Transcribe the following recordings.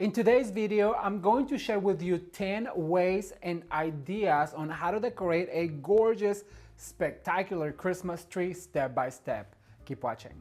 In today's video, I'm going to share with you 10 ways and ideas on how to decorate a gorgeous, spectacular Christmas tree step by step. Keep watching.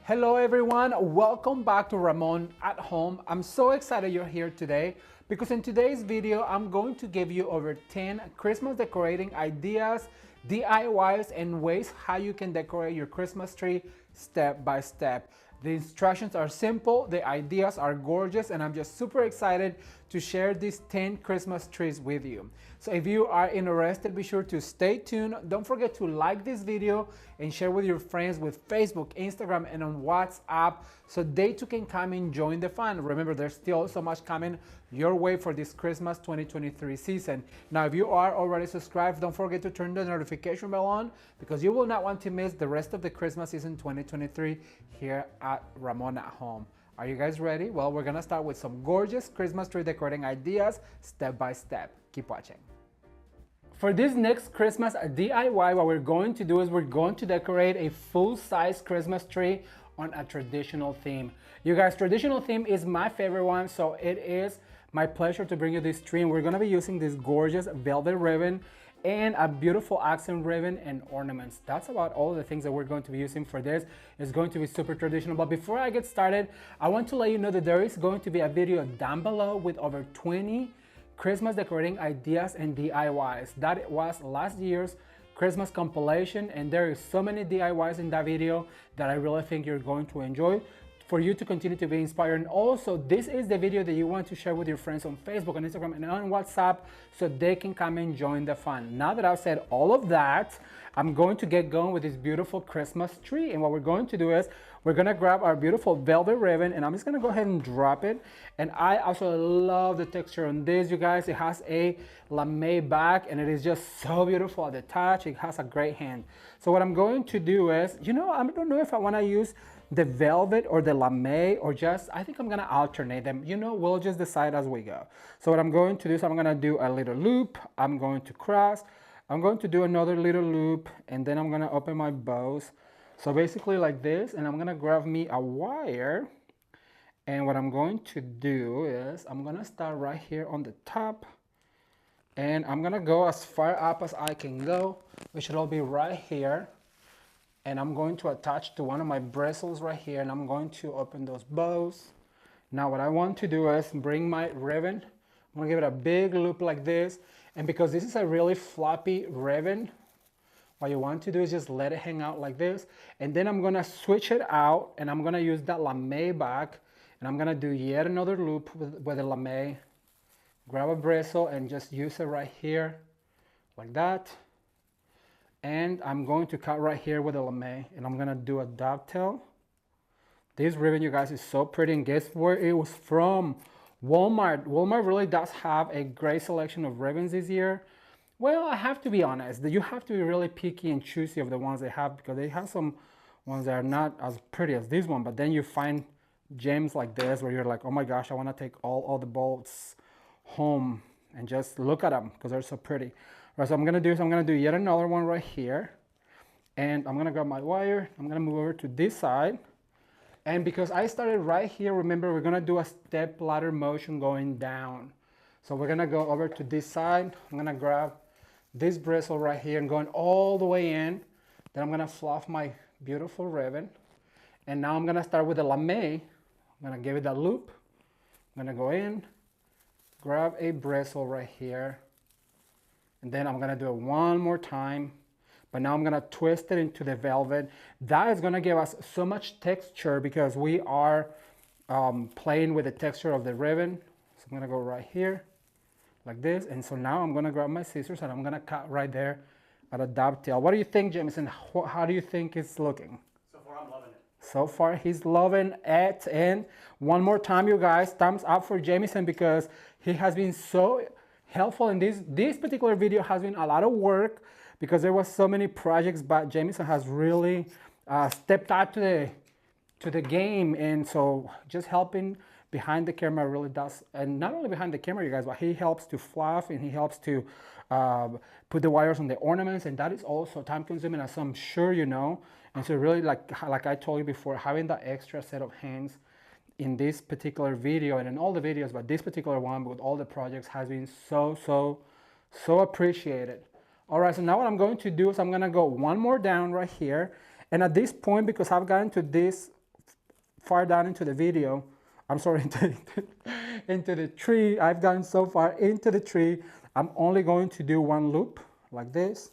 Hello everyone, welcome back to Ramon at Home. I'm so excited you're here today because in today's video, I'm going to give you over 10 Christmas decorating ideas, DIYs, and ways how you can decorate your Christmas tree step by step. The instructions are simple, the ideas are gorgeous, and I'm just super excited to share these 10 Christmas trees with you. So if you are interested, be sure to stay tuned. Don't forget to like this video and share with your friends with Facebook, Instagram, and on WhatsApp so they too can come and join the fun. Remember, there's still so much coming your way for this Christmas 2023 season. Now, if you are already subscribed, don't forget to turn the notification bell on because you will not want to miss the rest of the Christmas season 2023 here at Ramon at Home. Are you guys ready? Well, we're gonna start with some gorgeous Christmas tree decorating ideas step by step. Keep watching. For this next Christmas DIY, what we're going to do is we're going to decorate a full-size Christmas tree on a traditional theme. You guys, traditional theme is my favorite one, so it is my pleasure to bring you this tree. And we're gonna be using this gorgeous velvet ribbon and a beautiful accent ribbon and ornaments. That's about all the things that we're going to be using for this. It's going to be super traditional. But before I get started, I want to let you know that there is going to be a video down below with over 20 Christmas decorating ideas and DIYs. That was last year's Christmas compilation, and there is so many DIYs in that video that I really think you're going to enjoy for you to continue to be inspired. And also, this is the video that you want to share with your friends on Facebook, on Instagram, and on WhatsApp so they can come and join the fun. Now that I've said all of that, I'm going to get going with this beautiful Christmas tree. And what we're going to do is we're gonna grab our beautiful velvet ribbon, and I'm just gonna go ahead and drop it. And I also love the texture on this, you guys. It has a lame back, and it is just so beautiful at the touch. It has a great hand. So what I'm going to do is, I don't know if I wanna use the velvet or the lame, or I think I'm gonna alternate them. We'll just decide as we go. So what I'm going to do is I'm gonna do a little loop. I'm going to cross. I'm going to do another little loop, and then I'm gonna open my bows. So basically like this, and I'm gonna grab me a wire. And what I'm going to do is I'm gonna start right here on the top, and I'm gonna go as far up as I can go, which will be right here. And I'm going to attach to one of my bristles right here, and I'm going to open those bows. Now what I want to do is bring my ribbon. I'm gonna give it a big loop like this. And because this is a really floppy ribbon, what you want to do is just let it hang out like this. And then I'm gonna switch it out, and I'm gonna use that lame back, and I'm gonna do yet another loop with the lame. Grab a bristle and just use it right here, like that. And I'm going to cut right here with a lame, and I'm gonna do a dovetail. This ribbon, you guys, is so pretty, and guess where it was from? Walmart. Walmart really does have a great selection of ribbons this year. Well, I have to be honest, that you have to be really picky and choosy of the ones they have, because they have some ones that are not as pretty as this one, but then you find gems like this where you're like, oh my gosh, I wanna take all the bolts home and just look at them because they're so pretty. Right, so I'm gonna do yet another one right here, and I'm gonna grab my wire. I'm gonna move over to this side, and because I started right here, remember we're gonna do a step ladder motion going down. So we're gonna go over to this side. I'm gonna grab this bristle right here and going all the way in. Then I'm gonna fluff my beautiful ribbon, and now I'm gonna start with the lame. I'm gonna give it a loop. I'm gonna go in, grab a bristle right here. And then I'm gonna do it one more time, but now I'm gonna twist it into the velvet. That is gonna give us so much texture because we are playing with the texture of the ribbon. So I'm gonna go right here, like this. And so now I'm gonna grab my scissors and I'm gonna cut right there at a dovetail. What do you think, Jameson? How do you think it's looking? So So far, he's loving it. And one more time, you guys, thumbs up for Jamison because he has been so helpful in this particular video. Has been a lot of work because there was so many projects, but Jamison has really stepped up to the game, and so just helping behind the camera really does. And not only behind the camera, you guys, but he helps to fluff and he helps to put the wires on the ornaments, and that is also time consuming, as I'm sure you know. And so really, like I told you before, having that extra set of hands in this particular video and in all the videos, but this particular one with all the projects has been so appreciated. All right, so now what I'm going to do is I'm gonna go one more down right here, and at this point, because I've gotten to this far down into the video, I'm sorry, into the tree, I've gotten so far into the tree, I'm only going to do one loop like this,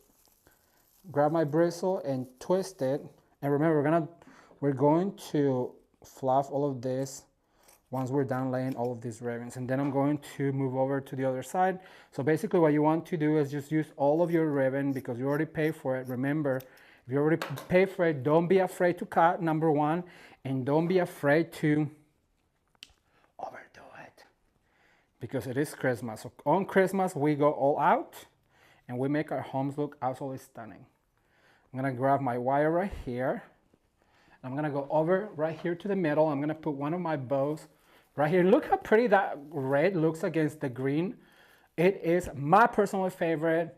grab my bristle and twist it. And remember, we're going to fluff all of this once we're done laying all of these ribbons, and then I'm going to move over to the other side. So basically what you want to do is just use all of your ribbon because you already paid for it. Remember, if you already paid for it, don't be afraid to cut, number one, and don't be afraid to overdo it because it is Christmas. So on Christmas, we go all out and we make our homes look absolutely stunning. I'm gonna grab my wire right here. I'm gonna go over right here to the middle. I'm gonna put one of my bows right here. Look how pretty that red looks against the green. It is my personal favorite.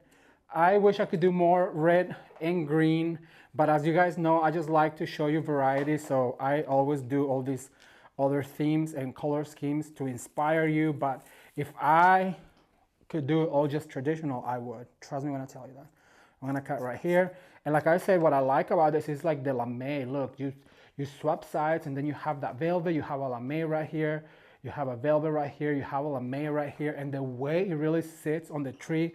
I wish I could do more red and green, but as you guys know, I just like to show you variety. So I always do all these other themes and color schemes to inspire you. But if I could do it all just traditional, I would. Trust me when I tell you that. I'm gonna cut right here. And like I said, what I like about this is like the lame. Look, you swap sides and then you have that velvet, you have a lame right here, you have a velvet right here, you have a lame right here. And the way it really sits on the tree,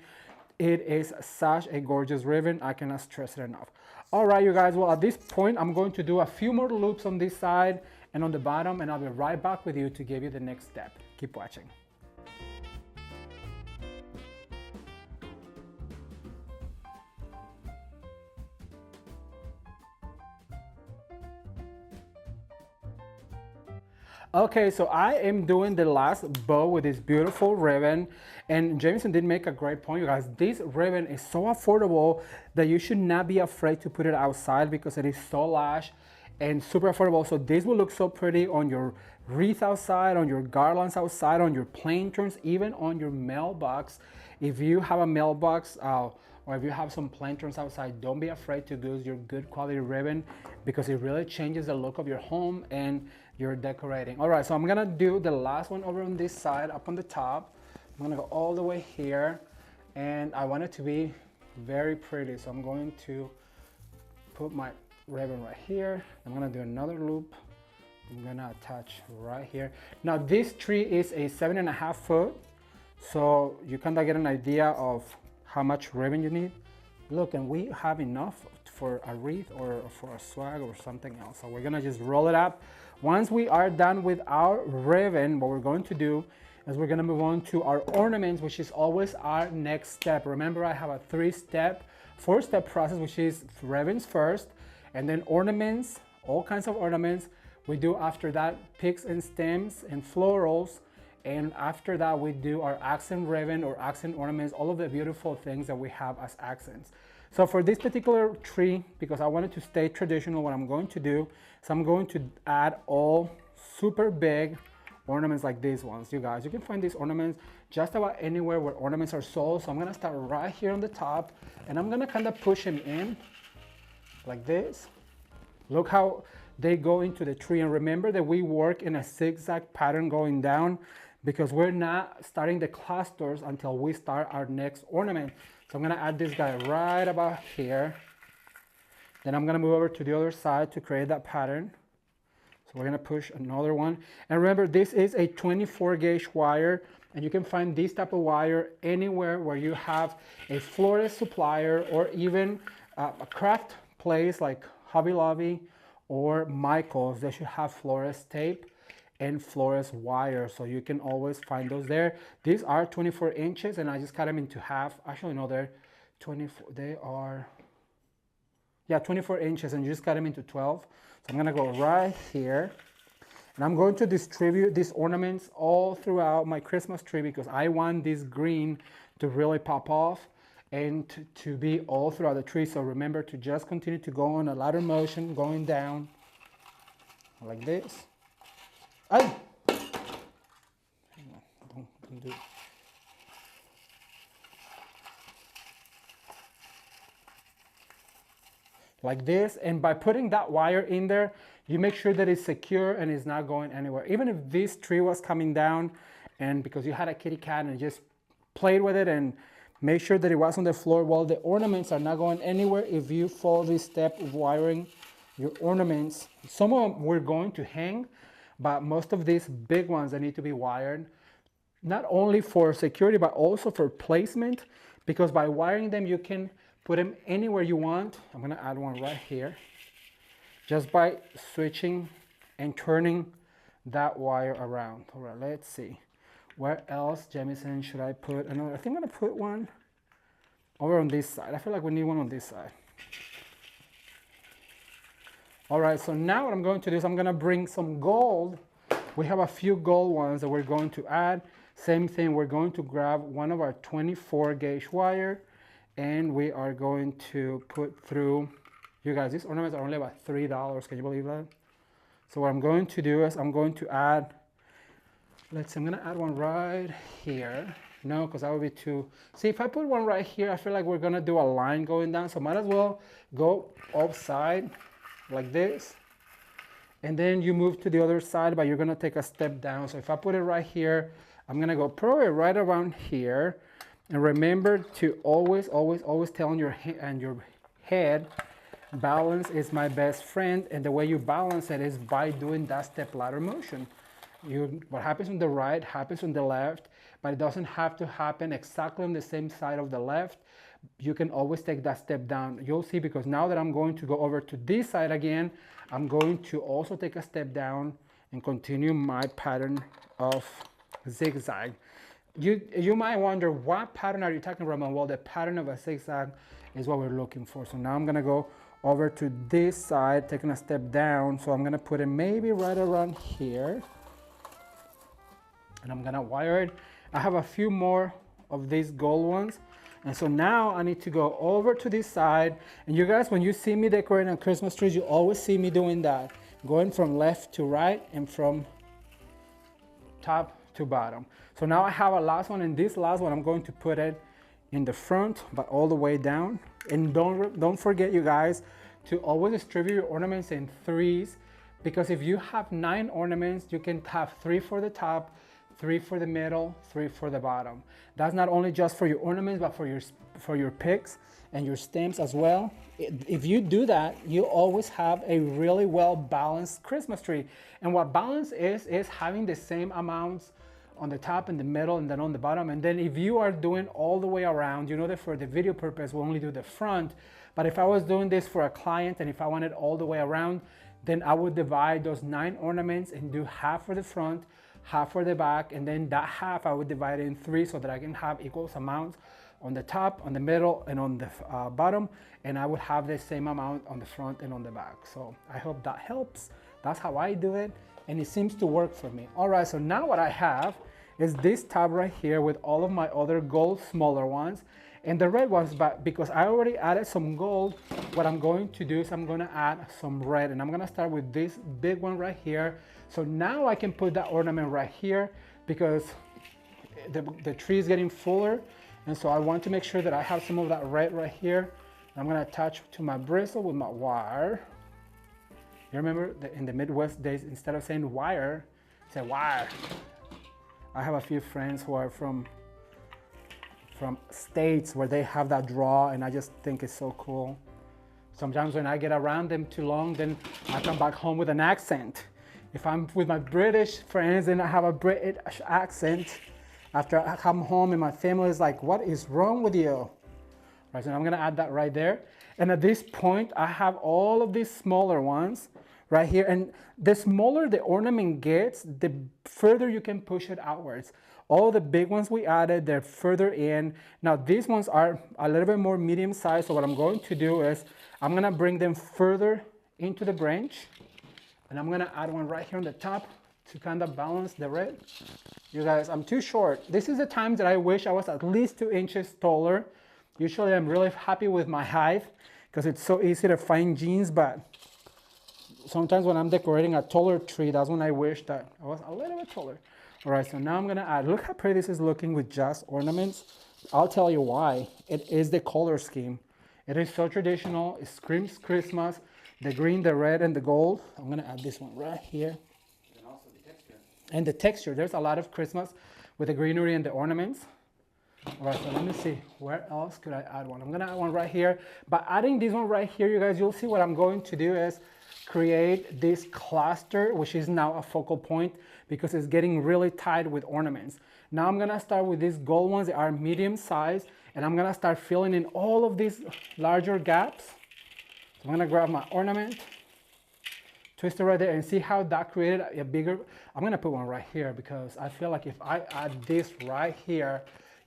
it is such a gorgeous ribbon. I cannot stress it enough. All right, you guys, well, at this point, I'm going to do a few more loops on this side and on the bottom, and I'll be right back with you to give you the next step. Keep watching. Okay, so I am doing the last bow with this beautiful ribbon, and Jameson did make a great point, you guys. This ribbon is so affordable that you should not be afraid to put it outside because it is so lush and super affordable. So this will look so pretty on your wreath outside, on your garlands outside, on your planterns, even on your mailbox. If you have a mailbox or if you have some planterns outside, don't be afraid to use your good quality ribbon because it really changes the look of your home and your decorating. All right, so I'm gonna do the last one over on this side, up on the top. I'm gonna go all the way here, and I want it to be very pretty. So I'm going to put my ribbon right here. I'm gonna do another loop. I'm gonna attach right here. Now this tree is a 7.5 foot, so you kind of get an idea of how much ribbon you need. Look, and we have enough for a wreath or for a swag or something else. So we're gonna just roll it up. Once we are done with our ribbon, what we're going to do is we're gonna move on to our ornaments, which is always our next step. Remember, I have a 4-step process, which is ribbons first, and then ornaments, all kinds of ornaments. We do after that picks and stems and florals, and after that we do our accent ribbon or accent ornaments, all of the beautiful things that we have as accents. So for this particular tree, because I wanted to stay traditional, what I'm going to do is I'm going to add all super big ornaments like these ones. You guys, you can find these ornaments just about anywhere where ornaments are sold. So I'm gonna start right here on the top, and I'm gonna kind of push them in like this. Look how they go into the tree. And remember that we work in a zigzag pattern going down because we're not starting the clusters until we start our next ornament. So I'm gonna add this guy right about here. Then I'm gonna move over to the other side to create that pattern. So we're gonna push another one. And remember, this is a 24 gauge wire, and you can find this type of wire anywhere where you have a florist supplier or even a craft place like Hobby Lobby or Michael's. They should have florist tape and florist wire, so you can always find those there. These are 24 inches, and I just cut them into half. Actually, no, they're 24. They are, yeah, 24 inches, and you just cut them into 12. So I'm gonna go right here. And I'm going to distribute these ornaments all throughout my Christmas tree because I want this green to really pop off and to be all throughout the tree. So remember to just continue to go on a ladder motion, going down like this. Ay! Don't do it. Like this, and by putting that wire in there, you make sure that it's secure and it's not going anywhere. Even if this tree was coming down and because you had a kitty cat and just played with it and made sure that it was on the floor, well, the ornaments are not going anywhere if you follow this step of wiring your ornaments. Some of them we're going to hang, but most of these big ones that need to be wired, not only for security, but also for placement, because by wiring them, you can put them anywhere you want. I'm gonna add one right here. Just by switching and turning that wire around. All right, let's see. Where else, Jamison, should I put another? I think I'm gonna put one over on this side. I feel like we need one on this side. All right, so now what I'm going to do is I'm gonna bring some gold. We have a few gold ones that we're going to add. Same thing, we're going to grab one of our 24 gauge wire and we are going to put through, you guys, these ornaments are only about $3. Can you believe that? So what I'm going to do is I'm going to add, let's see, I'm gonna add one right here. No, because that would be too, see, if I put one right here, I feel like we're gonna do a line going down. So might as well go upside like this. And then you move to the other side, but you're gonna take a step down. So if I put it right here, I'm gonna go probably right around here. And remember to always tell on your head, balance is my best friend. And the way you balance it is by doing that step ladder motion. What happens on the right happens on the left, but it doesn't have to happen exactly on the same side of the left. You can always take that step down. You'll see, because now that I'm going to go over to this side again, I'm going to also take a step down and continue my pattern of zigzag. You might wonder, what pattern are you talking, Ramon? Well, the pattern of a zigzag is what we're looking for. So now I'm gonna go over to this side, taking a step down. So I'm gonna put it maybe right around here. And I'm gonna wire it. I have a few more of these gold ones. And so now I need to go over to this side. And you guys, when you see me decorating on Christmas trees, you always see me doing that. Going from left to right and from top to bottom. So now I have a last one, and this last one I'm going to put it in the front, but all the way down. And don't forget, you guys, to always distribute your ornaments in threes, because if you have 9 ornaments, you can have 3 for the top, 3 for the middle, 3 for the bottom. That's not only just for your ornaments, but for your picks and your stems as well. If you do that, you always have a really well balanced Christmas tree. And what balance is having the same amounts on the top and the middle and then on the bottom. And then if you are doing all the way around, you know that for the video purpose, we only do the front. But if I was doing this for a client and if I wanted all the way around, then I would divide those 9 ornaments and do half for the front, half for the back, and then that half I would divide in 3 so that I can have equal amounts on the top, on the middle, and on the bottom, and I would have the same amount on the front and on the back. So I hope that helps. That's how I do it, and it seems to work for me. All right, so now what I have is this tab right here with all of my other gold smaller ones and the red ones, but because I already added some gold, what I'm going to do is I'm gonna add some red, and I'm gonna start with this big one right here. So now I can put that ornament right here because the tree is getting fuller, and so I want to make sure that I have some of that red right here. I'm gonna attach to my bristle with my wire. You remember that in the Midwest days, instead of saying wire, say wire. I have a few friends who are from states where they have that draw, and I just think it's so cool. Sometimes when I get around them too long, then I come back home with an accent. If I'm with my British friends and I have a British accent, after I come home and my family is like, what is wrong with you? Right, so I'm gonna add that right there. And at this point, I have all of these smaller ones right here. And the smaller the ornament gets, the further you can push it outwards. All the big ones we added, they're further in. Now these ones are a little bit more medium sized. So what I'm going to do is I'm gonna bring them further into the branch. And I'm gonna add one right here on the top to kind of balance the red. You guys, I'm too short. This is the time that I wish I was at least 2 inches taller. Usually I'm really happy with my height because it's so easy to find jeans, but sometimes when I'm decorating a taller tree, that's when I wish that I was a little bit taller. All right, so now I'm gonna add, look how pretty this is looking with just ornaments. I'll tell you why. It is the color scheme. It is so traditional, it screams Christmas. The green, the red, and the gold. I'm gonna add this one right here. And also the texture. And the texture, there's a lot of Christmas with the greenery and the ornaments. All right, so let me see, where else could I add one? I'm gonna add one right here. By adding this one right here, you guys, you'll see what I'm going to do is create this cluster, which is now a focal point because it's getting really tight with ornaments. Now I'm gonna start with these gold ones that are medium size, and I'm gonna start filling in all of these larger gaps. So I'm gonna grab my ornament, twist it right there, and see how that created a bigger, I'm gonna put one right here because I feel like if I add this right here,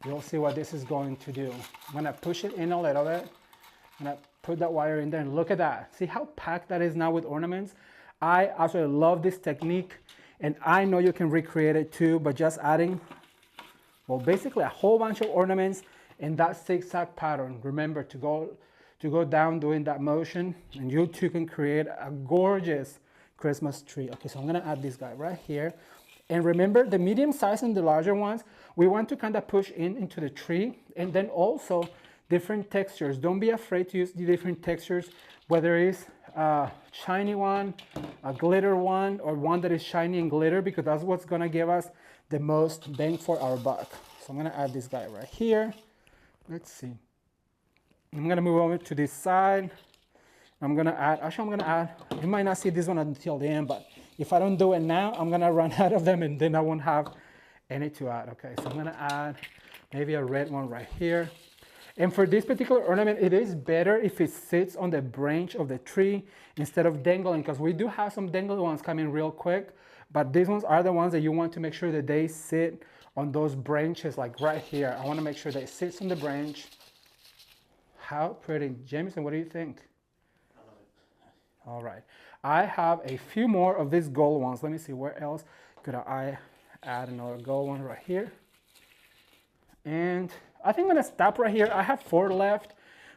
you'll see what this is going to do. I'm gonna push it in a little bit. I'm gonna put that wire in there and look at that. See how packed that is now with ornaments? I absolutely love this technique, and I know you can recreate it too, but just adding, well, basically a whole bunch of ornaments in that zigzag pattern. Remember to go down doing that motion, and you too can create a gorgeous Christmas tree. Okay, so I'm gonna add this guy right here. And remember the medium size and the larger ones, we want to kind of push into the tree, and then also different textures. Don't be afraid to use the different textures, whether it's a shiny one, a glitter one, or one that is shiny and glitter, because that's what's gonna give us the most bang for our buck. So I'm gonna add this guy right here. Let's see. I'm gonna move over to this side. I'm gonna add, you might not see this one until the end, but if I don't do it now, I'm gonna run out of them and then I won't have any to add. Okay, so I'm gonna add maybe a red one right here. And for this particular ornament, it is better if it sits on the branch of the tree instead of dangling, because we do have some dangling ones coming real quick, but these ones are the ones that you want to make sure that they sit on those branches, like right here. I wanna make sure that it sits on the branch. How pretty. Jameson, what do you think? I love it. All right. I have a few more of these gold ones. Let me see, where else could I add another gold one right here? And I think I'm gonna stop right here. I have 4 left,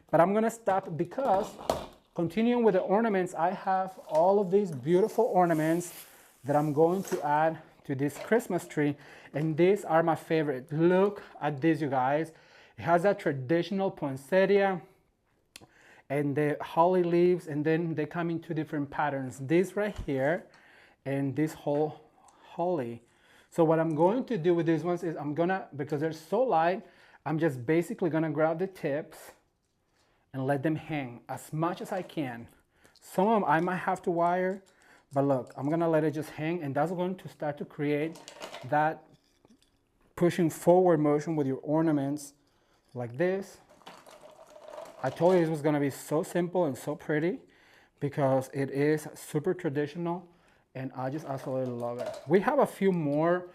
but I'm gonna stop because continuing with the ornaments, I have all of these beautiful ornaments that I'm going to add to this Christmas tree. And these are my favorite. Look at this, you guys. It has that traditional poinsettia and the holly leaves, and then they come in 2 different patterns. This right here and this whole holly. So what I'm going to do with these ones is I'm gonna, because they're so light, I'm just basically gonna grab the tips and let them hang as much as I can. Some of them I might have to wire, but look, I'm gonna let it just hang, and that's going to start to create that pushing forward motion with your ornaments like this. I told you this was gonna be so simple and so pretty because it is super traditional, and I just absolutely love it. We have a few more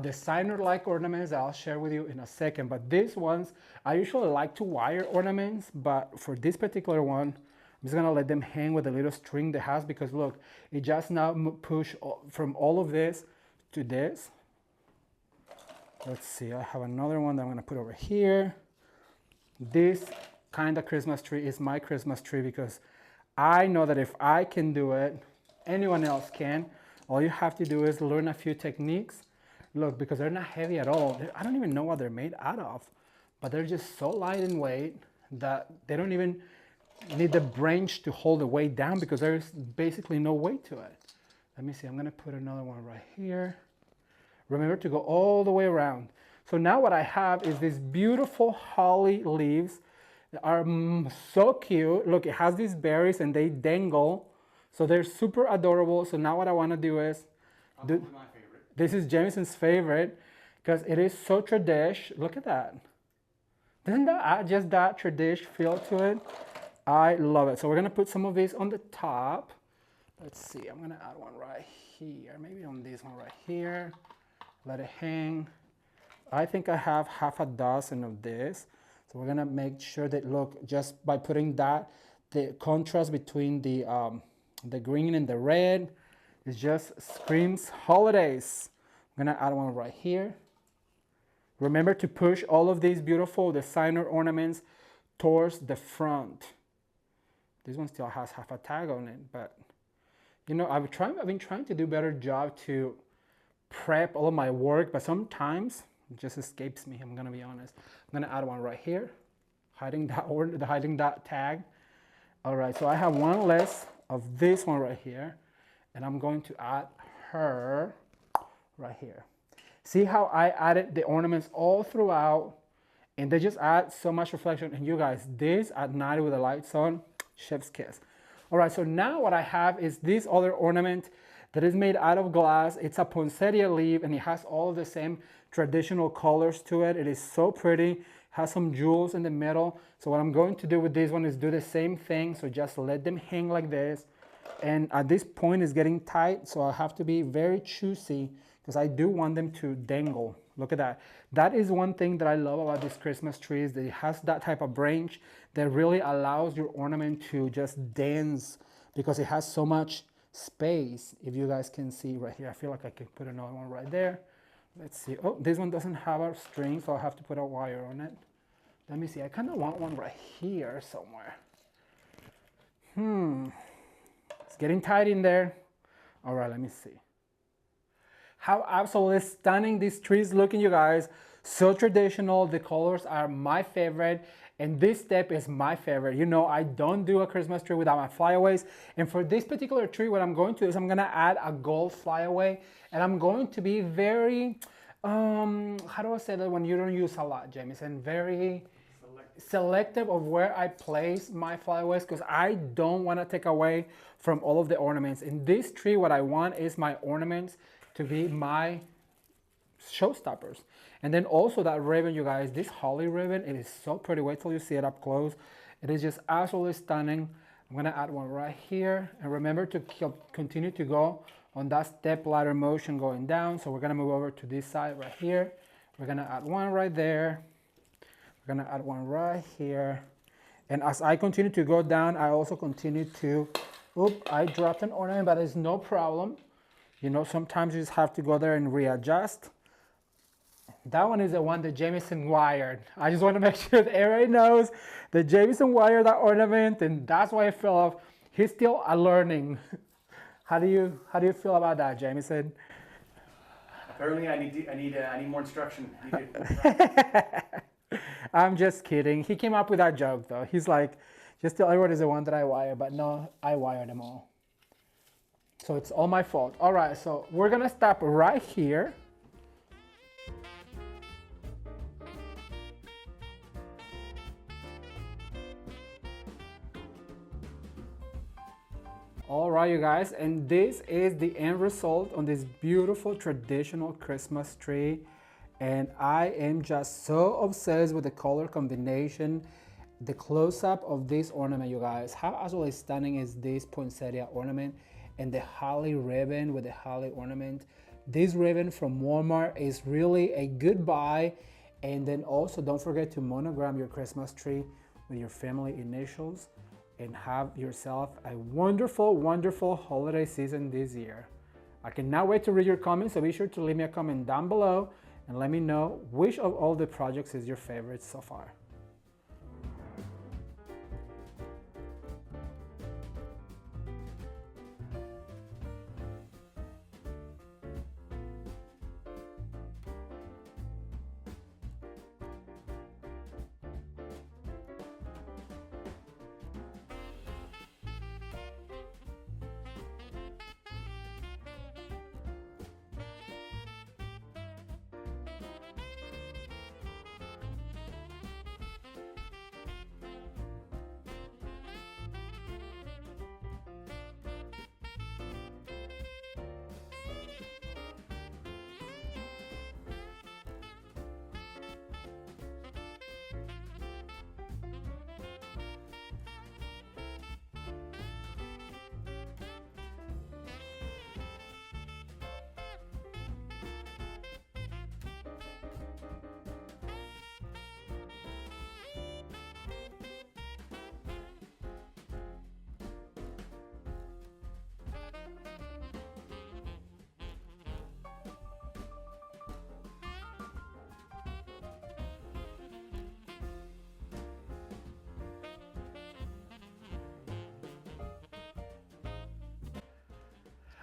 designer-like ornaments that I'll share with you in a second, but these ones, I usually like to wire ornaments, but for this particular one, I'm just gonna let them hang with a little string that has, because look, it just now push from all of this to this. Let's see, I have another one that I'm gonna put over here. This kind of Christmas tree is my Christmas tree because I know that if I can do it, anyone else can. All you have to do is learn a few techniques. Look, because they're not heavy at all. I don't even know what they're made out of, but they're just so light in weight that they don't even need the branch to hold the weight down because there's basically no weight to it. Let me see, I'm gonna put another one right here. Remember to go all the way around. So now what I have is these beautiful holly leaves that are so cute. Look, it has these berries and they dangle. So they're super adorable. So now what I wanna do is, My favorite. this is Jameson's favorite because it is so tradish. Look at that. Doesn't that add just that tradish feel to it? I love it. So we're gonna put some of these on the top. Let's see, I'm gonna add one right here. Maybe on this one right here. Let it hang. I think I have half a dozen of this. So we're gonna make sure that, look, just by putting that, the contrast between the green and the red, It just screams holidays. I'm gonna add one right here. Remember to push all of these beautiful designer ornaments towards the front. This one still has half a tag on it, but you know, I've been trying to do a better job to prep all of my work, but sometimes it just escapes me, I'm gonna be honest. I'm gonna add one right here, hiding that tag. All right, so I have one less of this one right here, and I'm going to add her right here. See how I added the ornaments all throughout, and they just add so much reflection. And you guys, this at night with the lights on, chef's kiss. All right, so now what I have is this other ornament that is made out of glass. It's a poinsettia leaf, and it has all of the same traditional colors to it. It is so pretty, has some jewels in the middle. So what I'm going to do with this one is do the same thing. So just let them hang like this. And at this point it's getting tight, so I have to be very choosy because I do want them to dangle. Look at that. That is one thing that I love about this Christmas tree, is that it has that type of branch that really allows your ornament to just dance because it has so much space. If you guys can see right here, I feel like I can put another one right there. Let's see. Oh, this one doesn't have a string, so I'll have to put a wire on it. Let me see. I kind of want one right here somewhere. It's getting tight in there. All right, let me see. How absolutely stunning these trees looking, you guys. So traditional. The colors are my favorite. And this step is my favorite. You know, I don't do a Christmas tree without my flyaways. And for this particular tree, what I'm going to do is I'm going to add a gold flyaway. And I'm going to be very, how do I say that when you don't use a lot, Jamison? Very selective of where I place my flyaways, because I don't want to take away from all of the ornaments. In this tree, what I want is my ornaments to be my showstoppers. And then also that ribbon, you guys, this holly ribbon, it is so pretty. Wait till you see it up close. It is just absolutely stunning. I'm gonna add one right here. And remember to continue to go on that step ladder motion going down. So we're gonna move over to this side right here. We're gonna add one right there. We're gonna add one right here. And as I continue to go down, I also continue to, I dropped an ornament, but it's no problem. You know, sometimes you just have to go there and readjust. That one is the one that Jamison wired. I just want to make sure that everybody knows that Jamison wired that ornament, and that's why it fell off. He's still learning. How do you feel about that, Jamison? Apparently, I need more instruction. I'm just kidding. He came up with that joke though. He's like, just tell everyone is the one that I wired, but no, I wired them all. So it's all my fault. All right, so we're gonna stop right here. All right, you guys, and this is the end result on this beautiful traditional Christmas tree. And I am just so obsessed with the color combination, the close-up of this ornament, you guys. How absolutely stunning is this poinsettia ornament and the holly ribbon with the holly ornament. This ribbon from Walmart is really a good buy. And then also don't forget to monogram your Christmas tree with your family initials and have yourself a wonderful, wonderful holiday season this year. I cannot wait to read your comments, so be sure to leave me a comment down below and let me know which of all the projects is your favorite so far.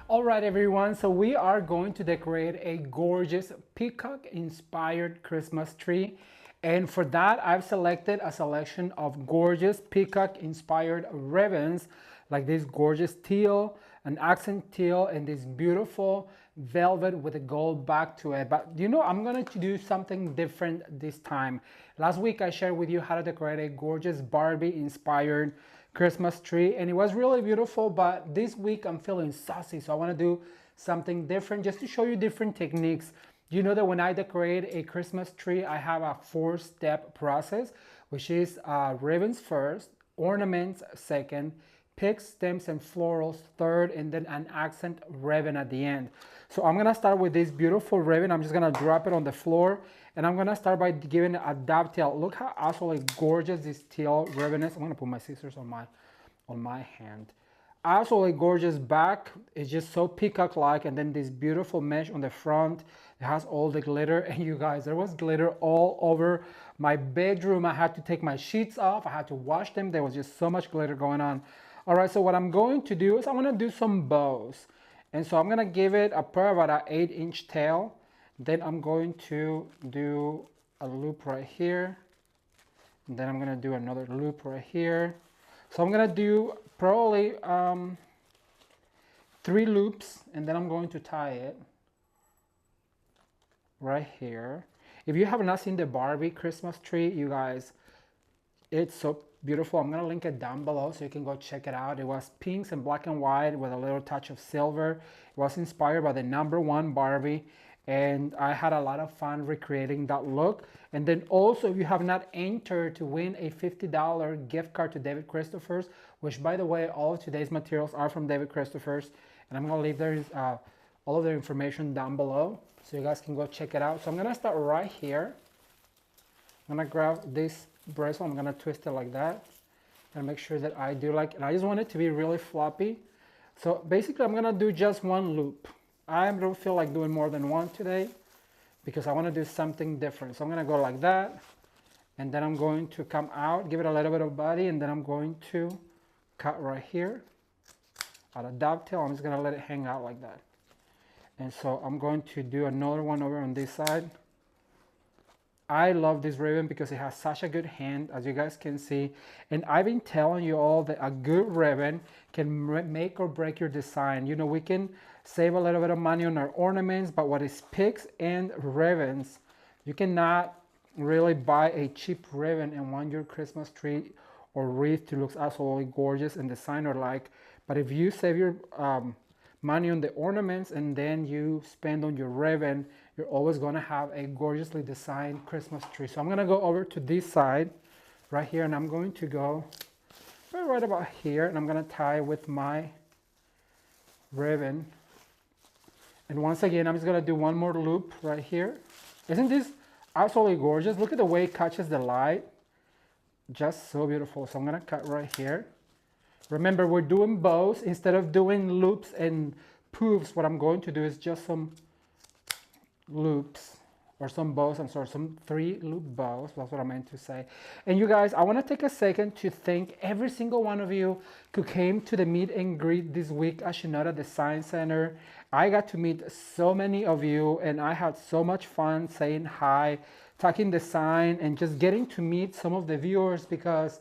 All right, everyone. So we are going to decorate a gorgeous peacock inspired Christmas tree. And for that, I've selected a selection of gorgeous peacock inspired ribbons, like this gorgeous teal, an accent teal, and this beautiful velvet with a gold back to it. But you know, I'm going to do something different this time. Last week, I shared with you how to decorate a gorgeous Barbie inspired Christmas tree, and it was really beautiful. But this week I'm feeling saucy, so I want to do something different just to show you different techniques. You know that when I decorate a Christmas tree, I have a 4-step process, which is ribbons first, ornaments second, picks, stems, and florals third, and then an accent ribbon at the end. So I'm gonna start with this beautiful ribbon. I'm just gonna drop it on the floor, and I'm gonna start by giving it a dovetail. Look how absolutely gorgeous this teal ribbon is. I'm gonna put my scissors on my hand. Absolutely gorgeous back. It's just so peacock-like, and then this beautiful mesh on the front. It has all the glitter, and you guys, there was glitter all over my bedroom. I had to take my sheets off. I had to wash them. There was just so much glitter going on. All right, so what I'm going to do is I'm gonna do some bows. And so I'm gonna give it a pair about an 8-inch tail. Then I'm going to do a loop right here. And then I'm gonna do another loop right here. So I'm gonna do probably 3 loops, and then I'm going to tie it right here. If you have not seen the Barbie Christmas tree, you guys, it's so beautiful. I'm gonna link it down below so you can go check it out. It was pinks and black and white with a little touch of silver. It was inspired by the #1 Barbie, and I had a lot of fun recreating that look. And then also, if you have not entered to win a $50 gift card to David Christopher's, which by the way, all of today's materials are from David Christopher's, and I'm gonna leave there all of their information down below so you guys can go check it out. So I'm gonna start right here. I'm gonna grab this bracelet, I'm gonna twist it like that and make sure that I do like, and I just want it to be really floppy. So basically I'm gonna do just 1 loop. I don't feel like doing more than 1 today because I want to do something different. So I'm gonna go like that, and then I'm going to come out, give it a little bit of body, and then I'm going to cut right here at a dovetail. I'm just gonna let it hang out like that. And so I'm going to do another one over on this side. I love this ribbon because it has such a good hand, as you guys can see. And I've been telling you all that a good ribbon can make or break your design. You know, we can save a little bit of money on our ornaments, but what is picks and ribbons, you cannot really buy a cheap ribbon and want your Christmas tree or wreath to look absolutely gorgeous and designer-like. But if you save your money on the ornaments and then you spend on your ribbon, you're always going to have a gorgeously designed Christmas tree. So I'm going to go over to this side right here, and I'm going to go right about here, and I'm going to tie with my ribbon. And once again, I'm just going to do 1 more loop right here. Isn't this absolutely gorgeous? Look at the way it catches the light. Just so beautiful. So I'm going to cut right here. Remember, we're doing bows. Instead of doing loops and poofs, what I'm going to do is just some loops or some bows. I'm sorry, some 3 loop bows. That's what I meant to say. And you guys, I want to take a second to thank every single one of you who came to the meet and greet this week at Shinoda Design Center. I got to meet so many of you, and I had so much fun saying hi, talking design, and just getting to meet some of the viewers, because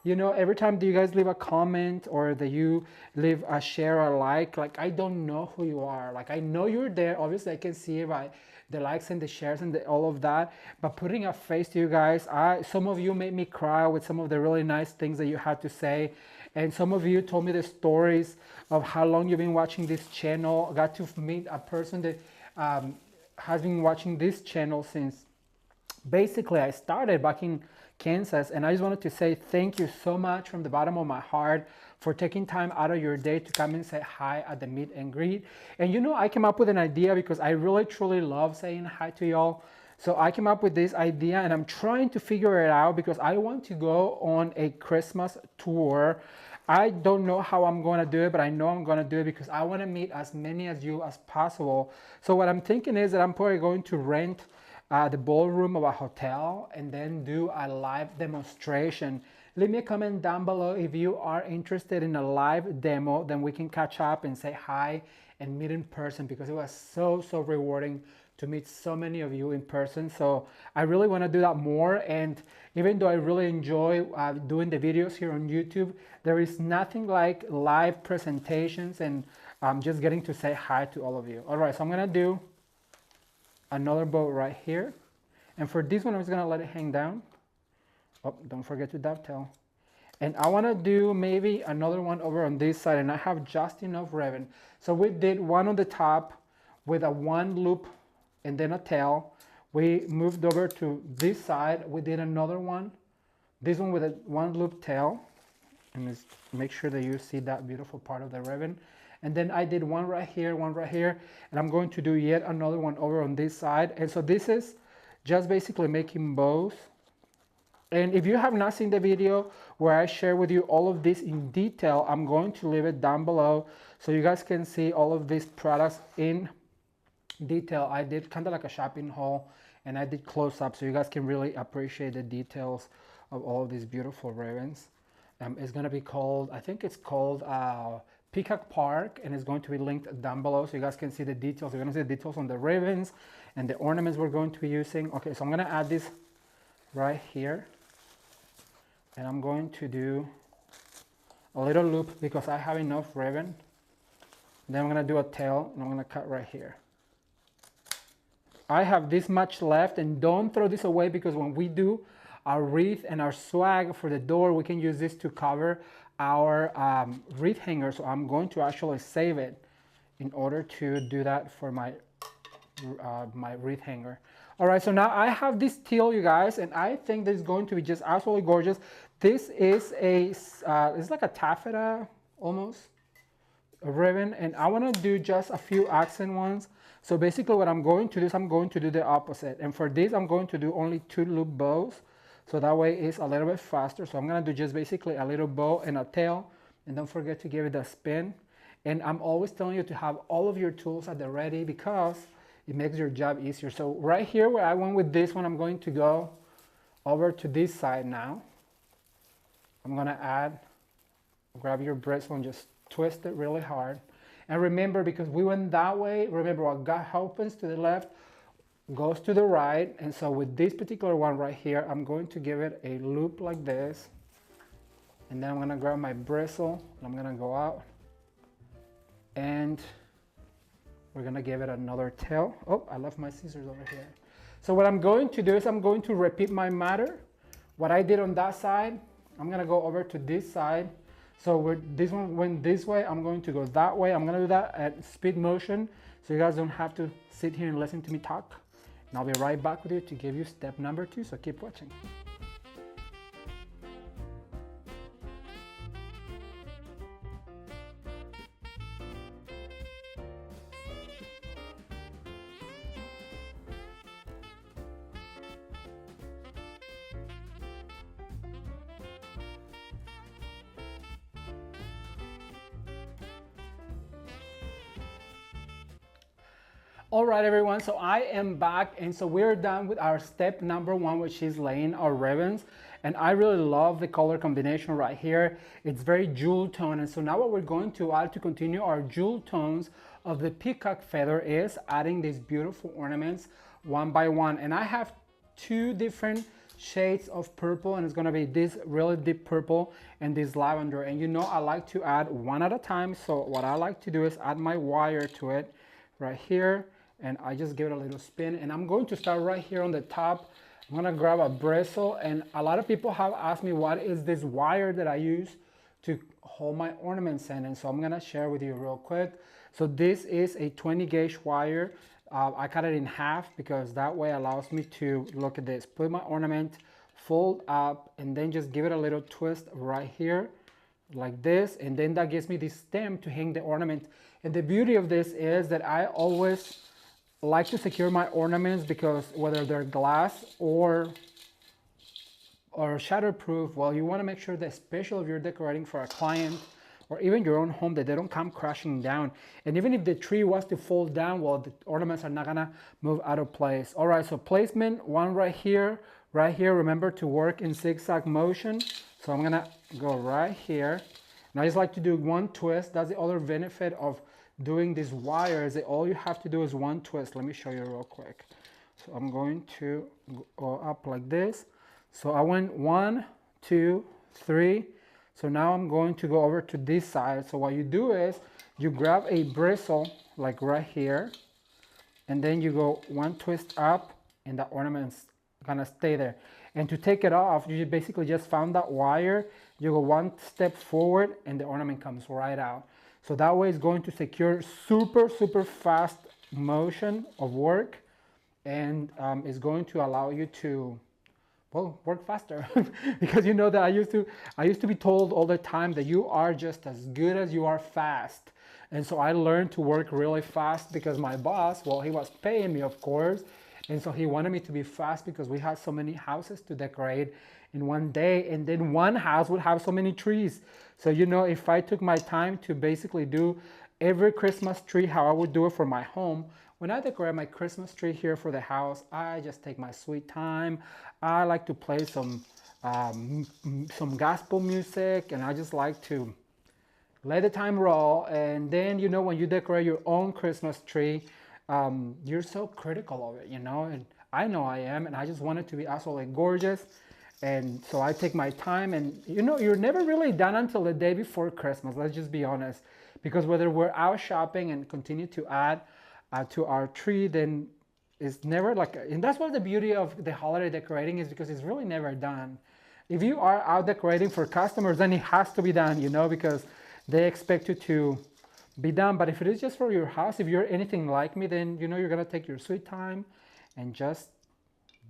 you know, every time that you guys leave a comment or that you leave a share or like I don't know who you are. Like, I know you're there. Obviously, I can see it by the likes and the shares and all of that. But putting a face to you guys, some of you made me cry with some of the really nice things that you had to say. And some of you told me the stories of how long you've been watching this channel. I got to meet a person that has been watching this channel since basically I started back in Kansas, and I just wanted to say thank you so much from the bottom of my heart for taking time out of your day to come and say hi at the meet and greet. And you know, I came up with an idea because I really truly love saying hi to y'all. So I came up with this idea, and I'm trying to figure it out because I want to go on a Christmas tour. I don't know how I'm going to do it, but I know I'm going to do it because I want to meet as many of you as possible. So what I'm thinking is that I'm probably going to rent the ballroom of a hotel and then do a live demonstration Leave me a comment down below if you are interested in a live demo, then we can catch up and say hi and meet in person, because it was so rewarding to meet so many of you in person. So I really want to do that more. And even though I really enjoy doing the videos here on YouTube, there is nothing like live presentations and just getting to say hi to all of you. All right, so I'm gonna do another bow right here. And for this one, I'm just gonna let it hang down. Oh, don't forget to dovetail. And I wanna do maybe another one over on this side, and I have just enough ribbon. So we did one on the top with a one loop and then a tail. We moved over to this side. We did another one, this one with a one loop tail. And just make sure that you see that beautiful part of the ribbon. And then I did one right here, and I'm going to do yet another one over on this side. And so this is just basically making bows. And if you have not seen the video where I share with you all of this in detail, I'm going to leave it down below so you guys can see all of these products in detail. I did kind of like a shopping haul, and I did close up so you guys can really appreciate the details of all of these beautiful ribbons. It's going to be called, I think it's called Peacock Park, and it's going to be linked down below so you guys can see the details. You're going to see the details on the ribbons and the ornaments we're going to be using. Okay, so I'm going to add this right here, and I'm going to do a little loop because I have enough ribbon. Then I'm going to do a tail, and I'm going to cut right here. I have this much left, and don't throw this away, because when we do our wreath and our swag for the door, we can use this to cover our wreath hanger. So I'm going to actually save it in order to do that for my my wreath hanger. All right, so now I have this teal, you guys, and I think this is going to be just absolutely gorgeous. This is a it's like a taffeta almost, a ribbon, and I want to do just a few accent ones. So basically what I'm going to do is I'm going to do the opposite, and for this I'm going to do only 2 loop bows, so that way it's a little bit faster. So I'm going to do just basically a little bow and a tail, and don't forget to give it a spin. And I'm always telling you to have all of your tools at the ready, because it makes your job easier. So right here where I went with this one, I'm going to go over to this side now. I'm going to grab your bristle and just twist it really hard. And remember, because we went that way, remember what God opens to the left goes to the right. And so with this particular one right here, I'm going to give it a loop like this. And then I'm going to grab my bristle and I'm going to go out. And we're going to give it another tail. Oh, I left my scissors over here. So what I'm going to do is I'm going to repeat my matter. What I did on that side, I'm going to go over to this side. So this one went this way, I'm going to go that way. I'm going to do that at speed motion, so you guys don't have to sit here and listen to me talk. And I'll be right back with you to give you step number 2, so keep watching. All right, everyone, so I am back, and so we're done with our step number 1, which is laying our ribbons. And I really love the color combination right here. It's very jewel tone, and so now what we're going to add to continue our jewel tones of the peacock feather is adding these beautiful ornaments one by one. And I have 2 different shades of purple, and it's going to be this really deep purple and this lavender. And you know I like to add one at a time, so what I like to do is add my wire to it right here. And I just give it a little spin, and I'm going to start right here on the top. I'm gonna grab a bristle, and a lot of people have asked me what is this wire that I use to hold my ornaments in, and so I'm gonna share with you real quick. So this is a 20 gauge wire. I cut it in half because that way allows me to, look at this, put my ornament, fold up, and then just give it a little twist right here like this, and then that gives me this stem to hang the ornament. And the beauty of this is that I always like to secure my ornaments, because whether they're glass or shatterproof, well, you want to make sure that, especially if you're decorating for a client or even your own home, that they don't come crashing down. And even if the tree was to fall down, well, the ornaments are not gonna move out of place. All right, so placement, one right here. Remember to work in zigzag motion. So I'm gonna go right here. And I just like to do one twist. That's the other benefit of doing these wires, that all you have to do is one twist. Let me show you real quick. So I'm going to go up like this. So I went 1, 2, 3. So now I'm going to go over to this side. So what you do is you grab a bristle like right here, and then you go one twist up, and the ornament's gonna stay there. And to take it off, you basically just found that wire, you go one step forward, and the ornament comes right out. So that way it's going to secure super, super fast motion of work, and it's going to allow you to, well, work faster. Because you know that I used to be told all the time that you are just as good as you are fast. And so I learned to work really fast because my boss, well, he was paying me, of course, and so he wanted me to be fast because we had so many houses to decorate in one day, and then one house would have so many trees. So you know, if I took my time to basically do every Christmas tree how I would do it for my home, when I decorate my Christmas tree here for the house, I just take my sweet time. I like to play some gospel music, and I just like to let the time roll. And then, you know, when you decorate your own Christmas tree, you're so critical of it, you know, and I know I am, and I just want it to be absolutely gorgeous. And so I take my time, and you know, you're never really done until the day before Christmas. Let's just be honest, because whether we're out shopping and continue to add to our tree, then it's never like, and that's what the beauty of the holiday decorating is, because it's really never done. If you are out decorating for customers, then it has to be done, you know, because they expect you to be done. But if it is just for your house, if you're anything like me, then you know you're gonna take your sweet time and just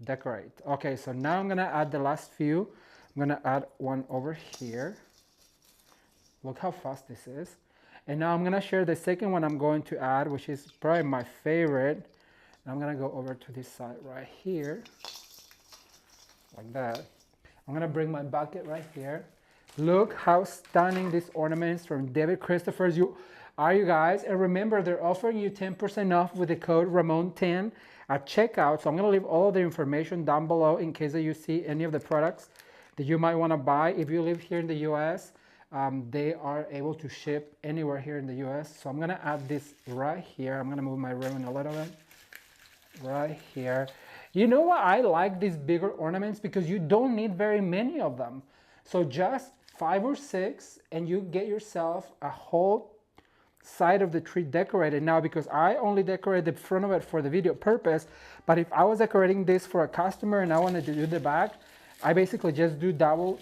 decorate. Okay, so now I'm gonna add the last few. I'm gonna add one over here. Look how fast this is. And now I'm gonna share the second one I'm going to add, which is probably my favorite. I'm gonna go over to this side right here, like that. I'm gonna bring my bucket right here. Look how stunning these ornaments from David Christopher's you guys. And remember, they're offering you 10% off with the code Ramon10 at checkout. So I'm gonna leave all of the information down below in case that you see any of the products that you might wanna buy. If you live here in the US, they are able to ship anywhere here in the US. So I'm gonna add this right here. I'm gonna move my ribbon a little bit. Right here. You know what? I like these bigger ornaments because you don't need very many of them. So just 5 or 6 and you get yourself a whole side of the tree decorated. Now, because I only decorate the front of it for the video purpose, but if I was decorating this for a customer and I wanted to do the back, I basically just do double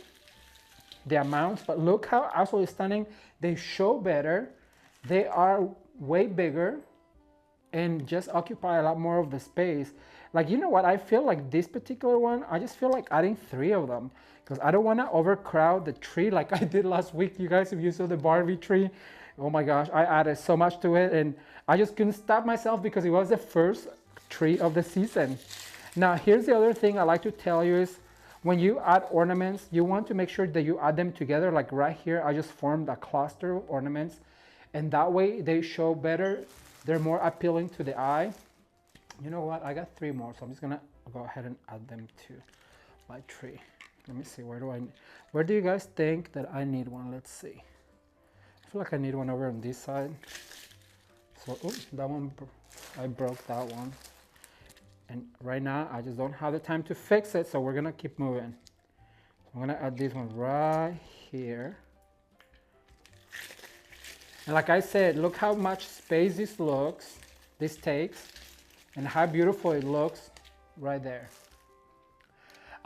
the amounts. But look how absolutely stunning. They show better. They are way bigger and just occupy a lot more of the space. Like, you know what? I feel like this particular one, I just feel like adding 3 of them because I don't want to overcrowd the tree like I did last week. You guys, if you saw the Barbie tree, oh my gosh, I added so much to it and I just couldn't stop myself because it was the first tree of the season. Now, here's the other thing I like to tell you is when you add ornaments, you want to make sure that you add them together. Like right here, I just formed a cluster of ornaments, and that way they show better. They're more appealing to the eye. You know what? I got 3 more, so I'm just gonna go ahead and add them to my tree. Let me see, where do you guys think that I need one? Let's see. I feel like I need one over on this side. So, oops, that one, I broke that one. And right now, I just don't have the time to fix it, so we're gonna keep moving. I'm gonna add this one right here. And like I said, look how much space this takes, and how beautiful it looks right there.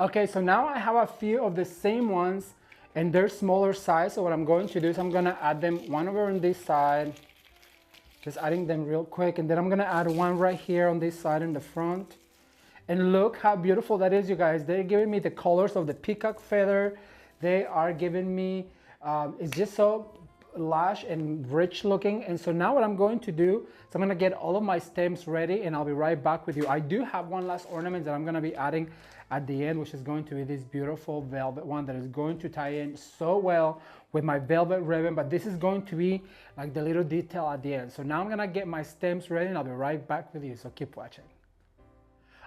Okay, so now I have a few of the same ones, and they're smaller size. So what I'm going to do is I'm gonna add them one over on this side, just adding them real quick, and then I'm gonna add one right here on this side in the front. And look how beautiful that is, you guys. They're giving me the colors of the peacock feather. They are giving me, it's just so lush and rich looking. And so now what I'm going to do is I'm going to get all of my stems ready, and I'll be right back with you. I do have one last ornament that I'm going to be adding at the end, which is going to be this beautiful velvet one that is going to tie in so well with my velvet ribbon. But this is going to be like the little detail at the end. So now I'm going to get my stems ready, and I'll be right back with you. So keep watching.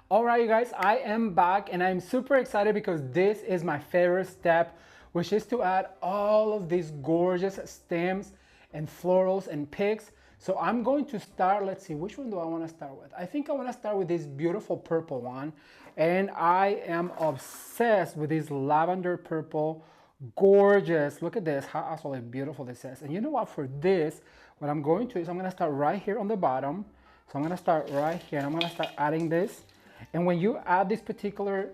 All right, you guys, I am back, and I'm super excited because this is my favorite step, which is to add all of these gorgeous stems and florals and picks. So I'm going to start, let's see, which one do I want to start with? I think I want to start with this beautiful purple one. And I am obsessed with this lavender purple, gorgeous. Look at this, how absolutely beautiful this is. And you know what, for this, what I'm going to do is I'm going to start right here on the bottom. So I'm going to start right here, and I'm going to start adding this. And when you add this particular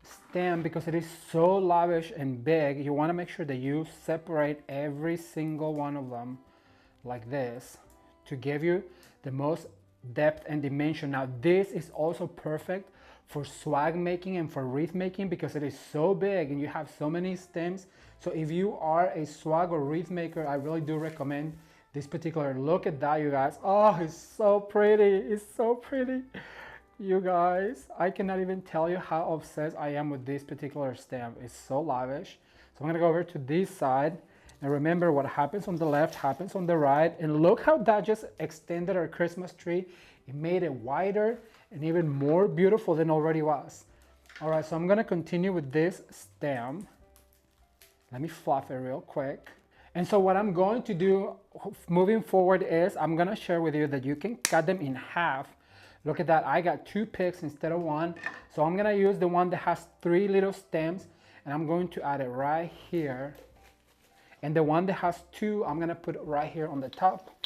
stem, because it is so lavish and big, you want to make sure that you separate every single one of them like this to give you the most depth and dimension. Now this is also perfect for swag making and for wreath making because it is so big and you have so many stems. So if you are a swag or wreath maker, I really do recommend this particular. Look at that, you guys. Oh, it's so pretty. It's so pretty. You guys, I cannot even tell you how obsessed I am with this particular stem. It's so lavish. So I'm gonna go over to this side. And remember, what happens on the left happens on the right. And look how that just extended our Christmas tree. It made it wider and even more beautiful than already was. All right, so I'm gonna continue with this stem. Let me fluff it real quick. And so what I'm going to do moving forward is I'm gonna share with you that you can cut them in half. Look at that, I got 2 picks instead of 1. So I'm gonna use the one that has 3 little stems and I'm going to add it right here. And the one that has 2, I'm gonna put it right here on the top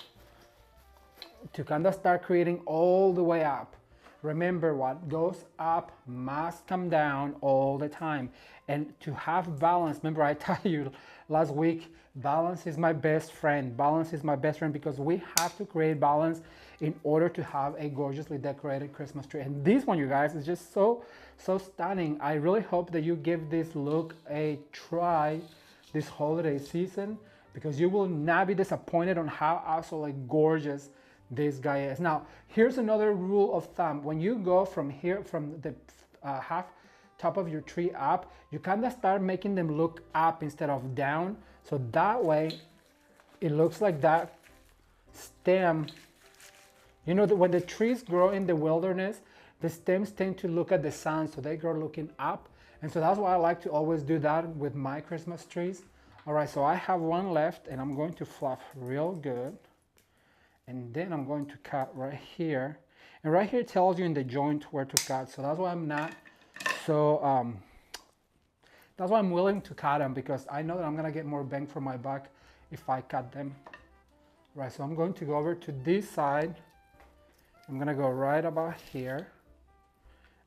to kind of start creating all the way up. Remember, what goes up must come down all the time. And to have balance, remember I told you last week, balance is my best friend. Balance is my best friend because we have to create balance in order to have a gorgeously decorated Christmas tree. And this one, you guys, is just so stunning. I really hope that you give this look a try this holiday season because you will not be disappointed on how absolutely gorgeous this guy is. Now, here's another rule of thumb. When you go from here, from the half top of your tree up, you kind of start making them look up instead of down. So that way, it looks like that stem. You know that when the trees grow in the wilderness, the stems tend to look at the sun, so they grow looking up. And so that's why I like to always do that with my Christmas trees. All right, so I have one left and I'm going to fluff real good. And then I'm going to cut right here. And right here it tells you in the joint where to cut. So that's why I'm not so, that's why I'm willing to cut them because I know that I'm gonna get more bang for my buck if I cut them. Right, so I'm going to go over to this side. I'm gonna go right about here.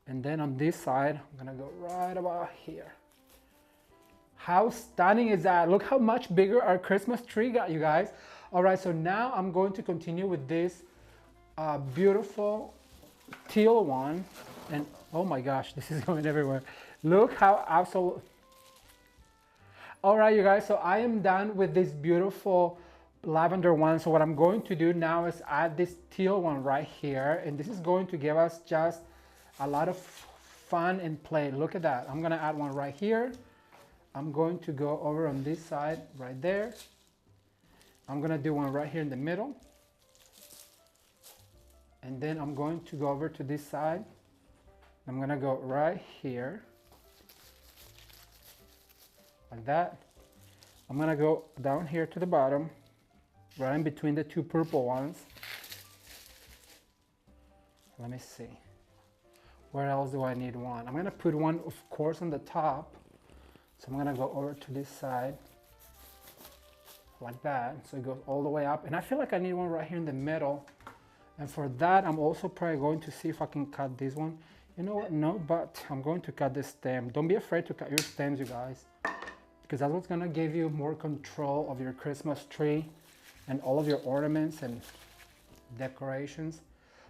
And then on this side, I'm gonna go right about here. How stunning is that? Look how much bigger our Christmas tree got, you guys. All right, so now I'm going to continue with this beautiful teal one. And oh my gosh, this is going everywhere. Look how absolute. All right, you guys, so I am done with this beautiful lavender one. So what I'm going to do now is add this teal one right here. And this is going to give us just a lot of fun and play. Look at that. I'm gonna add one right here. I'm going to go over on this side right there. I'm gonna do one right here in the middle. And then I'm going to go over to this side. I'm gonna go right here. Like that. I'm gonna go down here to the bottom, right in between the 2 purple ones. Let me see. Where else do I need one? I'm gonna put one, of course, on the top. So I'm gonna go over to this side, like that. So it goes all the way up. And I feel like I need one right here in the middle. And for that, I'm also probably going to see if I can cut this one. You know what? No, but I'm going to cut this stem. Don't be afraid to cut your stems, you guys, because that's what's gonna give you more control of your Christmas tree and all of your ornaments and decorations.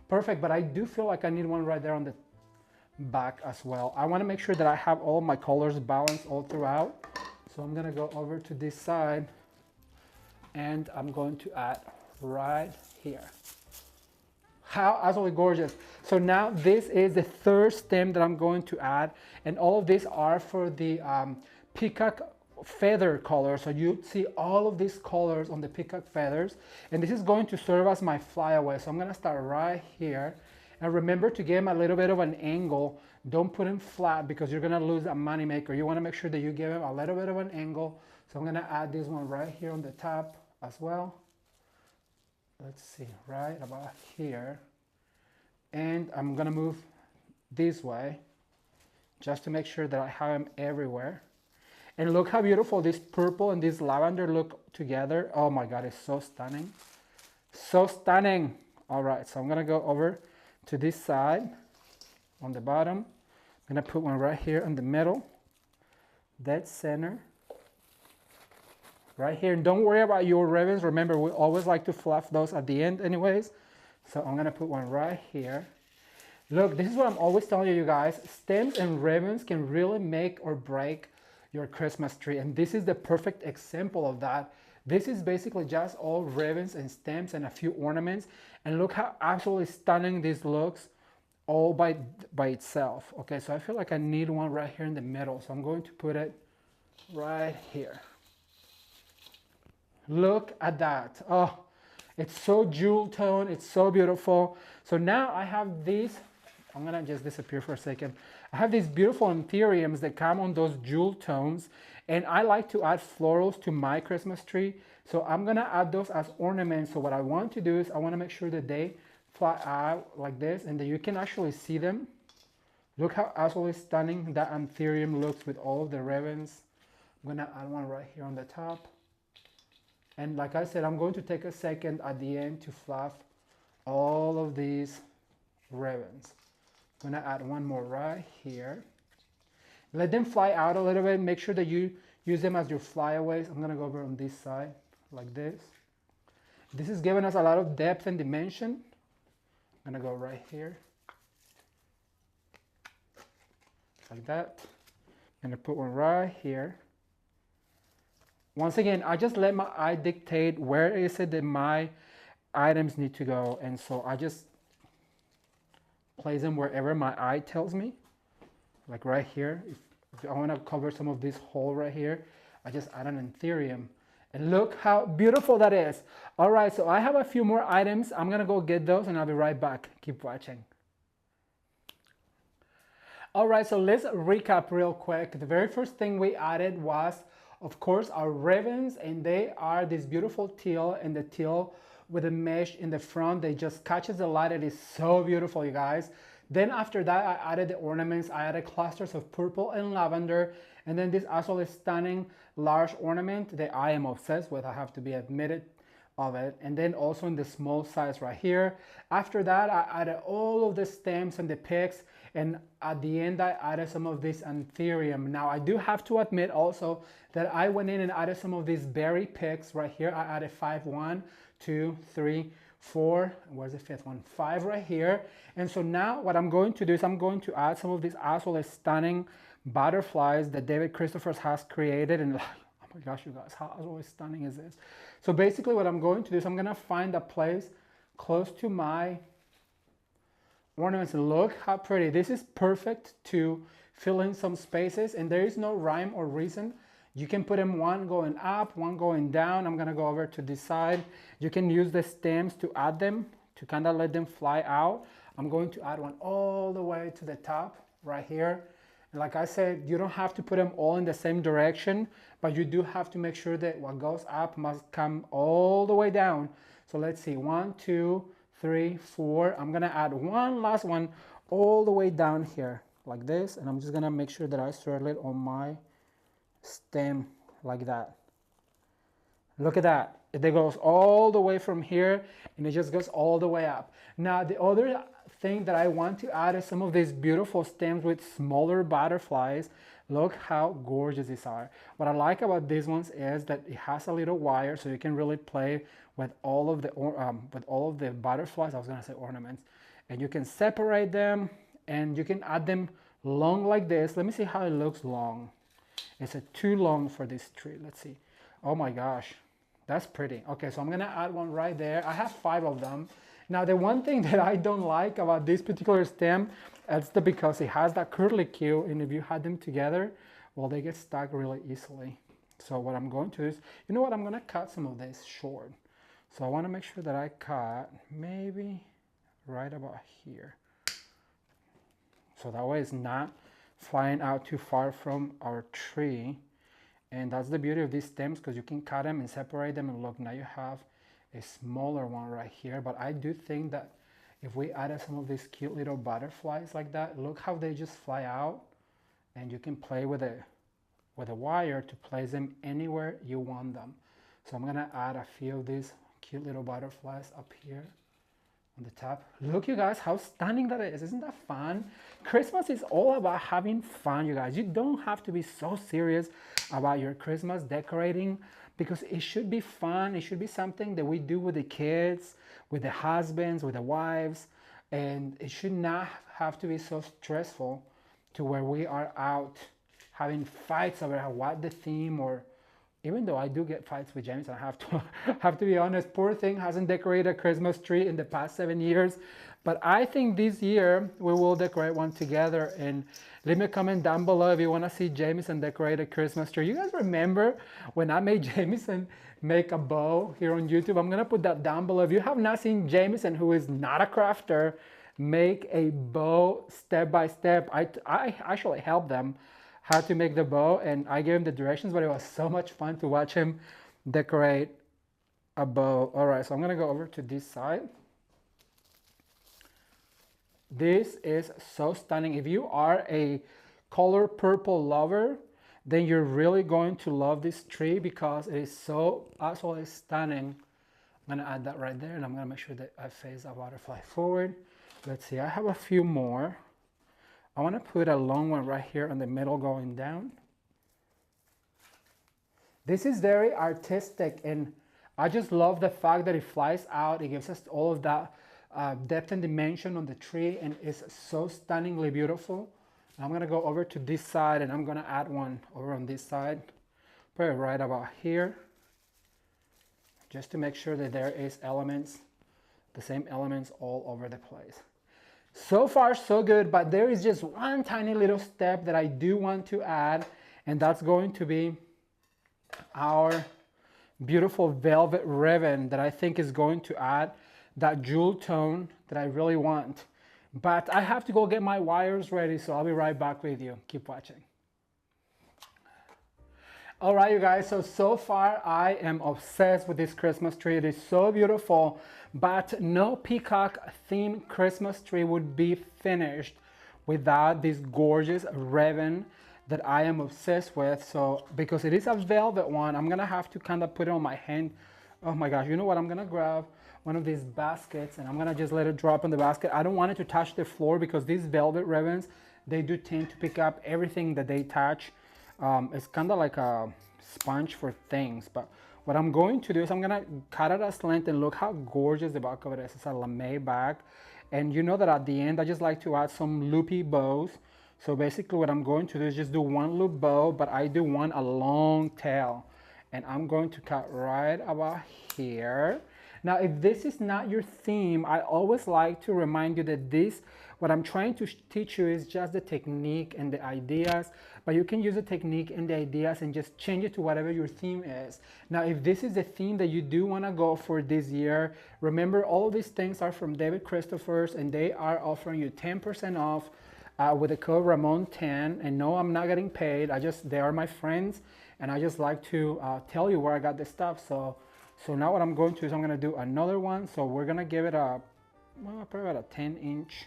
Perfect, but I do feel like I need one right there on the back as well. I want to make sure that I have all my colors balanced all throughout. So I'm gonna go over to this side and I'm going to add right here. How absolutely gorgeous. So now this is the 3rd stem that I'm going to add, and all of these are for the peacock feather color. So you see all of these colors on the peacock feathers, and this is going to serve as my flyaway. So I'm gonna start right here, And remember to give them a little bit of an angle. Don't put them flat because you're gonna lose a money maker. You wanna make sure that you give them a little bit of an angle. So I'm gonna add this one right here on the top as well. Let's see, right about here. And I'm gonna move this way just to make sure that I have them everywhere. And look how beautiful this purple and this lavender look together. Oh my God, it's so stunning. So stunning. All right, so I'm gonna go over to this side on the bottom. I'm gonna put one right here in the middle, dead center. Right here, and don't worry about your ribbons. Remember, we always like to fluff those at the end anyways. So I'm gonna put one right here. Look, this is what I'm always telling you guys. Stems and ribbons can really make or break your Christmas tree. And this is the perfect example of that. This is basically just all ribbons and stems and a few ornaments. And look how absolutely stunning this looks all by itself. Okay, so I feel like I need one right here in the middle. So I'm going to put it right here. Look at that. Oh, it's so jewel tone. It's so beautiful. So now I have these. I'm gonna just disappear for a second. I have these beautiful anthuriums that come on those jewel tones, and I like to add florals to my Christmas tree. So I'm gonna add those as ornaments. So what I want to do is I want to make sure that they fly out like this and that you can actually see them. Look how absolutely stunning that anthurium looks with all of the ribbons. I'm gonna add one right here on the top. And like I said, I'm going to take a second at the end to fluff all of these ribbons. I'm gonna add one more right here. Let them fly out a little bit. Make sure that you use them as your flyaways. I'm gonna go over on this side like this. This is giving us a lot of depth and dimension. I'm gonna go right here. Like that. I'm gonna put one right here. Once again, I just let my eye dictate where is it that my items need to go. And so I just place them wherever my eye tells me. Like right here. If I want to cover some of this hole right here, I just add an anthurium. And look how beautiful that is. All right, so I have a few more items. I'm going to go get those and I'll be right back. Keep watching. All right, so let's recap real quick. The very first thing we added was, of course, our ribbons, and they are this beautiful teal, and the teal with a mesh in the front. They just catches the light. It is so beautiful, you guys. Then after that, I added the ornaments. I added clusters of purple and lavender, and then this absolutely stunning large ornament that I am obsessed with. I have to be admitted of it. And then also in the small size right here. After that, I added all of the stems and the picks, and at the end I added some of this anthurium. Now I do have to admit also that I went in and added some of these berry picks right here. I added 5, 1, 2, 3, 4, where's the fifth one? 5 right here. And so now what I'm going to do is I'm going to add some of these absolutely stunning butterflies that David Christophers has created. And oh my gosh, you guys, how absolutely stunning is this? So basically what I'm going to do is I'm gonna find a place close to my ornaments. Look how pretty. This is perfect to fill in some spaces, and there is no rhyme or reason. You can put them one going up, one going down. I'm gonna go over to this side. You can use the stems to add them, to kind of let them fly out. I'm going to add one all the way to the top right here. And like I said, you don't have to put them all in the same direction, but you do have to make sure that what goes up must come all the way down. So let's see, 1, 2, 3, 4. I'm gonna add one last one all the way down here like this, and I'm just gonna make sure that I swirl it on my stem like that. Look at that. It goes all the way from here, and it just goes all the way up. Now the other thing that I want to add is some of these beautiful stems with smaller butterflies. Look how gorgeous these are. What I like about these ones is that it has a little wire, so you can really play with all of the butterflies. I was gonna say ornaments, and you can separate them, and you can add them long like this. Let me see how it looks long. It's too long for this tree. Let's see. Oh my gosh, that's pretty. Okay, so I'm gonna add one right there. I have 5 of them. Now the one thing that I don't like about this particular stem is because it has that curlicue, and if you had them together, well, they get stuck really easily. So what I'm going to do is, you know what, I'm gonna cut some of this short. So I wanna make sure that I cut maybe right about here. So that way it's not flying out too far from our tree. And that's the beauty of these stems, because you can cut them and separate them, and look, now you have a smaller one right here. But I do think that if we added some of these cute little butterflies like that, look how they just fly out, and you can play with a wire to place them anywhere you want them. So I'm gonna add a few of these cute little butterflies up here on the top. Look, you guys, how stunning that is. Isn't that fun? Christmas is all about having fun, you guys. You don't have to be so serious about your Christmas decorating, because it should be fun. It should be something that we do with the kids, with the husbands, with the wives, and it should not have to be so stressful to where we are out having fights over what the theme, or even though I do get fights with James, I have to be honest, poor thing hasn't decorated a Christmas tree in the past 7 years. But I think this year we will decorate one together. And leave me a comment down below if you want to see Jameson decorate a Christmas tree. You guys remember when I made Jameson make a bow here on YouTube? I'm going to put that down below. If you have not seen Jameson, who is not a crafter, make a bow step by step. I actually helped them how to make the bow, and I gave him the directions, but it was so much fun to watch him decorate a bow. All right, so I'm gonna go over to this side. This is so stunning. If you are a color purple lover, then you're really going to love this tree, because it is so absolutely stunning. I'm gonna add that right there, and I'm gonna make sure that I face a butterfly forward. Let's see, I have a few more. I want to put a long one right here in the middle going down. This is very artistic, and I just love the fact that it flies out. It gives us all of that depth and dimension on the tree, and it's so stunningly beautiful. I'm going to go over to this side, and I'm going to add one over on this side. Put it right about here, just to make sure that there is elements, the same elements all over the place. So far so good, but there is just one tiny little step that I do want to add, and that's going to be our beautiful velvet ribbon that I think is going to add that jewel tone that I really want. But I have to go get my wires ready, so I'll be right back with you. Keep watching. All right, you guys, so far I am obsessed with this Christmas tree. It is so beautiful, but no Peacock themed Christmas tree would be finished without this gorgeous ribbon that I am obsessed with. So because it is a velvet one, I'm gonna have to kind of put it on my hand. Oh my gosh, you know what? I'm gonna grab one of these baskets, and I'm gonna just let it drop in the basket. I don't want it to touch the floor, because these velvet ribbons, they do tend to pick up everything that they touch. It's kind of like a sponge for things. But what I'm going to do is I'm gonna cut it a slant, and look how gorgeous the back of it is. It's a lame back, and you know that at the end I just like to add some loopy bows. So basically what I'm going to do is just do one loop bow, but I do want a long tail, and I'm going to cut right about here. Now, if this is not your theme, I always like to remind you that what I'm trying to teach you is just the technique and the ideas, but you can use the technique and the ideas and just change it to whatever your theme is. Now, if this is the theme that you do want to go for this year, remember all of these things are from David Christopher's, and they are offering you 10% off with the code Ramon10. And no, I'm not getting paid. They are my friends, and I just like to tell you where I got this stuff. So now what I'm going to do is I'm going to do another one. So we're going to give it probably about a 10-inch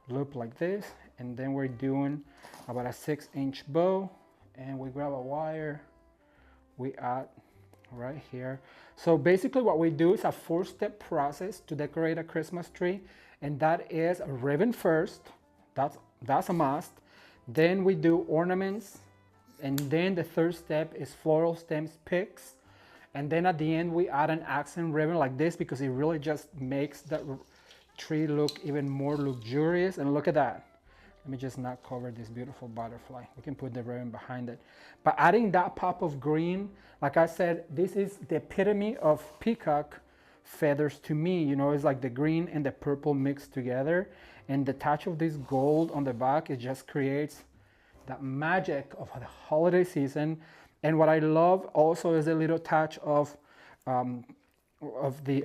loop like this, and then we're doing about a 6-inch bow, and we grab a wire, we add right here. So basically what we do is a 4-step process to decorate a Christmas tree, and that is a ribbon first. That's a must. Then we do ornaments, and then the third step is floral stems picks. And then at the end, we add an accent ribbon like this, because it really just makes the tree look even more luxurious. And look at that. Let me just not cover this beautiful butterfly. We can put the ribbon behind it. But adding that pop of green, like I said, this is the epitome of peacock feathers to me. You know, it's like the green and the purple mixed together. And the touch of this gold on the back, it just creates that magic of the holiday season. And what I love also is a little touch of the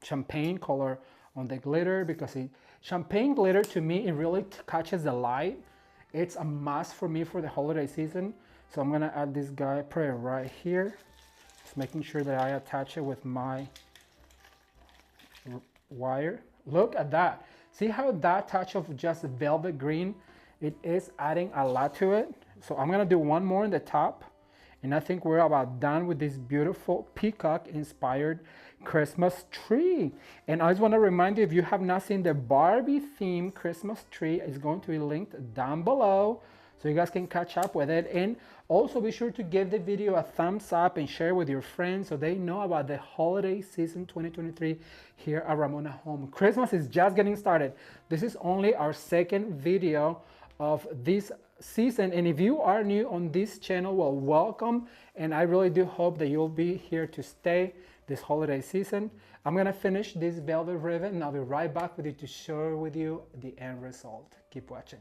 champagne color on the glitter because champagne glitter to me, it really catches the light. It's a must for me for the holiday season. So I'm gonna add this guy, put it right here. Just making sure that I attach it with my wire. Look at that. See how that touch of just velvet green, it is adding a lot to it. So I'm gonna do one more in the top. And I think we're about done with this beautiful peacock inspired Christmas tree. And I just want to remind you, if you have not seen the Barbie themed Christmas tree, it's going to be linked down below so you guys can catch up with it. And also be sure to give the video a thumbs up and share with your friends so they know about the holiday season 2023 here at Ramon at Home. Christmas is just getting started. This is only our second video of this season, and if you are new on this channel, well, welcome, and I really do hope that you'll be here to stay this holiday season. I'm gonna finish this velvet ribbon and I'll be right back with you to share with you the end result. Keep watching.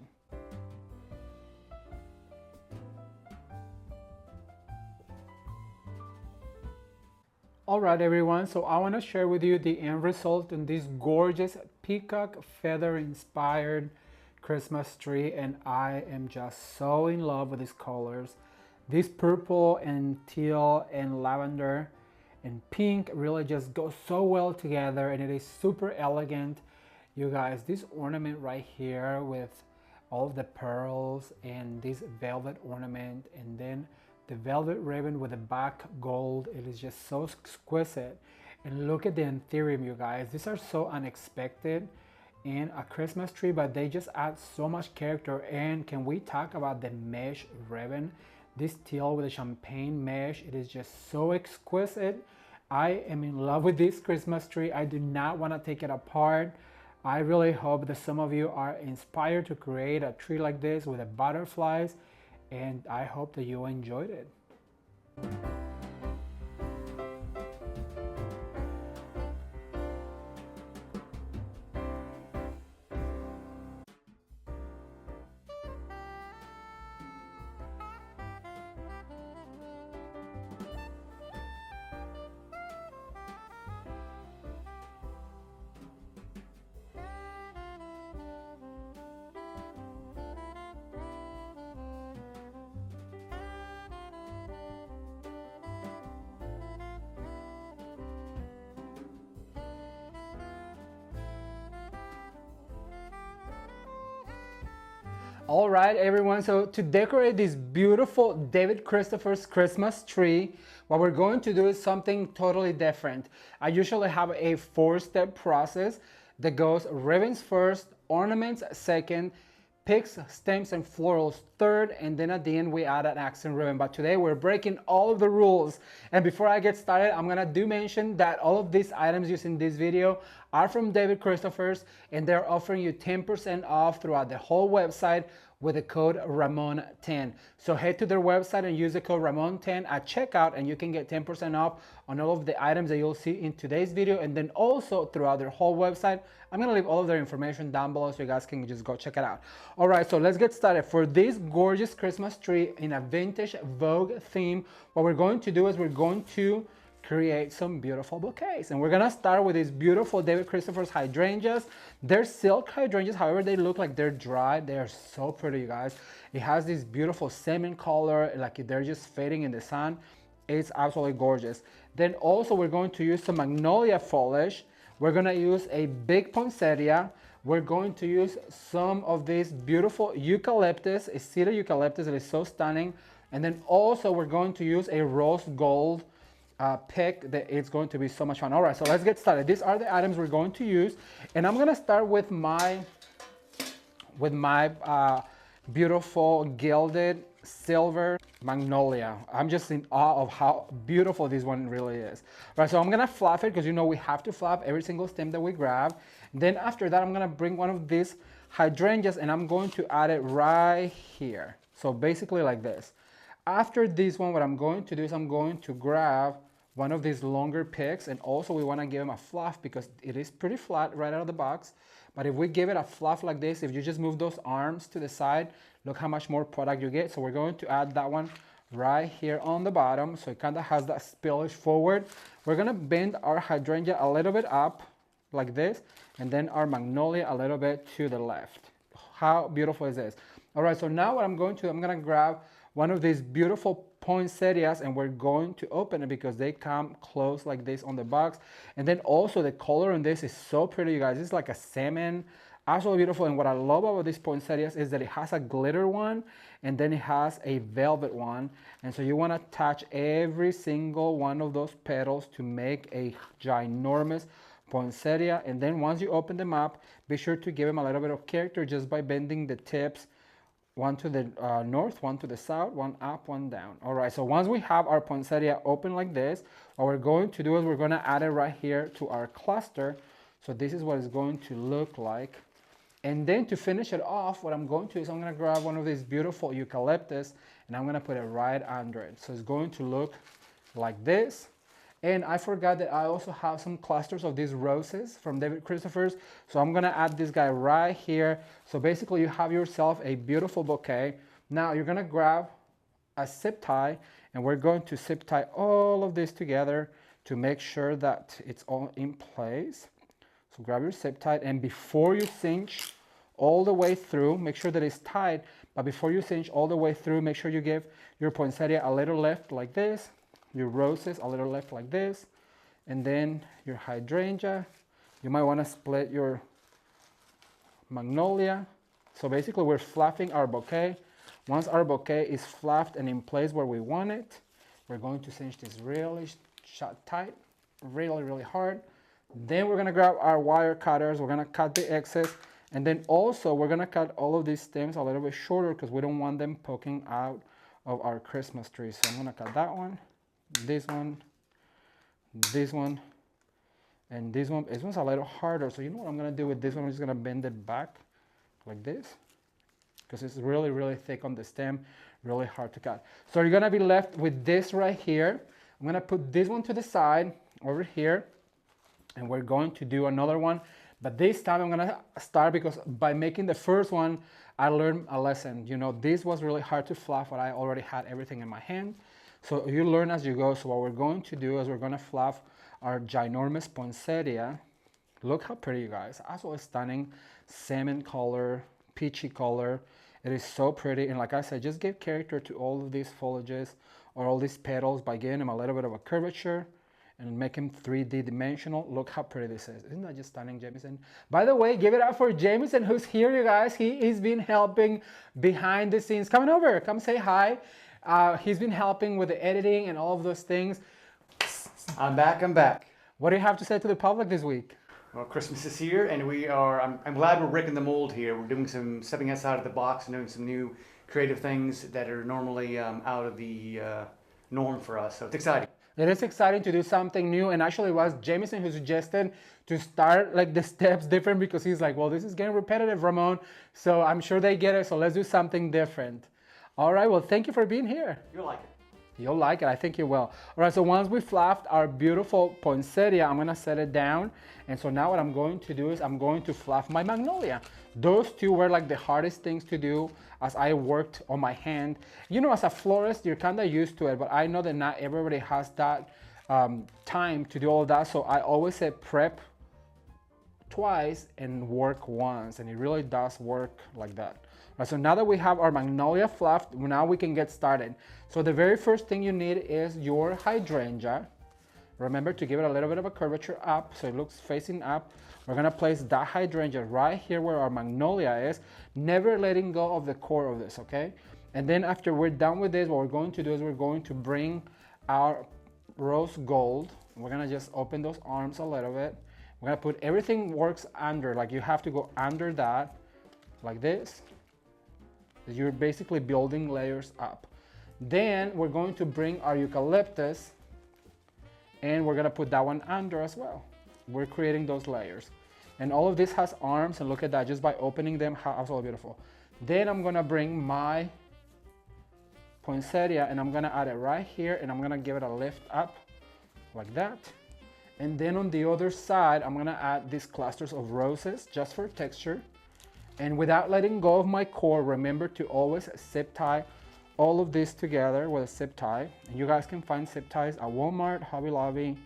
All right, everyone, so I want to share with you the end result in this gorgeous peacock feather inspired Christmas tree, and I am just so in love with these colors. This purple and teal and lavender and pink really just go so well together, and it is super elegant. You guys, this ornament right here with all of the pearls and this velvet ornament, and then the velvet ribbon with the back gold, it is just so exquisite. And look at the anthurium, you guys. These are so unexpected in a Christmas tree, but they just add so much character. And can we talk about the mesh ribbon? This teal with the champagne mesh, it is just so exquisite. I am in love with this Christmas tree. I do not want to take it apart. I really hope that some of you are inspired to create a tree like this with the butterflies, and I hope that you enjoyed it. All right, everyone, so to decorate this beautiful David Christopher's Christmas tree, what we're going to do is something totally different. I usually have a 4-step process that goes ribbons first, ornaments second, picks, stems, and florals third, and then at the end we add an accent ribbon. But today we're breaking all of the rules. And before I get started, I'm gonna mention that all of these items used in this video are from David Christopher's, and they're offering you 10% off throughout the whole website with the code Ramon10. So head to their website and use the code Ramon10 at checkout, and you can get 10% off on all of the items that you'll see in today's video, and then also throughout their whole website. I'm gonna leave all of their information down below so you guys can just go check it out. All right, so let's get started. For this gorgeous Christmas tree in a vintage Vogue theme, what we're going to do is we're going to create some beautiful bouquets. And we're gonna start with these beautiful David Christopher's hydrangeas. They're silk hydrangeas, however, they look like they're dry. They are so pretty, you guys. It has this beautiful salmon color, like they're just fading in the sun. It's absolutely gorgeous. Then also we're going to use some magnolia foliage. We're gonna use a big poinsettia. We're going to use some of this beautiful eucalyptus, a cedar eucalyptus that is so stunning. And then also we're going to use a rose gold pick that it's going to be so much fun. All right, so let's get started. These are the items we're going to use, and I'm gonna start with my beautiful gilded silver magnolia. I'm just in awe of how beautiful this one really is. All right, so I'm gonna fluff it because you know we have to fluff every single stem that we grab. Then after that, I'm gonna bring one of these hydrangeas and I'm going to add it right here. So basically like this. After this one, what I'm going to do is I'm going to grab one of these longer picks, and also we want to give them a fluff because it is pretty flat right out of the box. But if we give it a fluff like this, if you just move those arms to the side, look how much more product you get. So we're going to add that one right here on the bottom, so it kind of has that spillage forward. We're going to bend our hydrangea a little bit up like this, and then our magnolia a little bit to the left. How beautiful is this? All right, so now what I'm gonna grab one of these beautiful poinsettias, and we're going to open it because they come close like this on the box. And then also the color on this is so pretty, you guys. It's like a salmon, absolutely beautiful. And what I love about these poinsettias is that it has a glitter one, and then it has a velvet one. And so you want to touch every single one of those petals to make a ginormous poinsettia. And then once you open them up, be sure to give them a little bit of character just by bending the tips, one to the north, one to the south, one up, one down. All right, so once we have our poinsettia open like this, what we're going to do is we're going to add it right here to our cluster. So this is what it's going to look like. And then to finish it off, what I'm going to do is I'm going to grab one of these beautiful eucalyptus, and I'm going to put it right under it. So it's going to look like this. And I forgot that I also have some clusters of these roses from David Christopher's. So I'm gonna add this guy right here. So basically you have yourself a beautiful bouquet. Now you're gonna grab a zip tie, and we're going to zip tie all of this together to make sure that it's all in place. So grab your zip tie, and before you cinch all the way through, make sure that it's tight, but before you cinch all the way through, make sure you give your poinsettia a little lift like this, your roses a little left like this, and then your hydrangea. You might want to split your magnolia. So basically we're fluffing our bouquet. Once our bouquet is fluffed and in place where we want it, we're going to cinch this really shut tight, really hard. Then we're going to grab our wire cutters. We're going to cut the excess, and then also we're going to cut all of these stems a little bit shorter because we don't want them poking out of our Christmas tree. So I'm going to cut that one, this one, and this one. This one's a little harder, so you know what I'm gonna do with this one? I'm just gonna bend it back like this because it's really thick on the stem, really hard to cut. So you're gonna be left with this right here. I'm gonna put this one to the side over here, and we're going to do another one, but this time I'm gonna start because by making the first one I learned a lesson. You know, this was really hard to fluff, but I already had everything in my hand. So you learn as you go. So what we're going to do is we're going to fluff our ginormous poinsettia. Look how pretty, you guys. Absolutely stunning. Salmon color, peachy color. It is so pretty. And like I said, just give character to all of these foliages or all these petals by giving them a little bit of a curvature and make them 3D dimensional. Look how pretty this is. Isn't that just stunning, Jameson? By the way, give it up for Jameson, who's here, you guys. He's been helping behind the scenes. Come on over. Come say hi. He's been helping with the editing and all of those things. I'm back. What do you have to say to the public this week? Well, Christmas is here, and I'm glad we're breaking the mold here. We're doing some stepping outside of the box and doing some new creative things that are normally out of the norm for us. So it's exciting. It is exciting to do something new, and actually it was Jameson who suggested to start like the steps different because he's like, well, this is getting repetitive, Ramon. So I'm sure they get it, so let's do something different. All right, well, thank you for being here. You'll like it. You'll like it, I think you will. All right, so once we fluffed our beautiful poinsettia, I'm gonna set it down. And so now what I'm going to do is I'm going to fluff my magnolia. Those two were like the hardest things to do as I worked on my hand. You know, as a florist, you're kind of used to it, but I know that not everybody has that time to do all that. So I always say prep twice and work once, and it really does work like that. Right, so now that we have our magnolia fluffed, now we can get started. So the very first thing you need is your hydrangea. Remember to give it a little bit of a curvature up so it looks facing up. We're gonna place that hydrangea right here where our magnolia is, never letting go of the core of this, okay? And then after we're done with this, what we're going to do is we're going to bring our rose gold. We're gonna just open those arms a little bit. We're gonna put everything works under, like you have to go under that, like this. You're basically building layers up. Then we're going to bring our eucalyptus and we're gonna put that one under as well. We're creating those layers. And all of this has arms, and look at that, just by opening them, how absolutely beautiful. Then I'm gonna bring my poinsettia and I'm gonna add it right here, and I'm gonna give it a lift up like that. And then on the other side, I'm gonna add these clusters of roses just for texture. And without letting go of my core, remember to always zip tie all of this together with a zip tie. And you guys can find zip ties at Walmart, Hobby Lobby,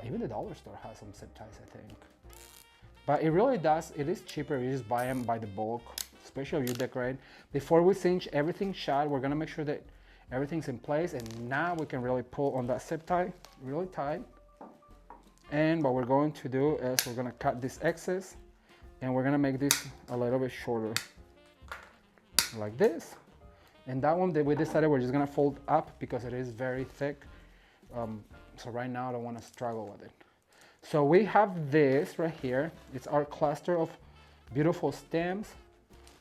even the dollar store has some zip ties, I think. But it really does, it is cheaper if you just buy them by the bulk, especially if you decorate. Before we cinch everything shut, we're gonna make sure that everything's in place, and now we can really pull on that zip tie really tight. And what we're going to do is we're gonna cut this excess, and we're gonna make this a little bit shorter, like this. And that one that we decided we're just gonna fold up because it is very thick. So right now I don't wanna struggle with it. So we have this right here. It's our cluster of beautiful stems.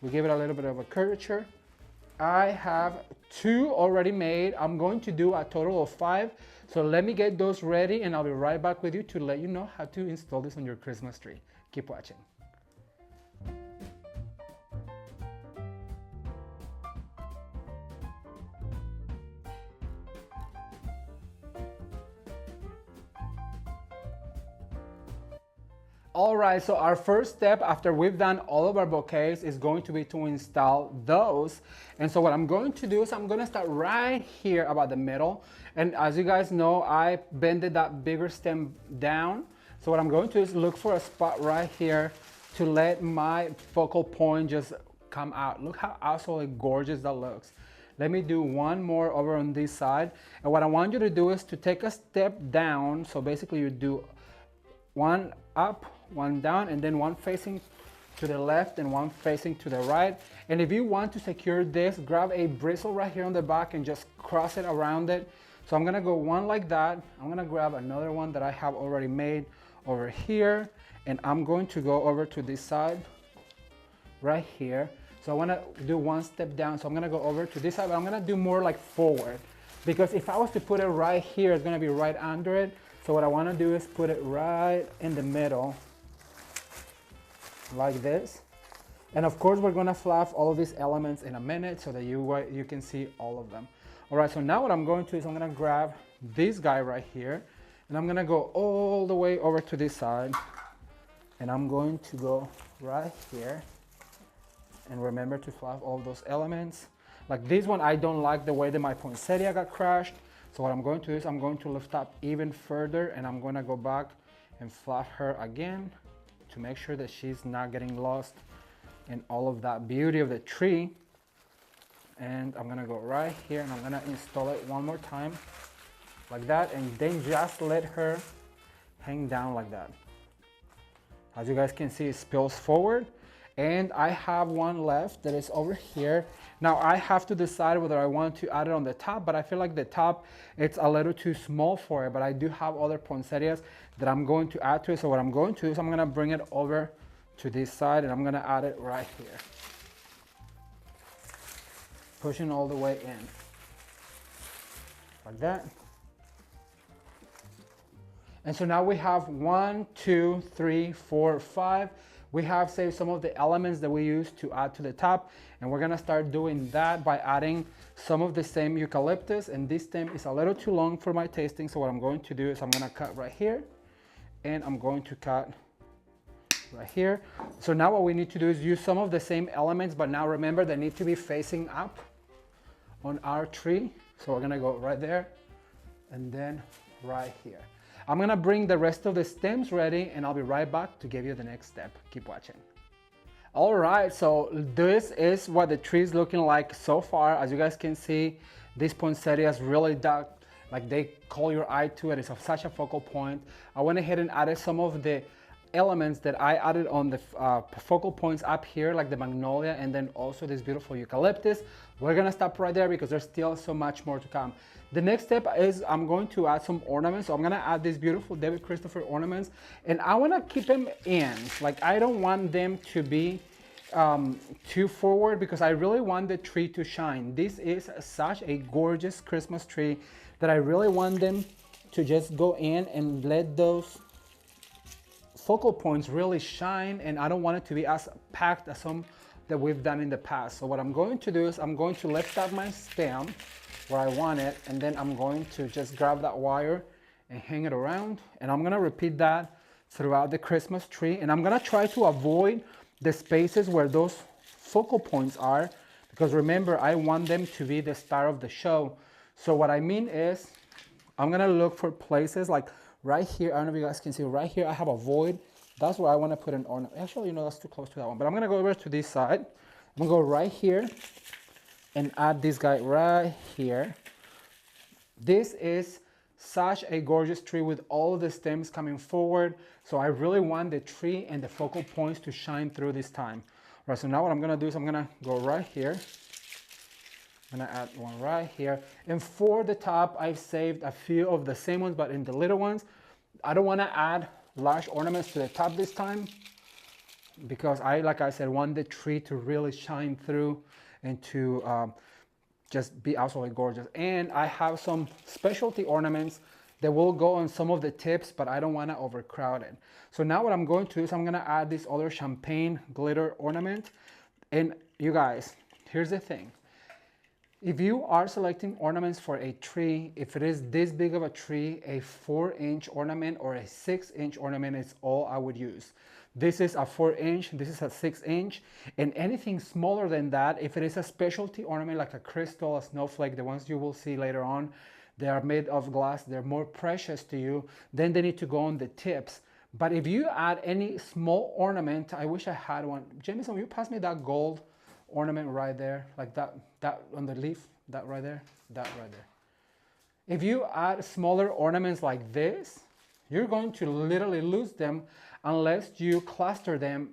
We give it a little bit of a curvature. I have 2 already made. I'm going to do a total of 5. So let me get those ready and I'll be right back with you to let you know how to install this on your Christmas tree. Keep watching. All right, so our first step after we've done all of our bouquets is going to be to install those. And so what I'm going to do is I'm gonna start right here about the middle. And as you guys know, I bended that bigger stem down. So what I'm going to do is look for a spot right here to let my focal point just come out. Look how absolutely gorgeous that looks. Let me do one more over on this side. And what I want you to do is to take a step down. So basically you do one up, one down, and then one facing to the left and one facing to the right. And if you want to secure this, grab a bristle right here on the back and just cross it around it. So I'm gonna go one like that. I'm gonna grab another one that I have already made over here, and I'm going to go over to this side right here. So I wanna do one step down. So I'm gonna go over to this side, but I'm gonna do more like forward, because if I was to put it right here, it's gonna be right under it. So what I wanna do is put it right in the middle, like this. And of course, we're gonna fluff all of these elements in a minute so that you can see all of them. All right, so now what I'm going to do is I'm gonna grab this guy right here, and I'm gonna go all the way over to this side, and I'm going to go right here. And remember to fluff all those elements. Like this one, I don't like the way that my poinsettia got crushed. So what I'm going to do is I'm going to lift up even further, and I'm gonna go back and fluff her again to make sure that she's not getting lost in all of that beauty of the tree. And I'm gonna go right here and I'm gonna install it one more time like that, and then just let her hang down like that. As you guys can see, it spills forward, and I have one left that is over here. Now I have to decide whether I want to add it on the top, but I feel like the top, it's a little too small for it, but I do have other poinsettias that I'm going to add to it. So what I'm going to do is I'm gonna bring it over to this side, and I'm gonna add it right here. Pushing all the way in, like that. And so now we have 1, 2, 3, 4, 5. We have saved some of the elements that we used to add to the top, and we're gonna start doing that by adding some of the same eucalyptus. And this stem is a little too long for my tasting, so what I'm going to do is I'm gonna cut right here, and I'm going to cut right here. So now what we need to do is use some of the same elements, but now remember they need to be facing up on our tree. So we're gonna go right there and then right here. I'm gonna bring the rest of the stems ready, and I'll be right back to give you the next step. Keep watching. All right, so this is what the tree is looking like so far. As you guys can see, this poinsettia is really dark, like they call your eye to it. It's such a focal point. I went ahead and added some of the elements that I added on the focal points up here, like the magnolia, and then also this beautiful eucalyptus. We're gonna stop right there because there's still so much more to come. The next step is I'm going to add some ornaments. So I'm gonna add these beautiful David Christopher ornaments, and I wanna keep them in. Like I don't want them to be too forward because I really want the tree to shine. This is such a gorgeous Christmas tree that I really want them to just go in and let those focal points really shine, and I don't want it to be as packed as some that we've done in the past. So what I'm going to do is I'm going to lift up my stem where I want it, and then I'm going to just grab that wire and hang it around, and I'm gonna repeat that throughout the Christmas tree. And I'm gonna try to avoid the spaces where those focal points are, because remember, I want them to be the star of the show. So what I mean is I'm gonna look for places like right here. I don't know if you guys can see right here, I have a void That's where I want to put an ornament. Actually, you know, that's too close to that one. But I'm going to go over to this side. I'm going to go right here and add this guy right here. This is such a gorgeous tree with all of the stems coming forward. So I really want the tree and the focal points to shine through this time. All right, so now what I'm gonna do is I'm gonna go right here. I'm gonna add one right here. And for the top, I've saved a few of the same ones, but in the little ones. I don't wanna add large ornaments to the top this time because like I said, want the tree to really shine through and to just be absolutely gorgeous. And I have some specialty ornaments that will go on some of the tips, but I don't want to overcrowd it. So now what I'm going to do is I'm going to add this other champagne glitter ornament. And you guys, here's the thing. If you are selecting ornaments for a tree, if it is this big of a tree, a 4-inch ornament or a 6-inch ornament is all I would use. This is a 4-inch, this is a 6-inch, and anything smaller than that, if it is a specialty ornament like a crystal, a snowflake, the ones you will see later on, they are made of glass, they're more precious to you, then they need to go on the tips. But if you add any small ornament, I wish I had one. Jameson, will you pass me that gold ornament right there? Like that on the leaf, that right there. If you add smaller ornaments like this, you're going to literally lose them unless you cluster them,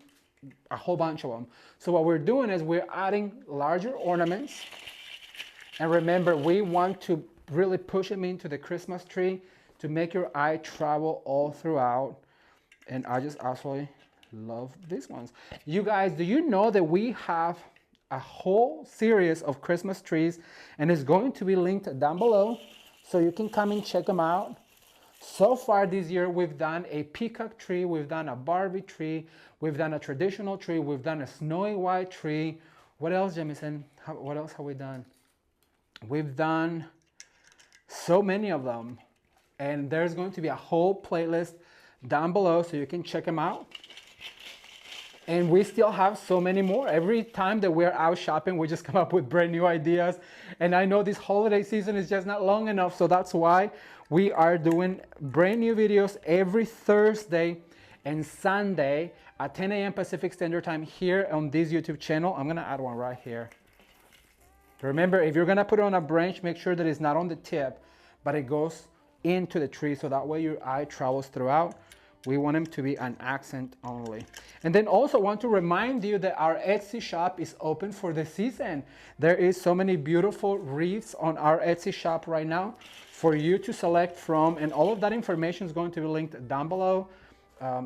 a whole bunch of them. So what we're doing is we're adding larger ornaments. And remember, we want to really push them into the Christmas tree to make your eye travel all throughout. And I just absolutely love these ones. You guys, do you know that we have a whole series of Christmas trees, and it's going to be linked down below so you can come and check them out. So far this year, we've done a peacock tree, we've done a Barbie tree, we've done a traditional tree, we've done a snowy white tree. What else, Jamison? What else have we done? We've done so many of them. And there's going to be a whole playlist down below so you can check them out. And we still have so many more. Every time that we're out shopping, we just come up with brand new ideas. And I know this holiday season is just not long enough, so that's why we are doing brand new videos every Thursday and Sunday at 10 a.m. Pacific Standard Time here on this YouTube channel. I'm gonna add one right here. Remember, if you're gonna put it on a branch, make sure that it's not on the tip, but it goes into the tree so that way your eye travels throughout. We want them to be an accent only. And then also want to remind you that our Etsy shop is open for the season. There is so many beautiful wreaths on our Etsy shop right now for you to select from, and all of that information is going to be linked down below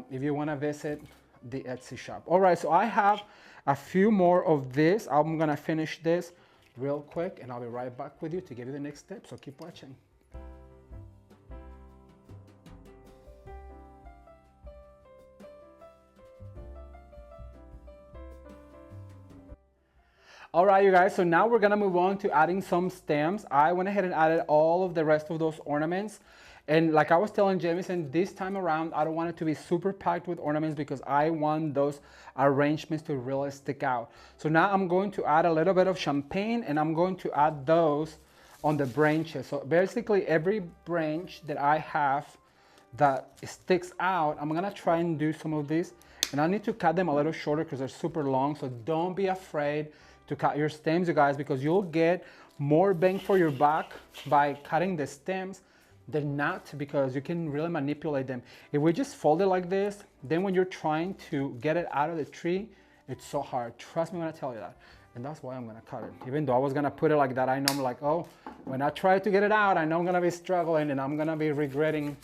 if you want to visit the Etsy shop. All right, so I have a few more of this. I'm gonna finish this real quick and I'll be right back with you to give you the next step, so keep watching. All right, you guys, so now we're gonna move on to adding some stems. I went ahead and added all of the rest of those ornaments. And like I was telling Jamison, this time around, I don't want it to be super packed with ornaments because I want those arrangements to really stick out. So now I'm going to add a little bit of champagne and I'm going to add those on the branches. So basically every branch that I have that sticks out, I'm gonna try and do some of these. And I need to cut them a little shorter because they're super long. So don't be afraid to cut your stems, you guys, because you'll get more bang for your buck by cutting the stems than not, because you can really manipulate them. If we just fold it like this, then when you're trying to get it out of the tree, it's so hard. Trust me when I tell you that. And that's why I'm gonna cut it. Even though I was gonna put it like that, I know I'm like, oh, when I try to get it out, I know I'm gonna be struggling and I'm gonna be regretting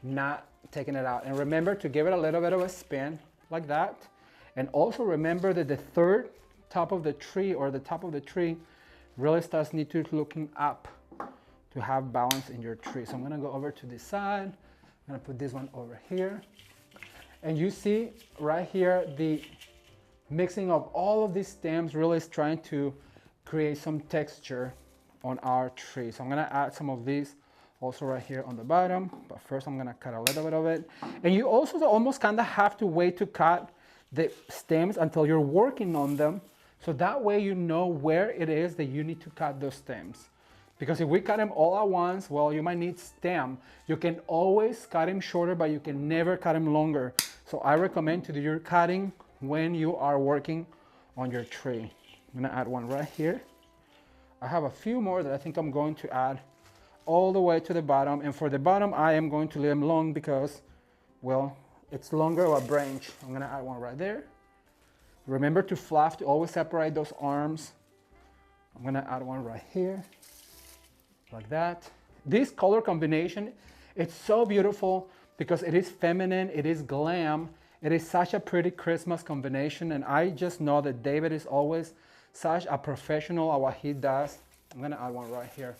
not taking it out. And remember to give it a little bit of a spin like that. And also remember that the third top of the tree, or the top of the tree, really starts need to looking up to have balance in your tree. So I'm gonna go over to this side. I'm gonna put this one over here. And you see right here, the mixing of all of these stems really is trying to create some texture on our tree. So I'm gonna add some of these also right here on the bottom, but first I'm gonna cut a little bit of it. And you also almost kind of have to wait to cut the stems until you're working on them. So that way you know where it is that you need to cut those stems. Because if we cut them all at once, well, you might need stem. You can always cut them shorter, but you can never cut them longer. So I recommend to do your cutting when you are working on your tree. I'm gonna add one right here. I have a few more that I think I'm going to add all the way to the bottom. And for the bottom, I am going to leave them long because, well, it's longer of a branch. I'm gonna add one right there. Remember to fluff, to always separate those arms. I'm gonna add one right here, like that. This color combination, it's so beautiful because it is feminine, it is glam, it is such a pretty Christmas combination, and I just know that David is always such a professional at what he does. I'm gonna add one right here,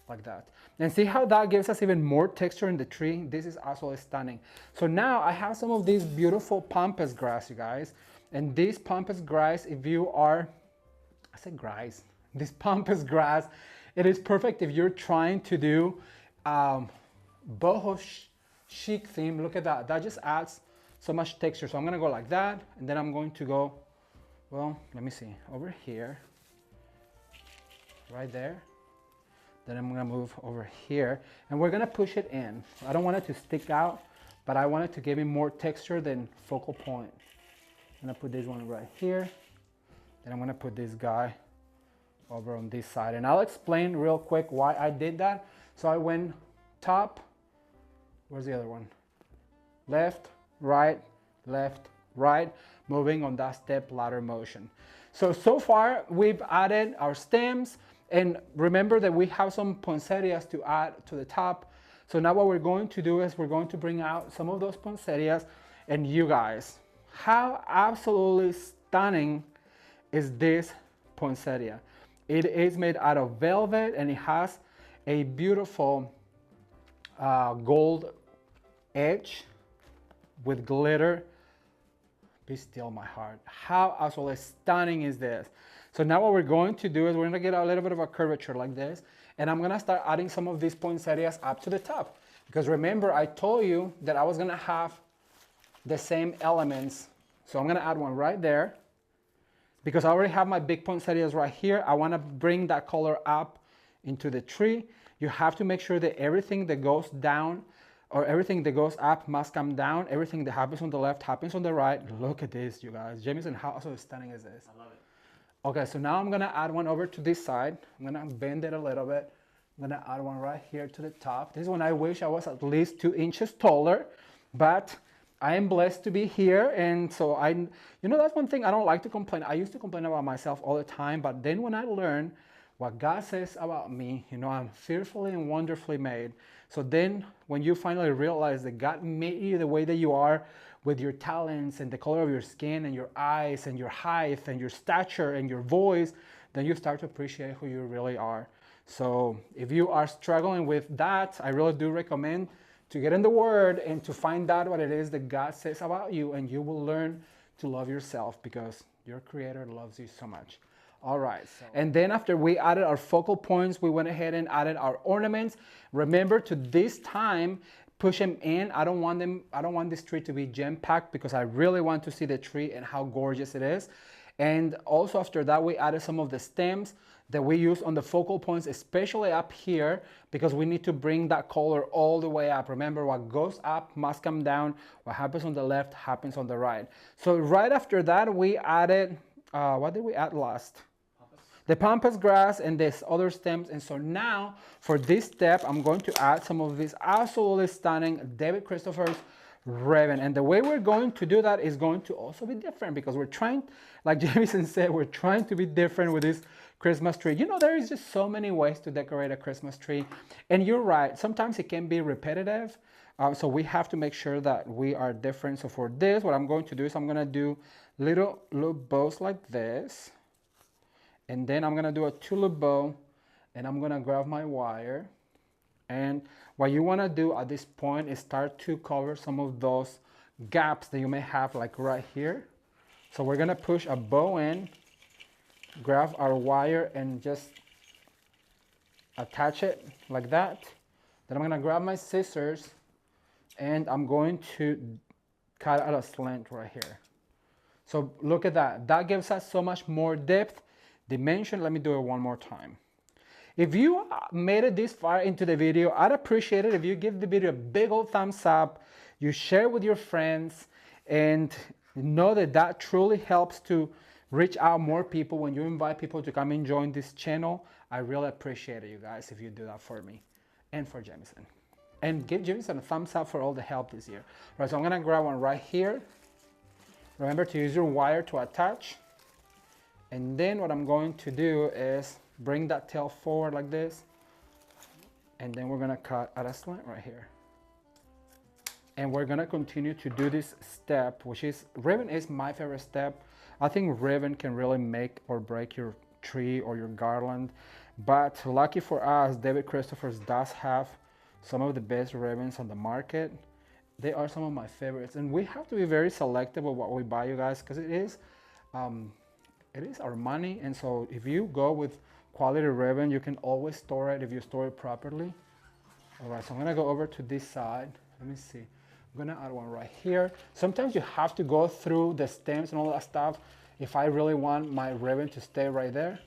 like that. And see how that gives us even more texture in the tree? This is absolutely stunning. So now I have some of these beautiful pampas grass, you guys. And this pampas grass, if you are, I said grass, this pampas grass, it is perfect if you're trying to do boho chic theme. Look at that, that just adds so much texture. So I'm gonna go like that, and then I'm going to go, well, let me see, over here, right there. Then I'm gonna move over here, and we're gonna push it in. I don't want it to stick out, but I want it to give me more texture than focal point. I'm gonna put this one right here, then I'm gonna put this guy over on this side, and I'll explain real quick why I did that. So I went top, where's the other one? Left, right, moving on that step ladder motion. So far we've added our stems, and remember that we have some poinsettias to add to the top. So now what we're going to do is we're going to bring out some of those poinsettias, and you guys, how absolutely stunning is this poinsettia? It is made out of velvet, and it has a beautiful gold edge with glitter. Be still, my heart. How absolutely stunning is this? So now what we're going to do is we're gonna get a little bit of a curvature like this, and I'm gonna start adding some of these poinsettias up to the top. Because remember, I told you that I was gonna have the same elements. So I'm gonna add one right there. Because I already have my big poinsettias right here, I wanna bring that color up into the tree. You have to make sure that everything that goes down or everything that goes up must come down. Everything that happens on the left happens on the right. Look at this, you guys. Jamison, how so stunning is this? I love it. Okay, so now I'm gonna add one over to this side. I'm gonna bend it a little bit. I'm gonna add one right here to the top. This one I wish I was at least 2 inches taller, but I am blessed to be here. And so you know, that's one thing I don't like to complain. I used to complain about myself all the time, but then when I learned what God says about me, you know, I'm fearfully and wonderfully made. So then when you finally realize that God made you the way that you are, with your talents and the color of your skin and your eyes and your height and your stature and your voice, then you start to appreciate who you really are. So if you are struggling with that, I really do recommend to get in the Word and to find out what it is that God says about you, and you will learn to love yourself because your Creator loves you so much. All right, and then after we added our focal points, we went ahead and added our ornaments. Remember to this time, push them in. I don't want this tree to be jam-packed because I really want to see the tree and how gorgeous it is. And also after that, we added some of the stems that we use on the focal points, especially up here, because we need to bring that color all the way up. Remember, what goes up must come down. What happens on the left happens on the right. So right after that, we added, what did we add last? The pampas grass and this other stems. And so now for this step, I'm going to add some of this absolutely stunning David Christopher's ribbon. And the way we're going to do that is going to also be different, because we're trying, like Jamison said, we're trying to be different with this Christmas tree. You know, there is just so many ways to decorate a Christmas tree. And you're right, sometimes it can be repetitive. So we have to make sure that we are different. So for this, what I'm going to do is I'm going to do little bows like this. And then I'm gonna do a tulip bow, and I'm gonna grab my wire. And what you wanna do at this point is start to cover some of those gaps that you may have, like right here. So we're gonna push a bow in, grab our wire, and just attach it like that. Then I'm gonna grab my scissors, and I'm going to cut out a slant right here. So look at that. That gives us so much more depth. Dimension. Let me do it one more time. If you made it this far into the video, I'd appreciate it if you give the video a big old thumbs up, you share it with your friends, and know that that truly helps to reach out more people when you invite people to come and join this channel. I really appreciate it, you guys, if you do that for me and for Jameson. And give Jameson a thumbs up for all the help this year. All right, so I'm gonna grab one right here. Remember to use your wire to attach. And then what I'm going to do is bring that tail forward like this. And then we're gonna cut at a slant right here. And we're gonna continue to do this step, which is, ribbon is my favorite step. I think ribbon can really make or break your tree or your garland. But lucky for us, David Christopher's does have some of the best ribbons on the market. They are some of my favorites. And we have to be very selective of what we buy, you guys, because it is our money. And so if you go with quality ribbon, you can always store it if you store it properly. All right, so I'm gonna go over to this side. Let me see. I'm gonna add one right here. Sometimes you have to go through the stems and all that stuff if I really want my ribbon to stay right there.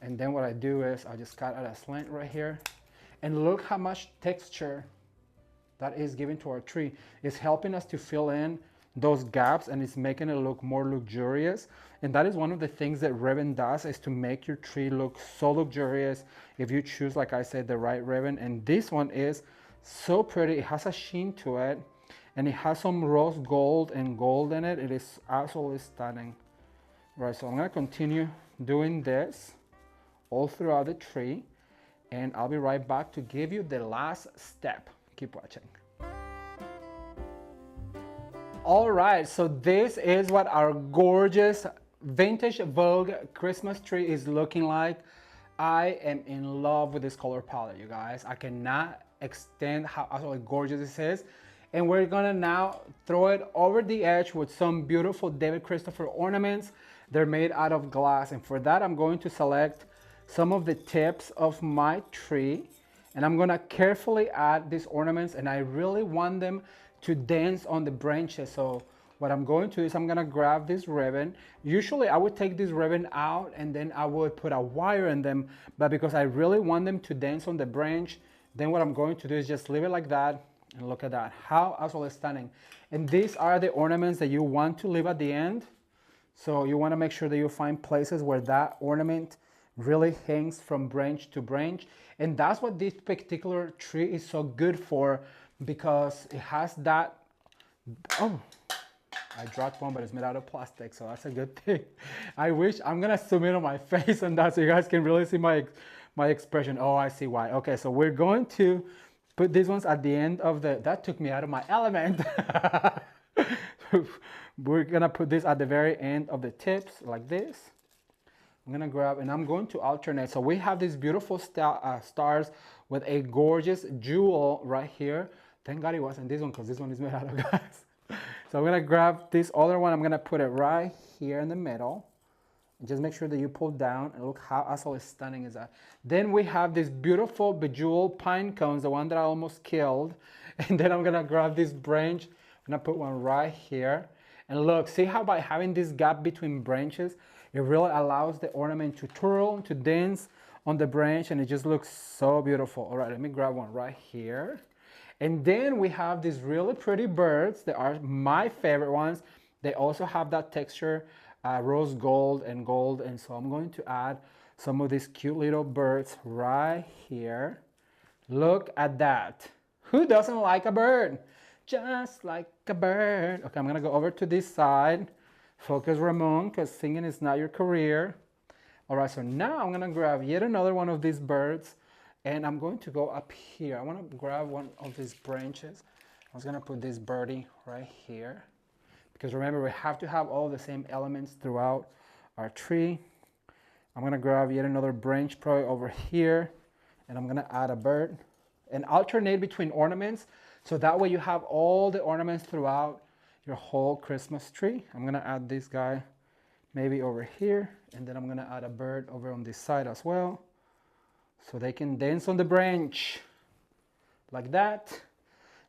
And then what I do is I just cut at a slant right here. And look how much texture that is given to our tree. It's helping us to fill in those gaps, and it's making it look more luxurious. And that is one of the things that ribbon does, is to make your tree look so luxurious if you choose, like I said, the right ribbon. And this one is so pretty. It has a sheen to it, and it has some rose gold and gold in it. It is absolutely stunning. Right, so I'm gonna continue doing this all throughout the tree, and I'll be right back to give you the last step. Keep watching. All right, so this is what our gorgeous vintage Vogue Christmas tree is looking like. I am in love with this color palette, you guys. I cannot extend how absolutely gorgeous this is. And we're gonna now throw it over the edge with some beautiful David Christopher ornaments. They're made out of glass. And for that, I'm going to select some of the tips of my tree, and I'm gonna carefully add these ornaments, and I really want them to dance on the branches. So what I'm going to do is I'm gonna grab this ribbon. Usually I would take this ribbon out and then I would put a wire in them, but because I really want them to dance on the branch, then what I'm going to do is just leave it like that. And look at that, how absolutely stunning. And these are the ornaments that you want to leave at the end. So you wanna make sure that you find places where that ornament really hangs from branch to branch. And that's what this particular tree is so good for, because it has that, oh, I dropped one, but it's made out of plastic, so that's a good thing. I wish, I'm gonna zoom in on my face on that so you guys can really see my expression. Oh, I see why. Okay, so we're going to put these ones at the end of the, that took me out of my element. We're gonna put this at the very end of the tips like this. I'm gonna grab, and I'm going to alternate. So we have these beautiful stars with a gorgeous jewel right here. Thank God it wasn't this one, because this one is made out of glass. So I'm gonna grab this other one. I'm gonna put it right here in the middle. And just make sure that you pull down, and look how absolutely stunning is that. Then we have these beautiful bejeweled pine cones, the one that I almost killed. And then I'm gonna grab this branch. I'm gonna put one right here. And look, see how by having this gap between branches, it really allows the ornament to twirl, to dance on the branch, and it just looks so beautiful. All right, let me grab one right here. And then we have these really pretty birds. They are my favorite ones. They also have that texture, rose gold. And so I'm going to add some of these cute little birds right here. Look at that. Who doesn't like a bird? Just like a bird. Okay, I'm gonna go over to this side. Focus, Ramon, because singing is not your career. All right, so now I'm gonna grab yet another one of these birds, and I'm going to go up here. I wanna grab one of these branches. I was gonna put this birdie right here, because remember, we have to have all the same elements throughout our tree. I'm gonna grab yet another branch probably over here, and I'm gonna add a bird and alternate between ornaments. So that way you have all the ornaments throughout your whole Christmas tree. I'm gonna add this guy maybe over here, and then I'm gonna add a bird over on this side as well, so they can dance on the branch like that.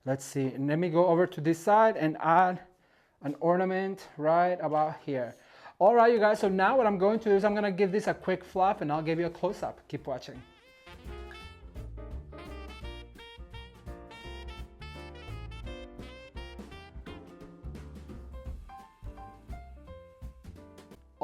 Let's see, and let me go over to this side and add an ornament right about here. All right, you guys, so now what I'm going to do is I'm gonna give this a quick flop, and I'll give you a close-up. Keep watching.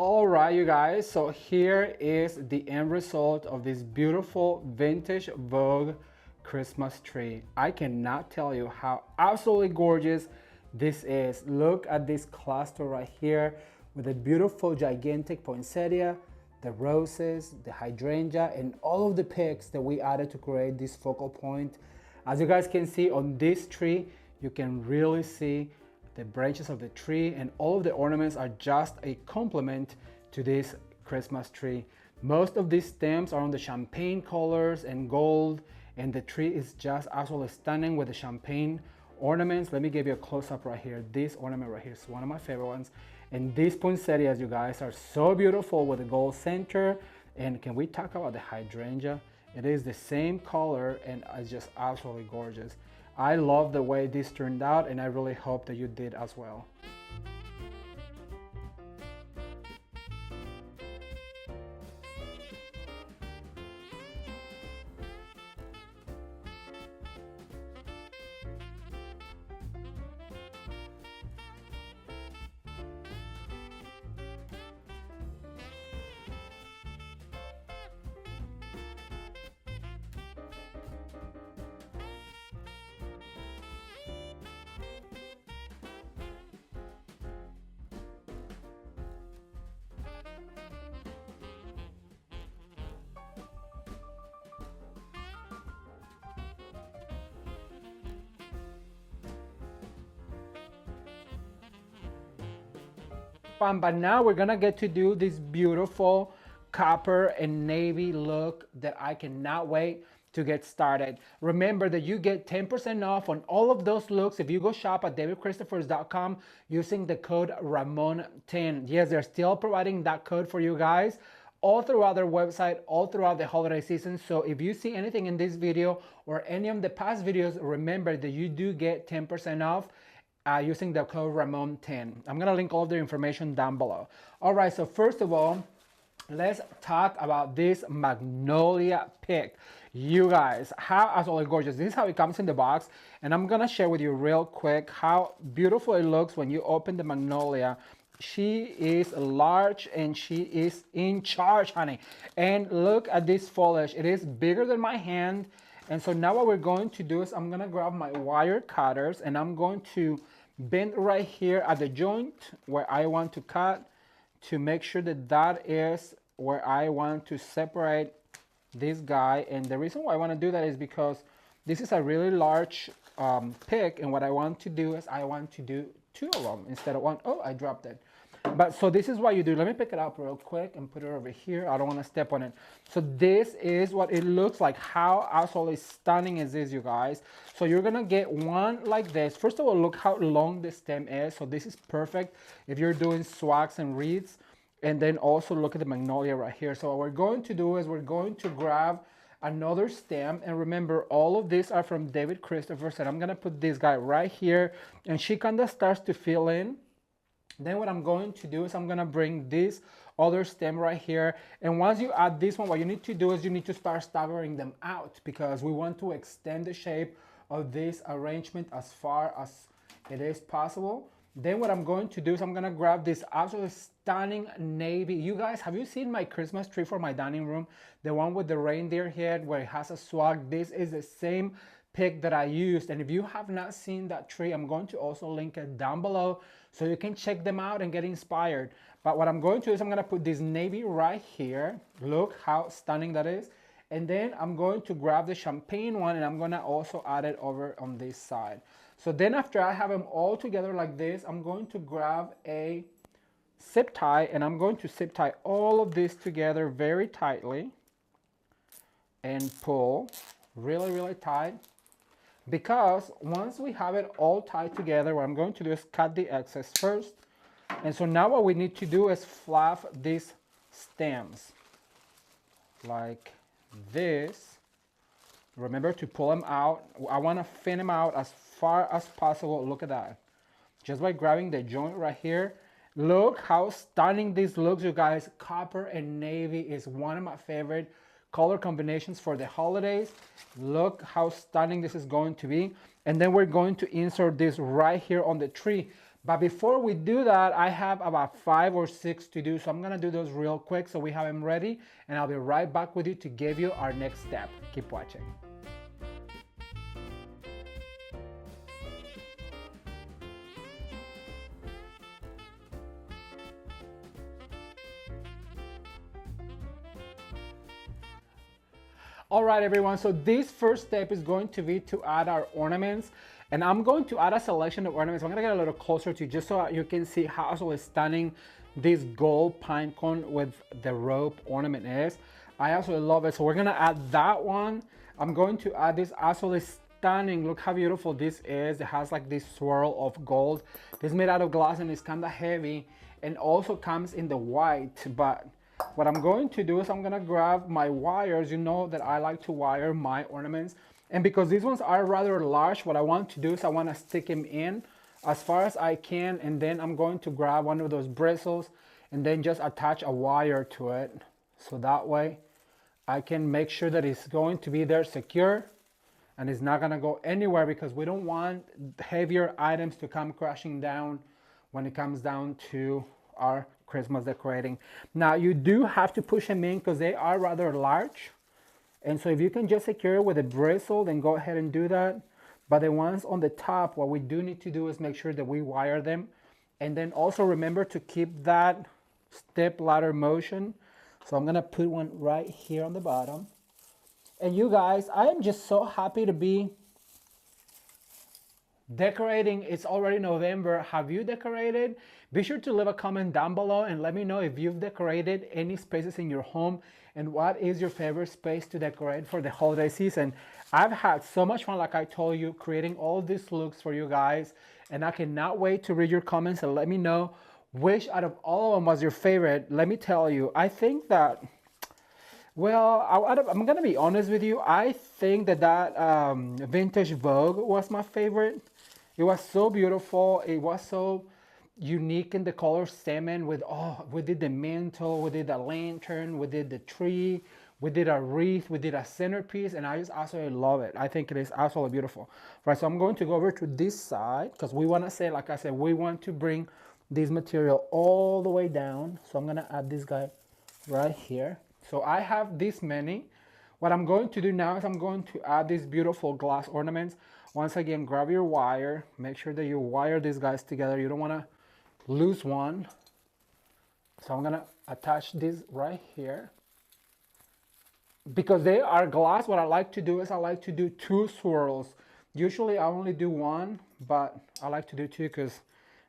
All right, you guys, so here is the end result of this beautiful vintage Vogue Christmas tree. I cannot tell you how absolutely gorgeous this is. Look at this cluster right here with the beautiful gigantic poinsettia, the roses, the hydrangea, and all of the picks that we added to create this focal point. As you guys can see on this tree, you can really see the branches of the tree, and all of the ornaments are just a complement to this Christmas tree. Most of these stems are on the champagne colors and gold, and the tree is just absolutely stunning with the champagne ornaments. Let me give you a close-up right here. This ornament right here is one of my favorite ones. And these poinsettias, you guys, are so beautiful with the gold center. And can we talk about the hydrangea? It is the same color and it's just absolutely gorgeous. I love the way this turned out, and I really hope that you did as well. But now we're gonna get to do this beautiful copper and navy look that I cannot wait to get started. Remember that you get 10% off on all of those looks if you go shop at davidchristofers.com using the code Ramon10. Yes, they're still providing that code for you guys all throughout their website, all throughout the holiday season. So if you see anything in this video or any of the past videos, remember that you do get 10% off using the code Ramon10. I'm gonna link all of the information down below. All right, so first of all, let's talk about this magnolia pick. You guys, how absolutely gorgeous. This is how it comes in the box, and I'm gonna share with you real quick how beautiful it looks when you open the magnolia. She is large and she is in charge, honey. And look at this foliage. It is bigger than my hand. And so now what we're going to do is I'm gonna grab my wire cutters and I'm going to bend right here at the joint where I want to cut to make sure that that is where I want to separate this guy. And the reason why I want to do that is because this is a really large pick, and what I want to do is I want to do two of them instead of one. Oh, I dropped it. But so this is what you do. Let me pick it up real quick and put it over here. I don't want to step on it. So this is what it looks like. How absolutely stunning is this, you guys? So you're gonna get one like this. First of all, look how long the stem is. So this is perfect if you're doing swags and wreaths. And then also look at the magnolia right here. So what we're going to do is we're going to grab another stem, and remember all of these are from David Christopher, and I'm gonna put this guy right here, and she kind of starts to fill in. Then what I'm going to do is I'm gonna bring this other stem right here, and once you add this one, what you need to do is you need to start staggering them out because we want to extend the shape of this arrangement as far as it is possible. Then what I'm going to do is I'm gonna grab this absolutely stunning navy. You guys, have you seen my Christmas tree for my dining room? The one with the reindeer head where it has a swag. This is the same pick that I used. And if you have not seen that tree, I'm going to also link it down below so you can check them out and get inspired. But what I'm going to do is I'm gonna put this navy right here. Look how stunning that is. And then I'm going to grab the champagne one and I'm gonna also add it over on this side. So then after I have them all together like this, I'm going to grab a zip tie and I'm going to zip tie all of this together very tightly and pull really, really tight, because once we have it all tied together, what I'm going to do is cut the excess first. And so now what we need to do is fluff these stems like this. Remember to pull them out. I want to thin them out as far as possible. Look at that. Just by grabbing the joint right here. Look how stunning this looks, you guys. Copper and navy is one of my favorite color combinations for the holidays. Look how stunning this is going to be. And then we're going to insert this right here on the tree. But before we do that, I have about 5 or 6 to do. So I'm gonna do those real quick so we have them ready. And I'll be right back with you to give you our next step. Keep watching. All right, everyone, so this first step is going to be to add our ornaments. And I'm going to add a selection of ornaments. I'm gonna get a little closer to you just so you can see how absolutely stunning this gold pine cone with the rope ornament is. I absolutely love it. So we're gonna add that one. I'm going to add this absolutely stunning, look how beautiful this is. It has like this swirl of gold. This is made out of glass and it's kind of heavy and also comes in the white, but what I'm going to do is I'm gonna grab my wires. You know that I like to wire my ornaments. And because these ones are rather large, what I want to do is I wanna stick them in as far as I can. And then I'm going to grab one of those bristles and then just attach a wire to it. So that way I can make sure that it's going to be there secure and it's not gonna go anywhere, because we don't want heavier items to come crashing down when it comes down to our Christmas decorating. Now you do have to push them in because they are rather large. And so if you can just secure it with a bristle, then go ahead and do that. But the ones on the top, what we do need to do is make sure that we wire them. And then also remember to keep that step ladder motion. So I'm gonna put one right here on the bottom. And you guys, I am just so happy to be decorating. It's already November. Have you decorated? Be sure to leave a comment down below and let me know if you've decorated any spaces in your home and what is your favorite space to decorate for the holiday season. I've had so much fun, like I told you, creating all these looks for you guys, and I cannot wait to read your comments and let me know which out of all of them was your favorite. Let me tell you, I think that, well, I'm gonna be honest with you. I think that vintage Vogue was my favorite. It was so beautiful. It was so unique in the color salmon with, oh, we did the mantle, we did the lantern, we did the tree, we did a wreath, we did a centerpiece, and I just absolutely love it. I think it is absolutely beautiful. Right, so I'm going to go over to this side because we want to say, like I said, we want to bring this material all the way down. So I'm gonna add this guy right here. So I have this many. What I'm going to do now is I'm going to add these beautiful glass ornaments. Once again, grab your wire. Make sure that you wire these guys together. You don't want to lose one. So I'm going to attach this right here. Because they are glass, what I like to do is I like to do 2 swirls. Usually I only do 1, but I like to do 2 because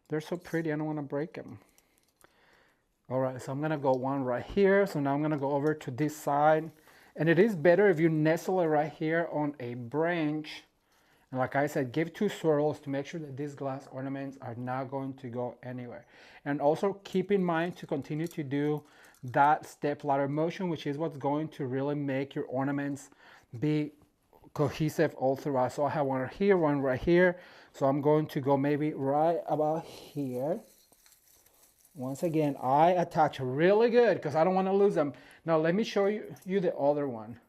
they're so pretty. I don't want to break them. All right, so I'm gonna go 1 right here. So now I'm gonna go over to this side. And it is better if you nestle it right here on a branch. And like I said, give 2 swirls to make sure that these glass ornaments are not going to go anywhere. And also keep in mind to continue to do that step ladder motion, which is what's going to really make your ornaments be cohesive all throughout. So I have 1 here, 1 right here. So I'm going to go maybe right about here. Once again, I attach really good because I don't want to lose them. Now let me show you the other one.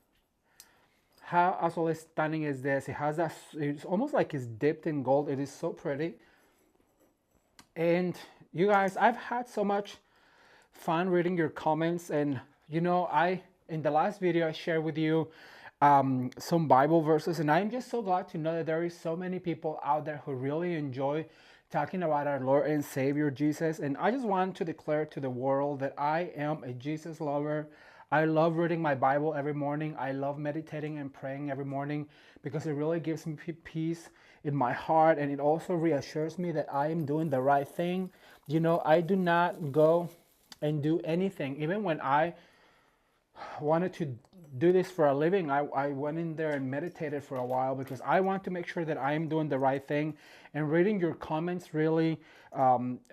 How absolutely stunning is this? It has that, it's almost like it's dipped in gold. It is so pretty. And you guys, I've had so much fun reading your comments. And you know, in the last video I shared with you some Bible verses, and I'm just so glad to know that there is so many people out there who really enjoy talking about our Lord and Savior Jesus. And I just want to declare to the world that I am a Jesus lover. I love reading my Bible every morning. I love meditating and praying every morning because it really gives me peace in my heart, and it also reassures me that I am doing the right thing. You know, I do not go and do anything. Even when I wanted to do this for a living, I went in there and meditated for a while because I want to make sure that I am doing the right thing. And reading your comments really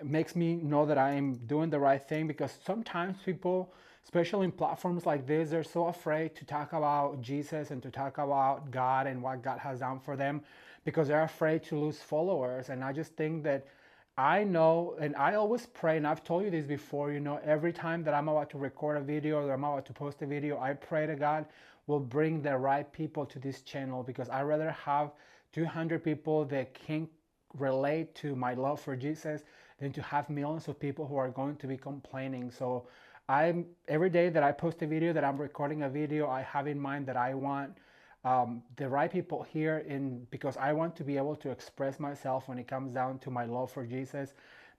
makes me know that I am doing the right thing, because sometimes people, especially in platforms like this, they're so afraid to talk about Jesus and to talk about God and what God has done for them because they're afraid to lose followers. And I just think that I know, and I always pray, and I've told you this before, you know, every time that I'm about to record a video or I'm about to post a video, I pray to God will bring the right people to this channel, because I'd rather have 200 people that can relate to my love for Jesus than to have millions of people who are going to be complaining. So every day that I post a video, that I'm recording a video, I have in mind that I want the right people here because I want to be able to express myself when it comes down to my love for Jesus,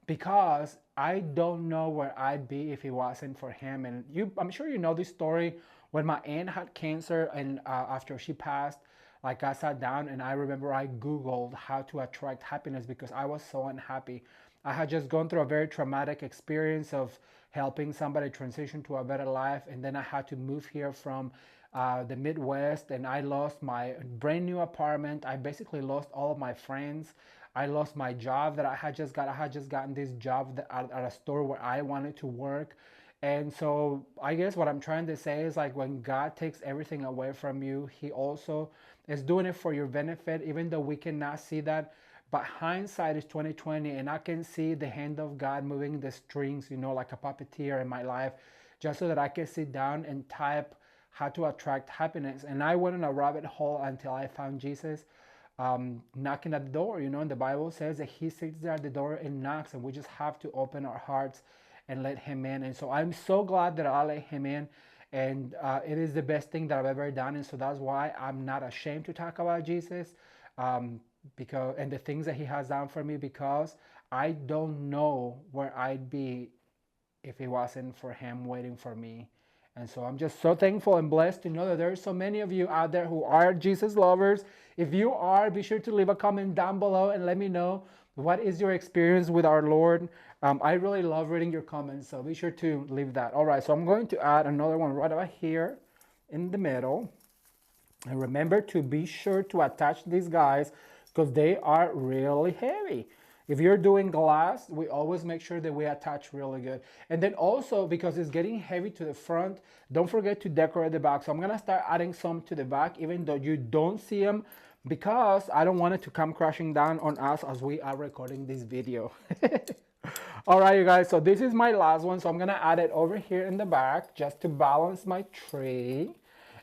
because I don't know where I'd be if it wasn't for him. And I'm sure you know this story. When my aunt had cancer and after she passed, like I sat down and I remember I Googled how to attract happiness because I was so unhappy. I had just gone through a very traumatic experience of helping somebody transition to a better life. And then I had to move here from the Midwest, and I lost my brand new apartment. I basically lost all of my friends. I lost my job that I had just got. I had just gotten this job at a store where I wanted to work. And so I guess what I'm trying to say is, like, when God takes everything away from you, he also is doing it for your benefit, even though we cannot see that. But hindsight is 2020, and I can see the hand of God moving the strings, like a puppeteer in my life, just so that I can sit down and type how to attract happiness. And I went in a rabbit hole until I found Jesus knocking at the door. And the Bible says that he sits there at the door and knocks, and we just have to open our hearts and let him in. And so I'm so glad that I let him in, and it is the best thing that I've ever done. And so that's why I'm not ashamed to talk about Jesus, and the things that he has done for me, because I don't know where I'd be if it wasn't for him waiting for me. And so I'm just so thankful and blessed to know that there are so many of you out there who are Jesus lovers. If you are, be sure to leave a comment down below and let me know what is your experience with our Lord. I really love reading your comments, so be sure to leave that. All right, so I'm going to add another one right over here in the middle. And remember to be sure to attach these guys because they are really heavy. If you're doing glass, we always make sure that we attach really good. And then also, because it's getting heavy to the front, don't forget to decorate the back. So I'm gonna start adding some to the back, even though you don't see them, because I don't want it to come crashing down on us as we are recording this video. All right, you guys, so this is my last one. So I'm gonna add it over here in the back just to balance my tree.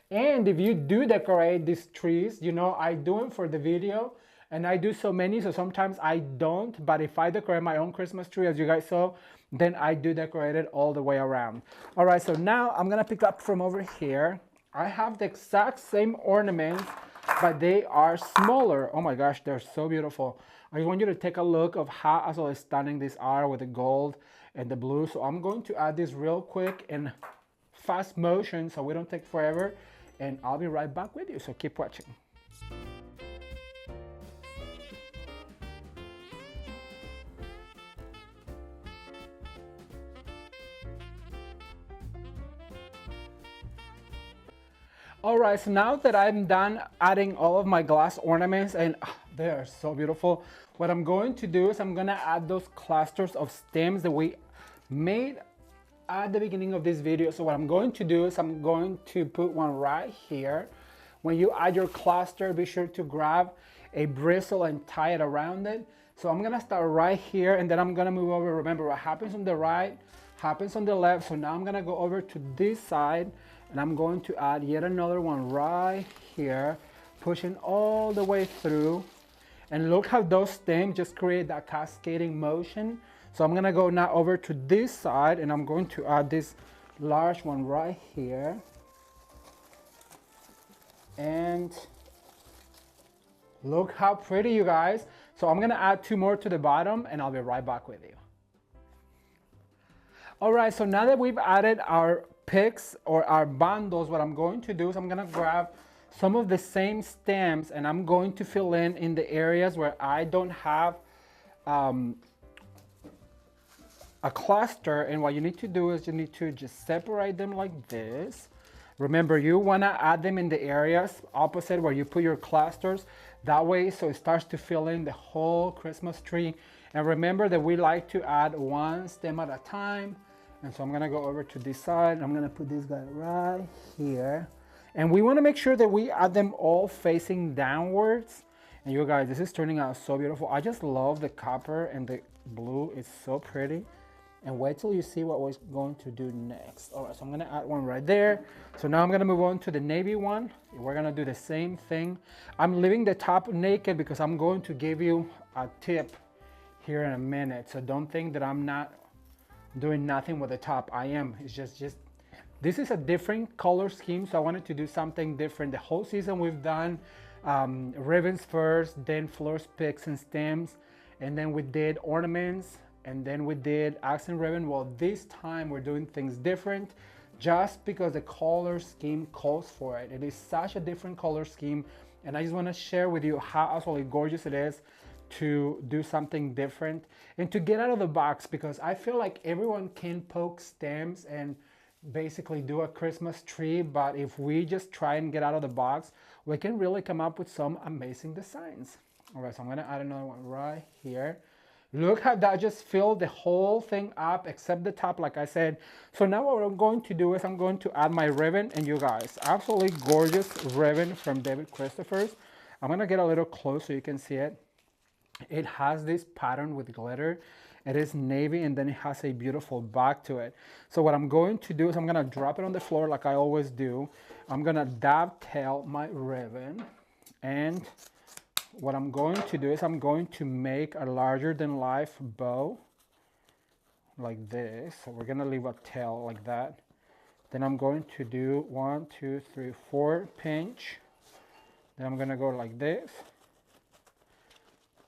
And if you do decorate these trees, I do them for the video, and I do so many, so sometimes I don't. But if I decorate my own Christmas tree, as you guys saw, then I do decorate it all the way around. All right, so now I'm gonna pick up from over here. I have the exact same ornaments, but they are smaller. Oh my gosh, they're so beautiful. I want you to take a look of how absolutely stunning these are with the gold and the blue. So I'm going to add this real quick in fast motion so we don't take forever. And I'll be right back with you, so keep watching. All right, so now that I'm done adding all of my glass ornaments, and they are so beautiful, what I'm going to do is I'm gonna add those clusters of stems that we made at the beginning of this video. So what I'm going to do is I'm going to put one right here. When you add your cluster, be sure to grab a bristle and tie it around it. So I'm gonna start right here, and then I'm gonna move over. Remember, what happens on the right happens on the left. So now I'm gonna go over to this side, and I'm going to add yet another one right here, pushing all the way through. And look how those stems just create that cascading motion. So I'm gonna go now over to this side, and I'm going to add this large one right here. And look how pretty, you guys. So I'm gonna add two more to the bottom, and I'll be right back with you. All right, so now that we've added our picks or our bundles, what I'm going to do is I'm gonna grab some of the same stems, and I'm going to fill in the areas where I don't have a cluster. And what you need to do is you need to just separate them like this. Remember, you want to add them in the areas opposite where you put your clusters, that way so it starts to fill in the whole Christmas tree. And remember that we like to add one stem at a time. And so I'm going to go over to this side. I'm going to put this guy right here, and we want to make sure that we add them all facing downwards. And you guys, this is turning out so beautiful. I just love the copper and the blue. It's so pretty. and wait till you see what we're going to do next. All right, so I'm gonna add one right there. So now I'm gonna move on to the navy one. We're gonna do the same thing. I'm leaving the top naked because I'm going to give you a tip here in a minute. So don't think that I'm not doing nothing with the top. I am. It's just this is a different color scheme, so I wanted to do something different. The whole season we've done ribbons first, then flowers, picks, and stems, and then we did ornaments, and then we did accent ribbon. Well, this time we're doing things different just because the color scheme calls for it. It is such a different color scheme, and I just want to share with you how absolutely gorgeous it is to do something different and to get out of the box, because I feel like everyone can poke stems and basically do a Christmas tree, but if we just try and get out of the box, we can really come up with some amazing designs. All right, so I'm gonna add another one right here. Look how that just filled the whole thing up except the top, like I said. So now what I'm going to do is I'm going to add my ribbon, and you guys, absolutely gorgeous ribbon from David Christopher's. I'm gonna get a little close so you can see it. It has this pattern with glitter. It is navy, and then it has a beautiful back to it. So what I'm going to do is I'm gonna drop it on the floor like I always do. I'm gonna dovetail my ribbon, and what I'm going to do is I'm going to make a larger than life bow like this. So we're gonna leave a tail like that. Then I'm going to do 1, 2, 3, 4 pinch. Then I'm gonna go like this.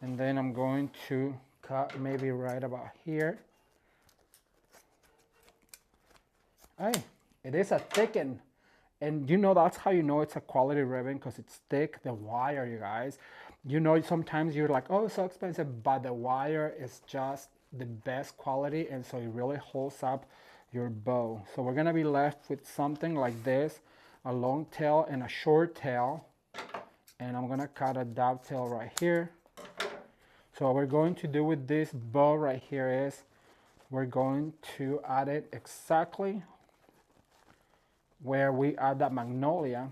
And then I'm going to cut maybe right about here. Hey, it is a thicken. And you know, that's how you know it's a quality ribbon, because it's thick, the wire, you guys. You know, sometimes you're like, oh, it's so expensive, but the wire is just the best quality, and so it really holds up your bow. So we're gonna be left with something like this, a long tail and a short tail. And I'm gonna cut a dovetail right here. So what we're going to do with this bow right here is we're going to add it exactly where we add that magnolia.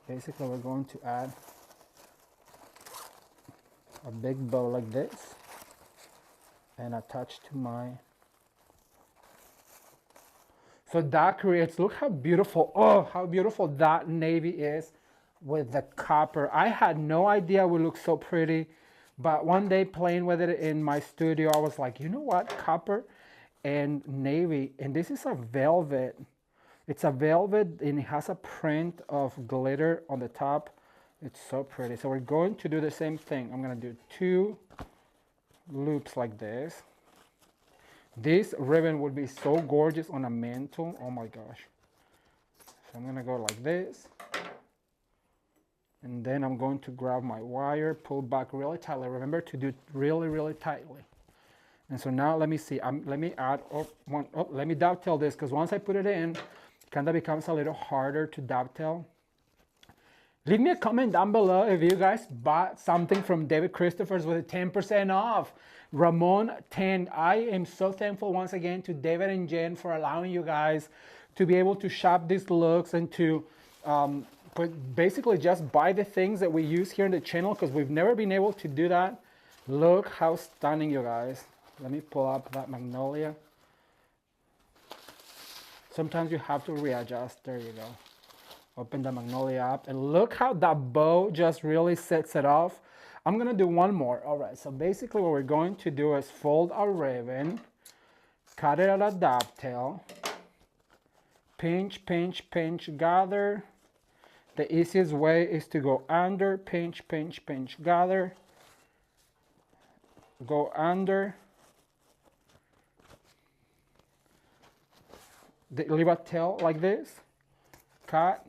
Basically, we're going to add a big bow like this and attach to my... So that creates, look how beautiful, oh, how beautiful that navy is with the copper. I had no idea it would look so pretty, but one day playing with it in my studio, I was like, you know what, copper and navy, and this is a velvet. It's a velvet, and it has a print of glitter on the top. It's so pretty. So we're going to do the same thing. I'm gonna do 2 loops like this. This ribbon would be so gorgeous on a mantle. Oh my gosh. So I'm gonna go like this. And then I'm going to grab my wire, pull back really tightly. Remember to do it really, really tightly. And so now let me see, let me add, let me dovetail this, because once I put it in, it kind of becomes a little harder to dovetail. Leave me a comment down below if you guys bought something from David Christopher's with a 10% off. Ramon 10. I am so thankful once again to David and Jen for allowing you guys to be able to shop these looks and to basically just buy the things that we use here in the channel, because we've never been able to do that. Look how stunning, you guys. Let me pull up that magnolia. Sometimes you have to readjust. There you go. Open the magnolia up, and look how that bow just really sets it off. I'm gonna do one more. All right, so basically what we're going to do is fold our ribbon, cut it at a dovetail, pinch, pinch, pinch, gather. The easiest way is to go under, pinch, pinch, pinch, gather, go under, leave a tail like this, cut.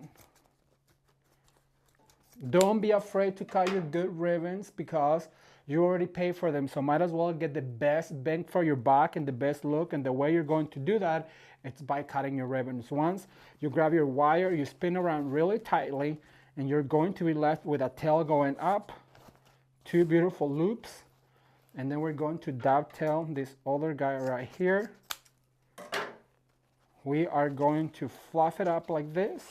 Don't be afraid to cut your good ribbons, because you already pay for them, so might as well get the best bang for your buck and the best look. And the way you're going to do that, it's by cutting your ribbons. Once you grab your wire, you spin around really tightly, and you're going to be left with a tail going up, 2 beautiful loops, and then we're going to dovetail this other guy right here. We are going to fluff it up like this,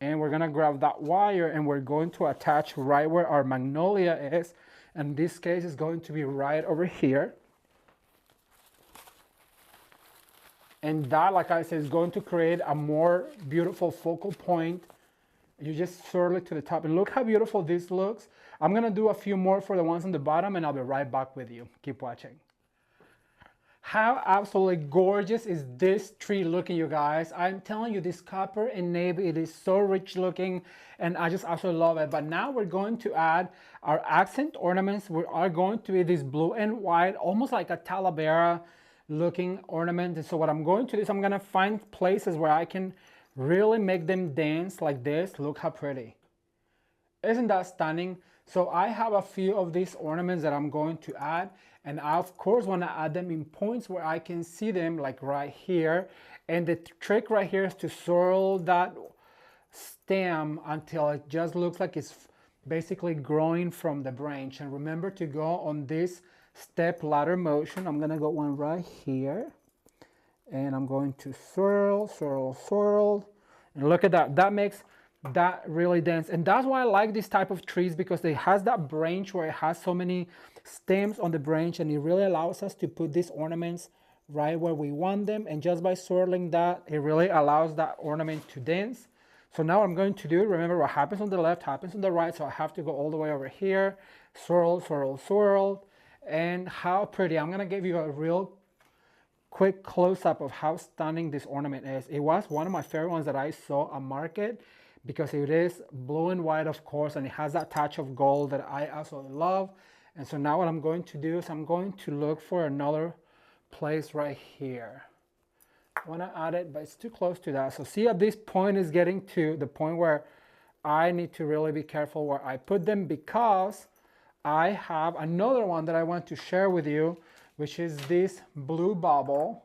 and we're gonna grab that wire, and we're going to attach right where our magnolia is. In this case, it's going to be right over here. And that, like I said, is going to create a more beautiful focal point. You just swirl it to the top. And look how beautiful this looks. I'm gonna do a few more for the ones on the bottom and I'll be right back with you. Keep watching. How absolutely gorgeous is this tree looking, you guys? I'm telling you, this copper and navy, it is so rich looking and I just absolutely love it. But now we're going to add our accent ornaments. We are going to be this blue and white, almost like a Talavera looking ornament. And so what I'm going to do is I'm gonna find places where I can really make them dance like this. Look how pretty. Isn't that stunning? So I have a few of these ornaments that I'm going to add, and I of course want to add them in points where I can see them, like right here. And the trick right here is to swirl that stem until it just looks like it's basically growing from the branch. And remember to go on this step ladder motion. I'm gonna go one right here, and I'm going to swirl, swirl, swirl, and look at that. That makes that really dense, and that's why I like this type of trees, because it has that branch where it has so many stems on the branch, and it really allows us to put these ornaments right where we want them. And just by swirling that, it really allows that ornament to dance. So now what I'm going to do, remember what happens on the left happens on the right, so I have to go all the way over here, swirl, swirl, swirl. And how pretty. I'm gonna give you a real quick close-up of how stunning this ornament is. It was one of my favorite ones that I saw at market, because it is blue and white, of course, and it has that touch of gold that I absolutely love. And so now what I'm going to do is I'm going to look for another place right here. I want to add it, but it's too close to that. So see, at this point is getting to the point where I need to really be careful where I put them, because I have another one that I want to share with you, which is this blue bubble.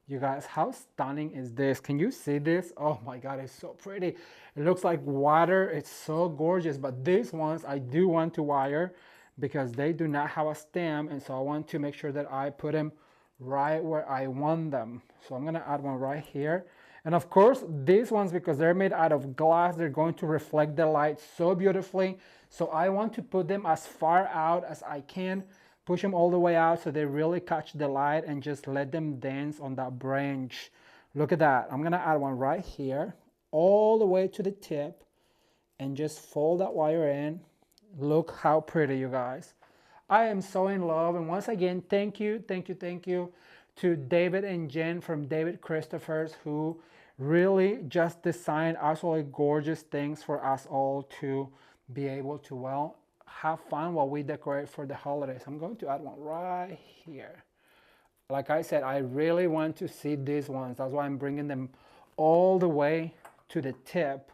You guys, how stunning is this? Can you see this? Oh my God, it's so pretty. It looks like water. It's so gorgeous. But these ones I do want to wire, because they do not have a stem. And so I want to make sure that I put them right where I want them. So I'm gonna add one right here. And of course, these ones, because they're made out of glass, they're going to reflect the light so beautifully. So I want to put them as far out as I can. Push them all the way out so they really catch the light, and just let them dance on that branch. Look at that. I'm gonna add one right here, all the way to the tip, and just fold that wire in. Look how pretty, you guys. I am so in love. And once again, thank you to David and Jen from David Christopher's, who really just designed absolutely gorgeous things for us all to be able to, well, have fun while we decorate for the holidays. I'm going to add one right here. Like I said, I really want to see these ones. That's why I'm bringing them all the way to the tip.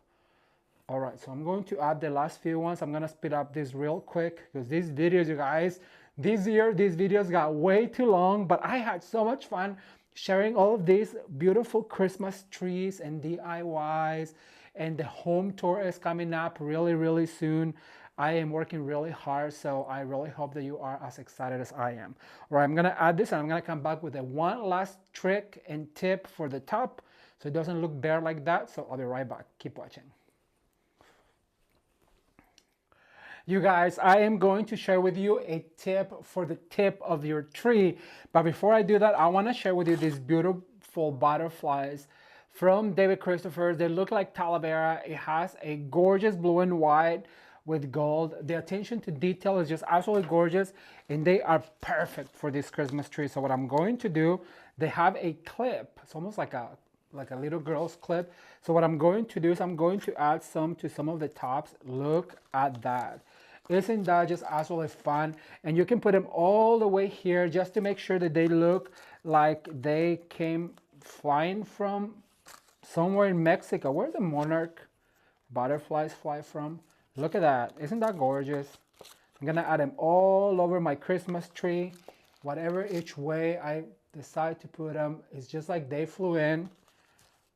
All right, so I'm going to add the last few ones. I'm gonna speed up this real quick, because these videos, you guys, this year, these videos got way too long, but I had so much fun sharing all of these beautiful Christmas trees and DIYs, and the home tour is coming up really, really soon. I am working really hard, so I really hope that you are as excited as I am. All right, I'm gonna add this, and I'm gonna come back with a one last trick and tip for the top, so it doesn't look bare like that. So I'll be right back. Keep watching. You guys, I am going to share with you a tip for the tip of your tree. But before I do that, I want to share with you these beautiful butterflies from David Christopher. They look like Talavera. It has a gorgeous blue and white with gold. The attention to detail is just absolutely gorgeous, and they are perfect for this Christmas tree. So what I'm going to do, they have a clip. It's almost like a little girl's clip. So what I'm going to do is I'm going to add some to some of the tops. Look at that. Isn't that just absolutely fun? And you can put them all the way here just to make sure that they look like they came flying from somewhere in Mexico. Where the monarch butterflies fly from? Look at that. Isn't that gorgeous? I'm gonna add them all over my Christmas tree. Whatever each way I decide to put them, it's just like they flew in.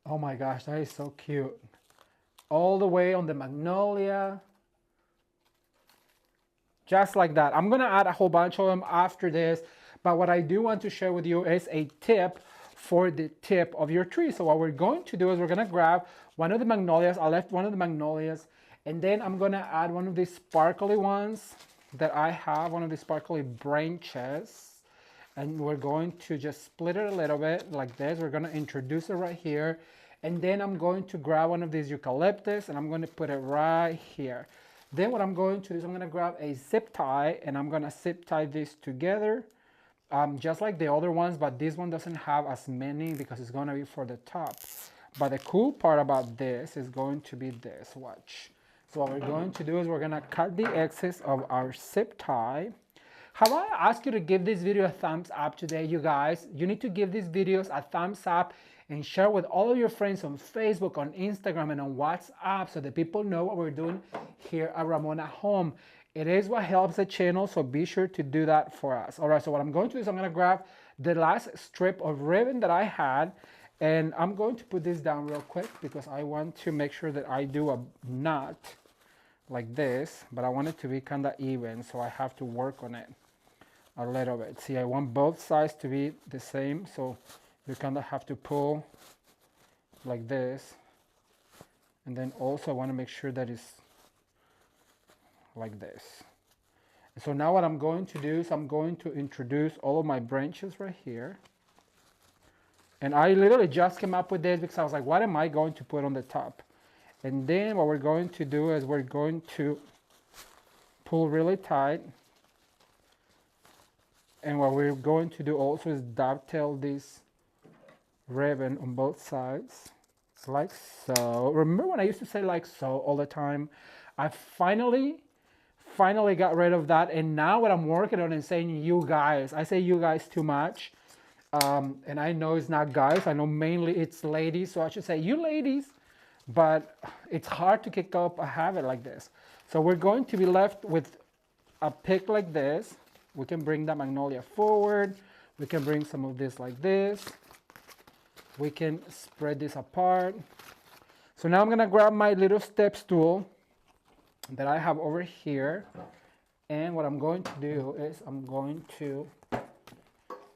Oh my gosh, that is so cute. All the way on the magnolia. Just like that. I'm gonna add a whole bunch of them after this, but what I do want to share with you is a tip for the tip of your tree. So what we're going to do is we're gonna grab one of the magnolias. I left one of the magnolias, and then I'm gonna add one of these sparkly ones that I have, one of the sparkly branches. and we're going to just split it a little bit like this. We're gonna introduce it right here. And then I'm going to grab one of these eucalyptus and I'm going to put it right here. Then what I'm going to do is I'm going to grab a zip tie and I'm going to zip tie this together, just like the other ones, but this one doesn't have as many because it's going to be for the top. But the cool part about this is going to be this, watch. So what we're going to do is we're going to cut the excess of our zip tie. Have I asked you to give this video a thumbs up today, you guys? You need to give these videos a thumbs up and share with all of your friends on Facebook, on Instagram, and on WhatsApp so that people know what we're doing here at Ramon at Home. It is what helps the channel, so be sure to do that for us. All right, so what I'm going to do is I'm going to grab the last strip of ribbon that I had, and I'm going to put this down real quick because I want to make sure that I do a knot like this, but I want it to be kind of even, so I have to work on it a little bit. See, I want both sides to be the same, so you kind of have to pull like this, and then also I want to make sure that it's like this. And so now what I'm going to do is I'm going to introduce all of my branches right here. And I literally just came up with this because I was like, what am I going to put on the top? And then what we're going to do is we're going to pull really tight. And what we're going to do also is dovetail this ribbon on both sides, like so. Remember when I used to say like so all the time? I finally got rid of that, and now what I'm working on is saying you guys. I say you guys too much, and I know it's not guys. I know mainly it's ladies, so I should say you ladies, but it's hard to kick up a habit like this. So we're going to be left with a pick like this. We can bring that magnolia forward. We can bring some of this like this. We can spread this apart. So now I'm gonna grab my little step stool that I have over here. And what I'm going to do is I'm going to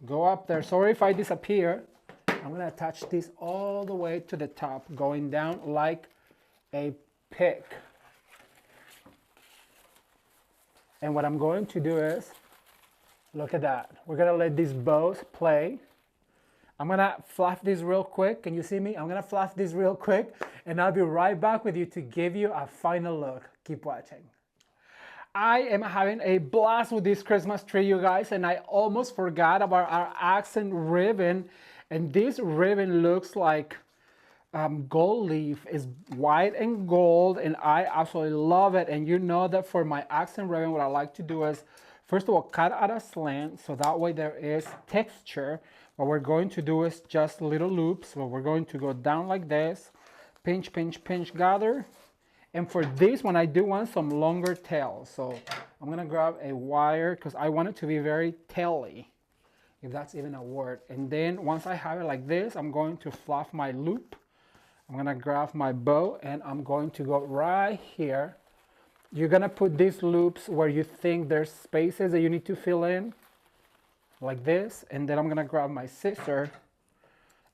go up there. Sorry if I disappear. I'm gonna attach this all the way to the top, going down like a pick. And what I'm going to do is, look at that. We're gonna let these bows play. I'm gonna fluff this real quick. Can you see me? I'm gonna fluff this real quick and I'll be right back with you to give you a final look. Keep watching. I am having a blast with this Christmas tree, you guys, and I almost forgot about our accent ribbon. And this ribbon looks like gold leaf. Is white and gold, and I absolutely love it. And you know that for my accent ribbon, what I like to do is, first of all, cut at a slant, so that way there is texture. What we're going to do is just little loops. So we're going to go down like this, pinch, pinch, pinch, gather. And for this one, I do want some longer tails. So I'm gonna grab a wire because I want it to be very taily, if that's even a word. And then once I have it like this, I'm going to fluff my loop. I'm gonna grab my bow and I'm going to go right here. You're gonna put these loops where you think there's spaces that you need to fill in, like this. And then I'm gonna grab my scissor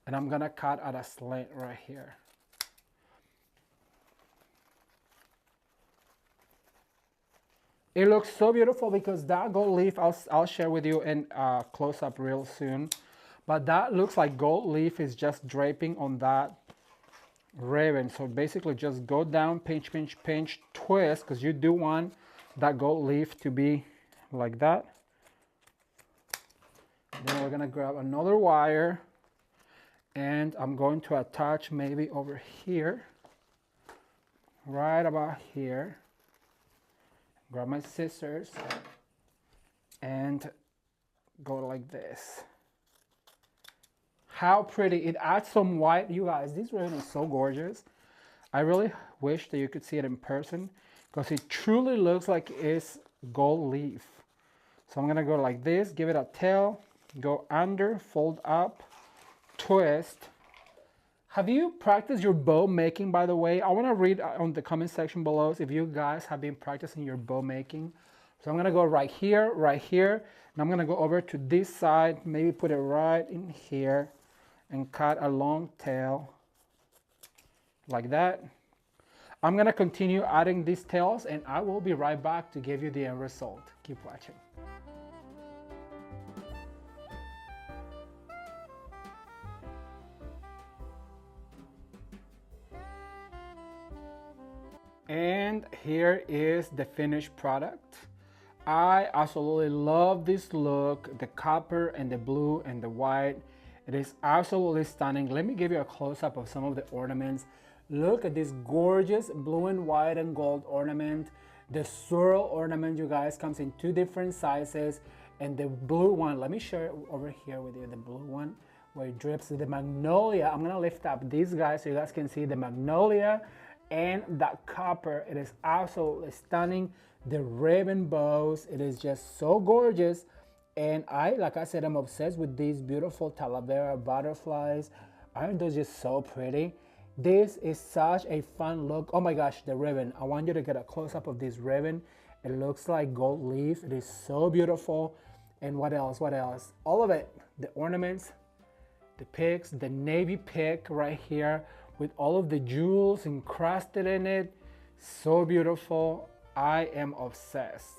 and I'm gonna cut at a slant right here. It looks so beautiful because that gold leaf, I'll share with you in close up real soon. But that looks like gold leaf is just draping on that ribbon. So basically just go down, pinch, pinch, pinch, twist, because you do want that gold leaf to be like that. Then we're gonna grab another wire and I'm going to attach maybe over here, right about here. Grab my scissors and go like this. How pretty. It adds some white. You guys, this ribbon is so gorgeous. I really wish that you could see it in person because it truly looks like it's gold leaf. So I'm gonna go like this, give it a tail, go under, fold up, twist. Have you practiced your bow making, by the way? I want to read on the comment section below if you guys have been practicing your bow making. So I'm going to go right here, and I'm going to go over to this side, maybe put it right in here, and cut a long tail like that. I'm going to continue adding these tails, and I will be right back to give you the end result. Keep watching. And here is the finished product. I absolutely love this look, the copper and the blue and the white. It is absolutely stunning. Let me give you a close-up of some of the ornaments. Look at this gorgeous blue and white and gold ornament. The swirl ornament, you guys, comes in 2 different sizes. And the blue one, let me share it over here with you, the blue one, where it drips the magnolia. I'm gonna lift up these guys so you guys can see the magnolia and that copper. It is absolutely stunning. The ribbon bows, it is just so gorgeous. And like I said, I'm obsessed with these beautiful Talavera butterflies. Aren't those just so pretty? This is such a fun look. Oh my gosh, the ribbon. I want you to get a close-up of this ribbon. It looks like gold leaf. It is so beautiful. And what else? What else? All of it. The ornaments, the picks, the navy pick right here with all of the jewels encrusted in it. So beautiful. I am obsessed.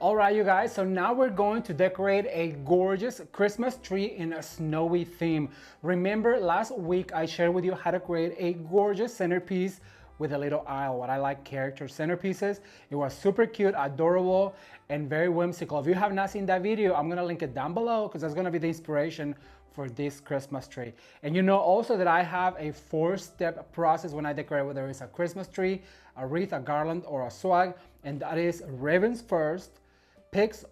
All right, you guys, so now we're going to decorate a gorgeous Christmas tree in a snowy theme. Remember last week I shared with you how to create a gorgeous centerpiece with a little aisle, what I like character centerpieces. It was super cute, adorable, and very whimsical. If you have not seen that video, I'm gonna link it down below because that's gonna be the inspiration for this Christmas tree. And you know also that I have a 4-step process when I decorate, whether it's a Christmas tree, a wreath, a garland, or a swag, and that is ribbons first, picks,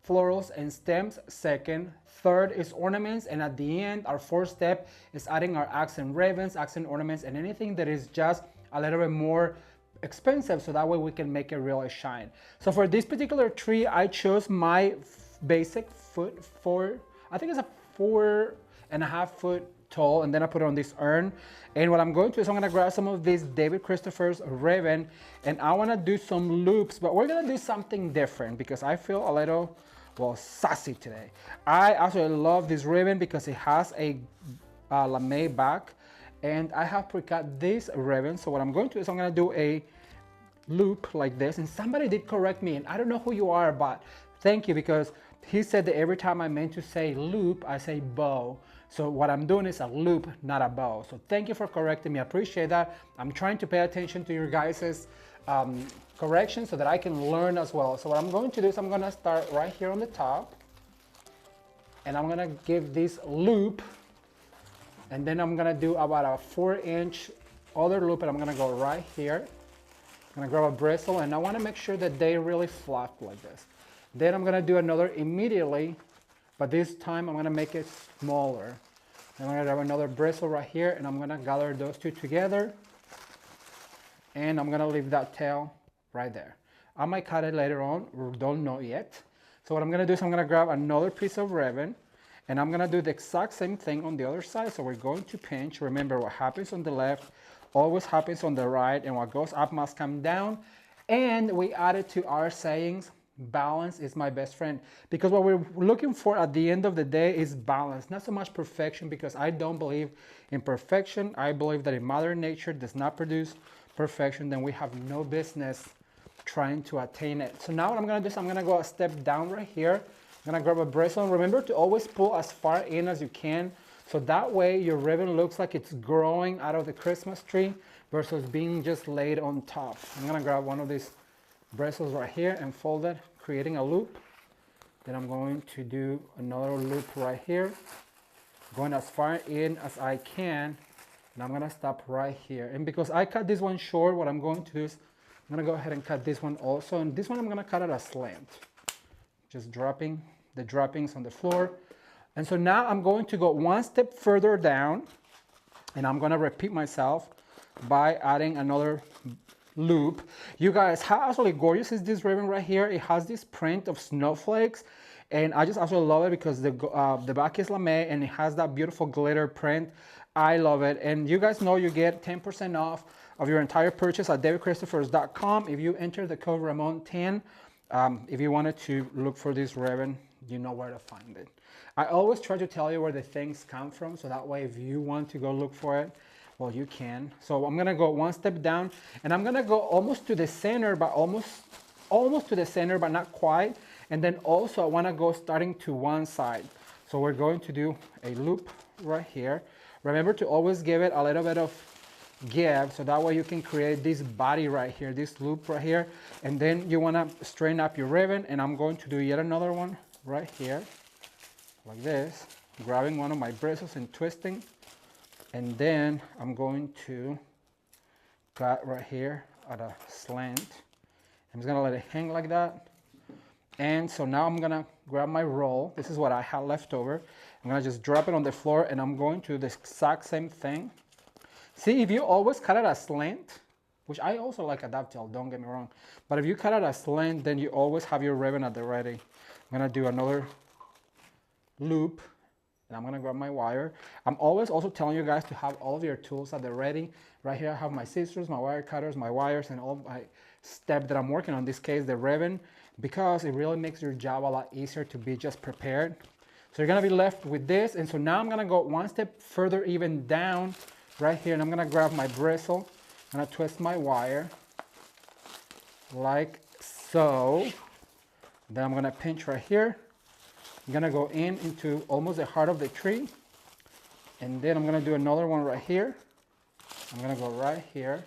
florals, and stems second. Third is ornaments, and at the end, our 4th step is adding our accent ribbons, accent ornaments, and anything that is just a little bit more expensive, so that way we can make it really shine. So for this particular tree, I chose my basic I think it's a 4.5 foot tall, and then I put it on this urn. And what I'm going to do is I'm gonna grab some of this David Christopher's ribbon, and I wanna do some loops, but we're gonna do something different because I feel a little, well, sassy today. I absolutely love this ribbon because it has a lame back, and I have pre-cut this ribbon. So what I'm going to do is I'm gonna do a loop like this, and somebody did correct me, and I don't know who you are, but thank you, because he said that every time I meant to say loop, I say bow. So what I'm doing is a loop, not a bow. So thank you for correcting me. I appreciate that. I'm trying to pay attention to your guys' corrections so that I can learn as well. So what I'm going to do is I'm gonna start right here on the top, and I'm gonna give this loop, and then I'm gonna do about a 4-inch other loop, and I'm gonna go right here. I'm gonna grab a bristle, and I wanna make sure that they really flop like this. Then I'm gonna do another immediately, but this time I'm gonna make it smaller. I'm gonna grab another bristle right here, and I'm gonna gather those two together, and I'm gonna leave that tail right there. I might cut it later on, don't know yet. So what I'm gonna do is I'm gonna grab another piece of ribbon, and I'm gonna do the exact same thing on the other side. So we're going to pinch. Remember, what happens on the left always happens on the right, and what goes up must come down. And we added to our sayings, balance is my best friend, because what we're looking for at the end of the day is balance, not so much perfection, because I don't believe in perfection. I believe that if Mother Nature does not produce perfection, then we have no business trying to attain it. So now what I'm gonna do is I'm gonna go a step down right here. I'm gonna grab a bristle. Remember to always pull as far in as you can, so that way your ribbon looks like it's growing out of the Christmas tree versus being just laid on top. I'm gonna grab one of these bristles right here and fold it, creating a loop. Then I'm going to do another loop right here, going as far in as I can, and I'm gonna stop right here. And because I cut this one short, what I'm going to do is I'm gonna go ahead and cut this one also, and this one I'm gonna cut at a slant, just dropping the droppings on the floor. And so now I'm going to go one step further down, and I'm gonna repeat myself by adding another loop. You guys, how absolutely gorgeous is this ribbon right here? It has this print of snowflakes, and I just absolutely love it because the back is lame and it has that beautiful glitter print. I love it. And you guys know you get 10% off of your entire purchase at davidchristofers.com if you enter the code Ramon10. If you wanted to look for this ribbon, you know where to find it. I always try to tell you where the things come from, so that way if you want to go look for it, well, you can. So I'm gonna go one step down, and I'm gonna go almost to the center, but almost to the center, but not quite. And then also I wanna go starting to one side. So we're going to do a loop right here. Remember to always give it a little bit of give, so that way you can create this body right here, this loop right here. And then you wanna straighten up your ribbon, and I'm going to do yet another one right here, like this, grabbing one of my bristles and twisting. And then I'm going to cut right here at a slant. I'm just gonna let it hang like that. And so now I'm gonna grab my roll. This is what I had left over. I'm gonna just drop it on the floor, and I'm going to do the exact same thing. See, if you always cut it at a slant, which I also like a dovetail, don't get me wrong, but if you cut it at a slant, then you always have your ribbon at the ready. I'm gonna do another loop, and I'm gonna grab my wire. I'm always also telling you guys to have all of your tools at the ready. Right here I have my scissors, my wire cutters, my wires, and all my step that I'm working on, in this case the ribbon, because it really makes your job a lot easier to be just prepared. So you're gonna be left with this. And so now I'm gonna go one step further even down right here, and I'm gonna grab my bristle. I'm gonna twist my wire like so. Then I'm gonna pinch right here. I'm gonna go into almost the heart of the tree, and then I'm gonna do another one right here. I'm gonna go right here.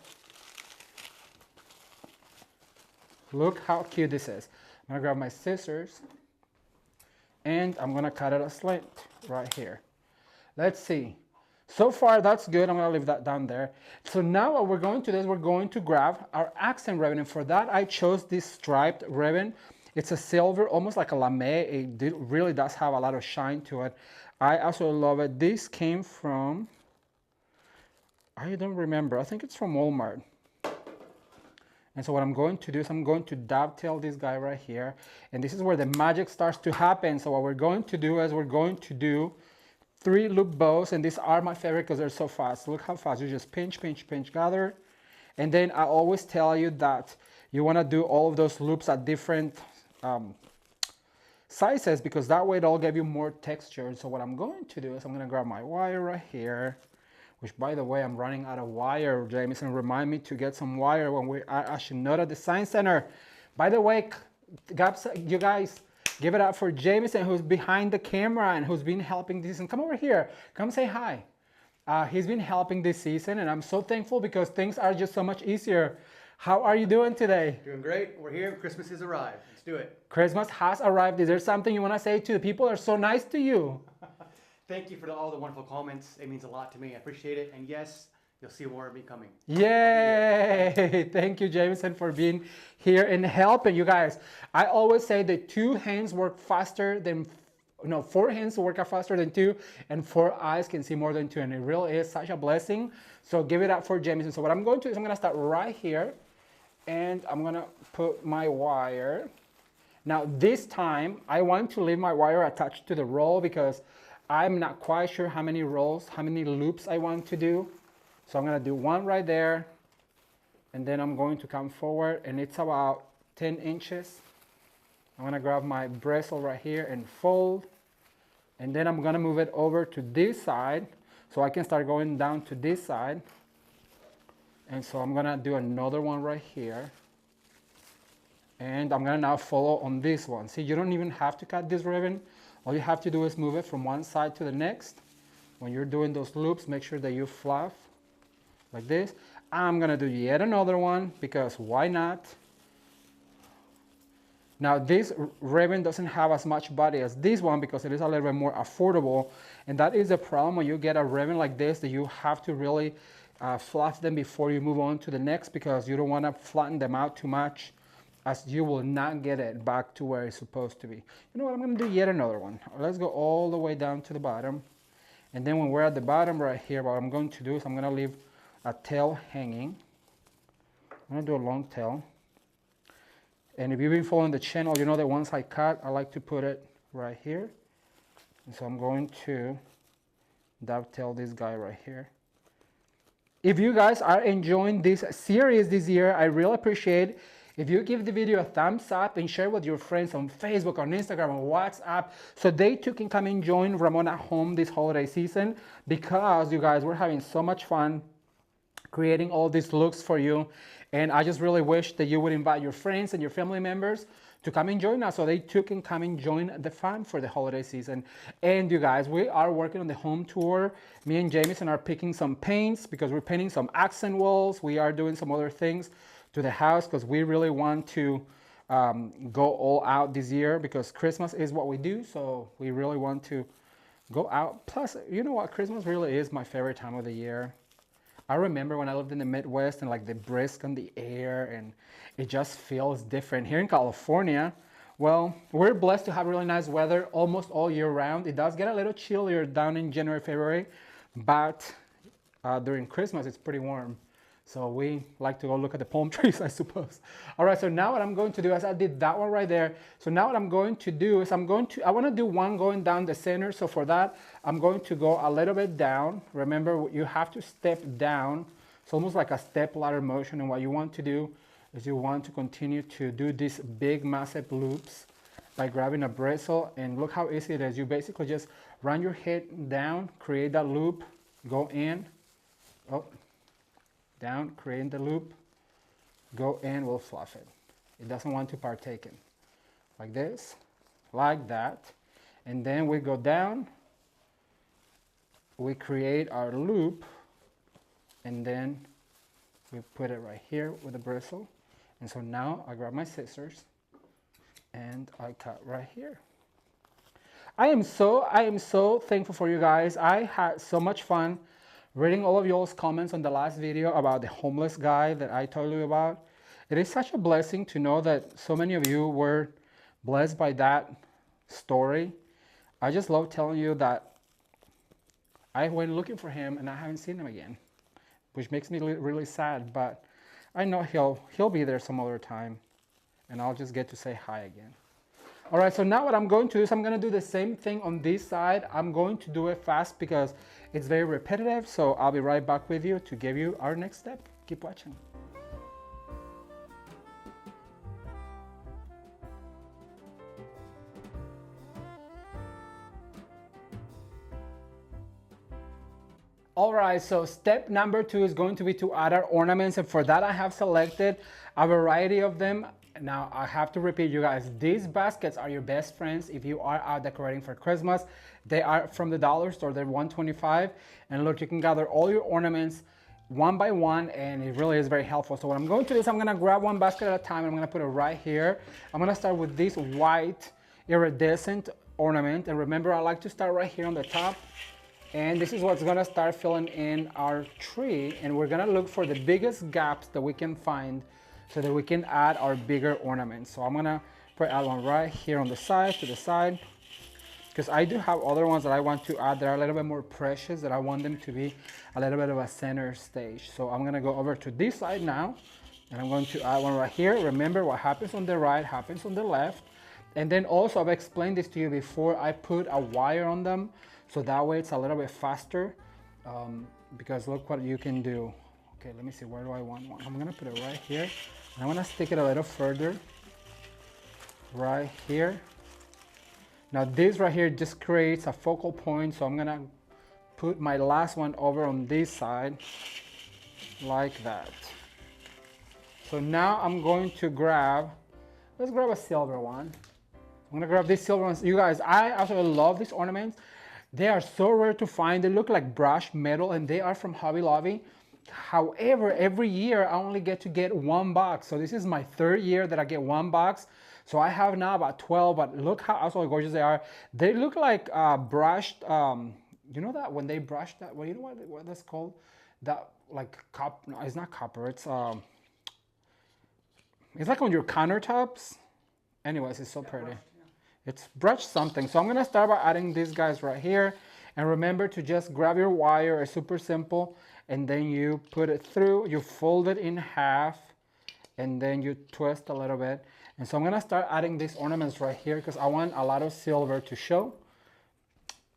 Look how cute this is. I'm gonna grab my scissors, and I'm gonna cut it a slant right here. Let's see. So far that's good. I'm gonna leave that down there. So now what we're going to do is we're going to grab our accent ribbon, and for that I chose this striped ribbon. It's a silver, almost like a lame. It really does have a lot of shine to it. I absolutely love it. This came from, I don't remember, I think it's from Walmart. And so what I'm going to do is I'm going to dovetail this guy right here. And this is where the magic starts to happen. So what we're going to do is we're going to do 3 loop bows, and these are my favorite because they're so fast. Look how fast. You just pinch, pinch, pinch, gather. And then I always tell you that you want to do all of those loops at different sizes, because that way it'll give you more texture. So what I'm going to do is I'm going to grab my wire right here, which by the way, I'm running out of wire. Jameson, remind me to get some wire when we are actually not at the Science Center. By the way, you guys, give it up for Jameson, who's behind the camera and who's been helping this season. Come over here, come say hi. He's been helping this season, and I'm so thankful because things are just so much easier. How are you doing today? Doing great. We're here. Christmas has arrived. Let's do it. Christmas has arrived. Is there something you want to say to the people that are so nice to you? Thank you for all the wonderful comments. It means a lot to me. I appreciate it. And yes, you'll see more of me coming. Yay! Thank you, Jameson, for being here and helping. You guys, I always say that 2 hands work faster than, no, 4 hands work faster than 2, and 4 eyes can see more than 2. And it really is such a blessing. So give it up for Jameson. So what I'm going to do is I'm going to start right here, and I'm going to put my wire. Now this time I want to leave my wire attached to the roll because I'm not quite sure how many rolls, how many loops I want to do. So I'm going to do 1 right there, and then I'm going to come forward, and it's about 10 inches. I'm going to grab my bristle right here and fold, and then I'm going to move it over to this side so I can start going down to this side. And so I'm going to do another one right here, and I'm going to now follow on this one. See, you don't even have to cut this ribbon. All you have to do is move it from one side to the next. When you're doing those loops, make sure that you fluff like this. I'm gonna do yet another one because why not? Now this ribbon doesn't have as much body as this one because it is a little bit more affordable, and that is a problem when you get a ribbon like this, that you have to really fluff them before you move on to the next, because you don't want to flatten them out too much, as you will not get it back to where it's supposed to be. You know what, I'm going to do yet another one. Let's go all the way down to the bottom, and then when we're at the bottom right here, what I'm going to do is I'm going to leave a tail hanging. I'm going to do a long tail. And if you've been following the channel, you know that once I cut, I like to put it right here. And so I'm going to dovetail this guy right here. If you guys are enjoying this series this year, I really appreciate if you give the video a thumbs up and share with your friends on Facebook, on Instagram, on WhatsApp, so they too can come and join Ramon at home this holiday season, because you guys, we're having so much fun creating all these looks for you. And I just really wish that you would invite your friends and your family members to come and join us, so they too can come and join the fun for the holiday season. And you guys, we are working on the home tour. Me and Jamison are picking some paints because we're painting some accent walls. We are doing some other things to the house because we really want to go all out this year, because Christmas is what we do. So we really want to go out. Plus, you know what? Christmas really is my favorite time of the year. I remember when I lived in the Midwest and like the brisk on the air, and it just feels different. Here in California, well, we're blessed to have really nice weather almost all year round. It does get a little chillier down in January, February, but during Christmas it's pretty warm. So we like to go look at the palm trees, I suppose. All right, so now what I'm going to do is I did that one right there. So now what I'm going to do is I want to do one going down the center. So for that, I'm going to go a little bit down. Remember, you have to step down. It's almost like a step ladder motion. And what you want to do is you want to continue to do these big, massive loops by grabbing a bristle. And look how easy it is. You basically just run your head down, create that loop, go in, oh, down, create the loop, go in, we'll fluff it. It doesn't want to partake in. Like this, like that. And then we go down, we create our loop, and then we put it right here with a bristle. And so now I grab my scissors and I cut right here. I am so thankful for you guys. I had so much fun reading all of y'all's comments on the last video about the homeless guy that I told you about. It is such a blessing to know that so many of you were blessed by that story. I just love telling you that I went looking for him and I haven't seen him again, which makes me really sad, but I know he'll be there some other time, and I'll just get to say hi again. All right, so now what I'm going to do is I'm going to do the same thing on this side. I'm going to do it fast because it's very repetitive, so I'll be right back with you to give you our next step. Keep watching. All right, so step number 2 is going to be to add our ornaments, and for that I have selected a variety of them. Now I have to repeat, you guys, these baskets are your best friends if you are out decorating for Christmas. They are from the dollar store, they're $1.25, and look, you can gather all your ornaments one by one, and it really is very helpful. So what I'm going to do is I'm going to grab one basket at a time, and I'm going to put it right here. I'm going to start with this white iridescent ornament, and remember, I like to start right here on the top. And this is what's gonna start filling in our tree, and we're gonna look for the biggest gaps that we can find so that we can add our bigger ornaments. So I'm gonna add one right here on the side, to the side, because I do have other ones that I want to add that are a little bit more precious, that I want them to be a little bit of a center stage. So I'm gonna go over to this side now, and I'm going to add one right here. Remember, what happens on the right happens on the left. And then also, I've explained this to you before, I put a wire on them, so that way it's a little bit faster, because look what you can do. Okay, let me see, where do I want one? I'm gonna put it right here. And I'm gonna stick it a little further, right here. Now this right here just creates a focal point, so I'm gonna put my last one over on this side, like that. So now I'm going to grab, let's grab a silver one. I'm gonna grab these silver ones. You guys, I absolutely love these ornaments. They are so rare to find. They look like brushed metal, and they are from Hobby Lobby. However, every year I only get to get one box. So this is my 3rd year that I get one box. So I have now about 12, but look how absolutely gorgeous they are. They look like brushed, you know that when they brush that, well, you know what that's called? That like no, it's not copper, it's like on your countertops. Anyways, it's so pretty. It's brushed something. So I'm gonna start by adding these guys right here. And remember to just grab your wire, it's super simple. And then you put it through, you fold it in half, and then you twist a little bit. And so I'm gonna start adding these ornaments right here because I want a lot of silver to show.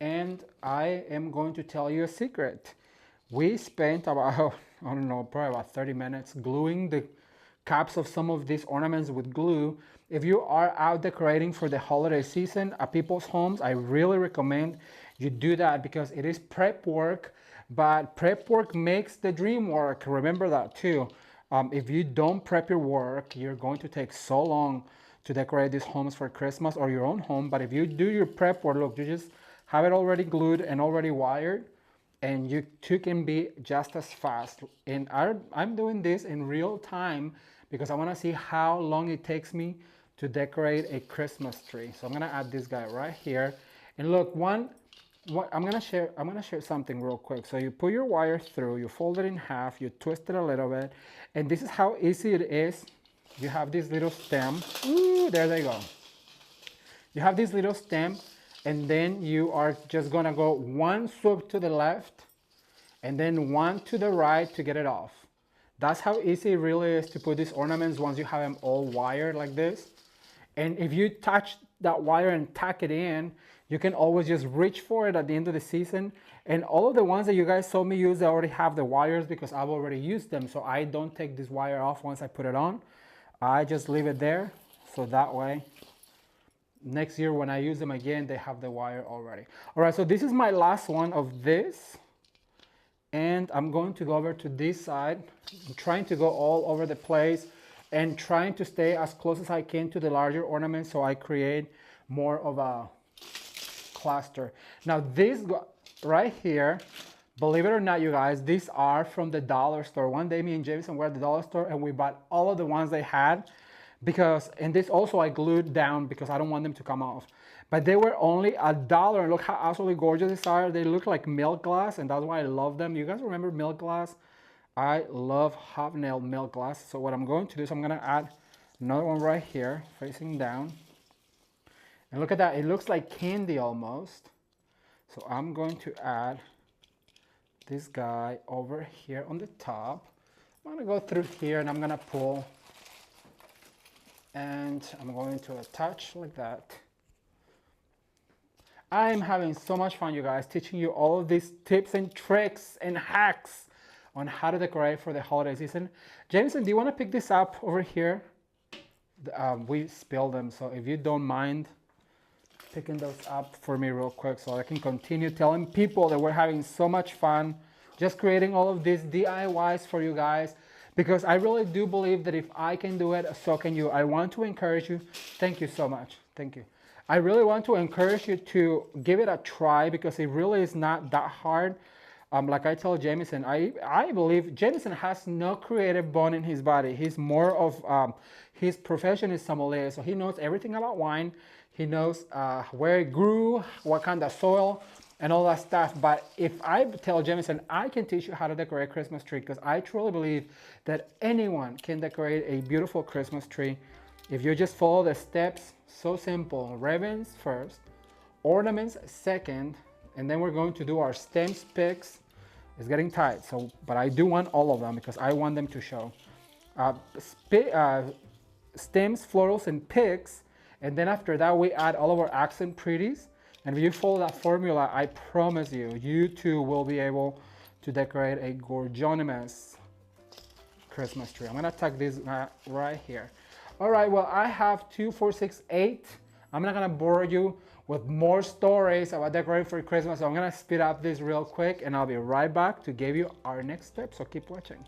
And I am going to tell you a secret. We spent about, I don't know, probably about 30 minutes gluing the caps of some of these ornaments with glue. If you are out decorating for the holiday season at people's homes, I really recommend you do that because it is prep work, but prep work makes the dream work. Remember that too. If you don't prep your work, you're going to take so long to decorate these homes for Christmas or your own home. But if you do your prep work, look, you just have it already glued and already wired, and you too can be just as fast. And I'm doing this in real time because I want to see how long it takes me to decorate a Christmas tree. So I'm gonna add this guy right here. And look, I'm gonna share something real quick. So you put your wire through, you fold it in half, you twist it a little bit, and this is how easy it is. You have this little stem. Ooh, there they go. You have this little stem, and then you are just gonna go one swoop to the left, and then one to the right to get it off. That's how easy it really is to put these ornaments once you have them all wired like this. And if you touch that wire and tack it in, you can always just reach for it at the end of the season. And all of the ones that you guys saw me use, I already have the wires because I've already used them. So I don't take this wire off once I put it on. I just leave it there. So that way, next year when I use them again, they have the wire already. All right, so this is my last one of this. And I'm going to go over to this side. I'm trying to go all over the place and trying to stay as close as I can to the larger ornaments so I create more of a cluster. Now this right here, believe it or not, you guys, these are from the dollar store. One day me and Jameson were at the dollar store and we bought all of the ones they had because, and this also I glued down because I don't want them to come off. But they were only $1. And look how absolutely gorgeous these are. They look like milk glass, and that's why I love them. You guys remember milk glass? I love hobnail milk glass. So what I'm going to do is I'm going to add another one right here, facing down. And look at that. It looks like candy almost. So I'm going to add this guy over here on the top. I'm going to go through here and I'm going to pull. And I'm going to attach like that. I'm having so much fun, you guys, teaching you all of these tips and tricks and hacks on how to decorate for the holiday season. Jameson, do you want to pick this up over here? We spilled them, so if you don't mind picking those up for me real quick so I can continue telling people that we're having so much fun just creating all of these DIYs for you guys, because I really do believe that if I can do it, so can you. I want to encourage you. Thank you so much. Thank you. I really want to encourage you to give it a try because it really is not that hard. Like I tell Jameson, I believe Jameson has no creative bone in his body. He's more of, his profession is sommelier, so he knows everything about wine. He knows where it grew, what kind of soil, and all that stuff. But if I tell Jameson, I can teach you how to decorate a Christmas tree, because I truly believe that anyone can decorate a beautiful Christmas tree if you just follow the steps. So simple. Ribbons first, ornaments second, and then we're going to do our stems picks. It's getting tight, so but I do want all of them because I want them to show. Stems, florals, and picks, and then after that we add all of our accent pretties. And if you follow that formula, I promise you, you too will be able to decorate a gorgeous Christmas tree. I'm gonna tuck this right here. All right, well, I have 2, 4, 6, 8. I'm not gonna bore you with more stories about decorating for Christmas, so I'm gonna speed up this real quick and I'll be right back to give you our next step, so keep watching.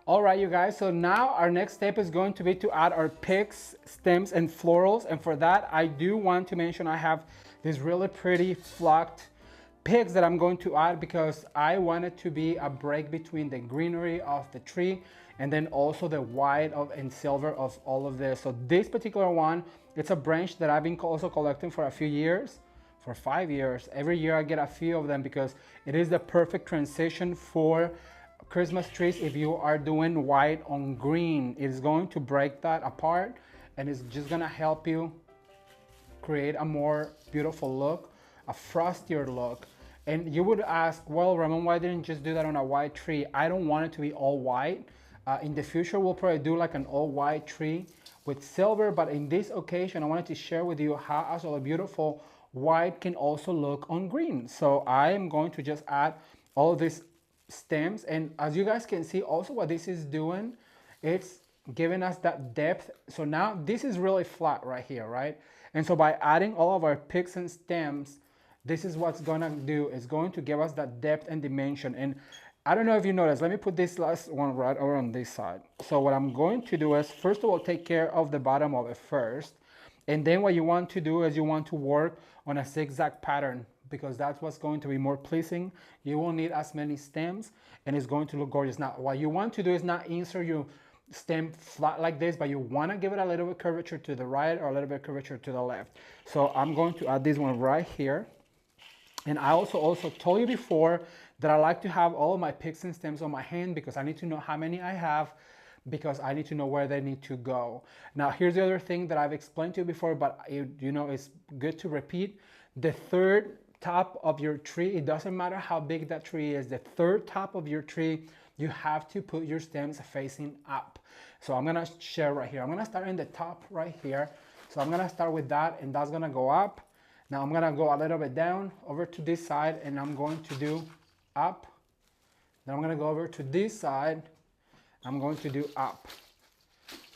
All right, you guys, so now our next step is going to be to add our picks, stems, and florals. And for that, I do want to mention I have these really pretty flocked picks that I'm going to add because I want it to be a break between the greenery of the tree and then also the white and silver of all of this. So this particular one, it's a branch that I've been also collecting for a few years, for 5 years. Every year I get a few of them because it is the perfect transition for Christmas trees. If you are doing white on green, it's going to break that apart and it's just gonna help you create a more beautiful look, a frostier look. And you would ask, well, Ramon, why didn't you just do that on a white tree? I don't want it to be all white. In the future, we'll probably do like an all white tree with silver, but in this occasion, I wanted to share with you how also a beautiful white can also look on green. So I am going to just add all of these stems, and as you guys can see also what this is doing, it's giving us that depth. So now this is really flat right here, right? And so by adding all of our picks and stems, this is what's gonna do, is going to give us that depth and dimension. And I don't know if you noticed, let me put this last one right over on this side. So what I'm going to do is, first of all, take care of the bottom of it first. And then what you want to do is you want to work on a zigzag pattern because that's what's going to be more pleasing. You won't need as many stems and it's going to look gorgeous. Now, what you want to do is not insert your stem flat like this, but you want to give it a little bit curvature to the right or a little bit curvature to the left. So I'm going to add this one right here. And I also told you before that I like to have all of my picks and stems on my hand because I need to know how many I have, because I need to know where they need to go. Now, here's the other thing that I've explained to you before, but you know, it's good to repeat. The third top of your tree, it doesn't matter how big that tree is, the third top of your tree, you have to put your stems facing up. So I'm gonna share right here. I'm gonna start in the top right here. So I'm gonna start with that, and that's gonna go up. Now I'm gonna go a little bit down over to this side, and I'm going to do up. Then I'm gonna go over to this side. I'm going to do up.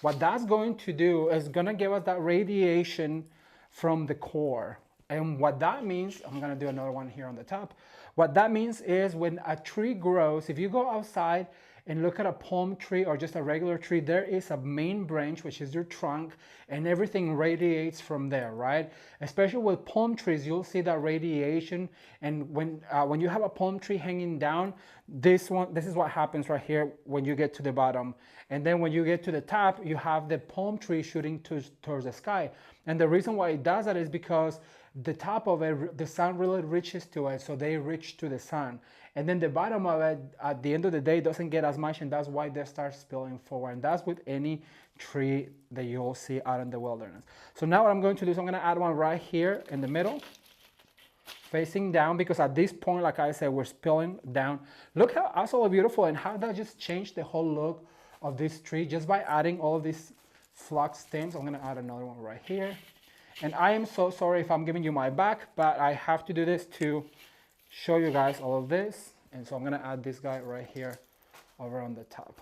What that's going to do is gonna give us that radiation from the core. And what that means, I'm gonna do another one here on the top. What that means is when a tree grows, if you go outside and look at a palm tree or just a regular tree, there is a main branch, which is your trunk, and everything radiates from there, right? Especially with palm trees, you'll see that radiation. And when you have a palm tree hanging down, this is what happens right here when you get to the bottom. And then when you get to the top, you have the palm tree shooting towards the sky. And the reason why it does that is because the top of it, the sun really reaches to it, so they reach to the sun. And then the bottom of it, at the end of the day, doesn't get as much, and that's why they start spilling forward. And that's with any tree that you'll see out in the wilderness. So now what I'm going to do is I'm going to add one right here in the middle, facing down, because at this point, like I said, we're spilling down. Look how absolutely beautiful, and how that just changed the whole look of this tree just by adding all of these flocked stems. I'm going to add another one right here. And I am so sorry if I'm giving you my back, but I have to do this to show you guys all of this. And so I'm gonna add this guy right here over on the top.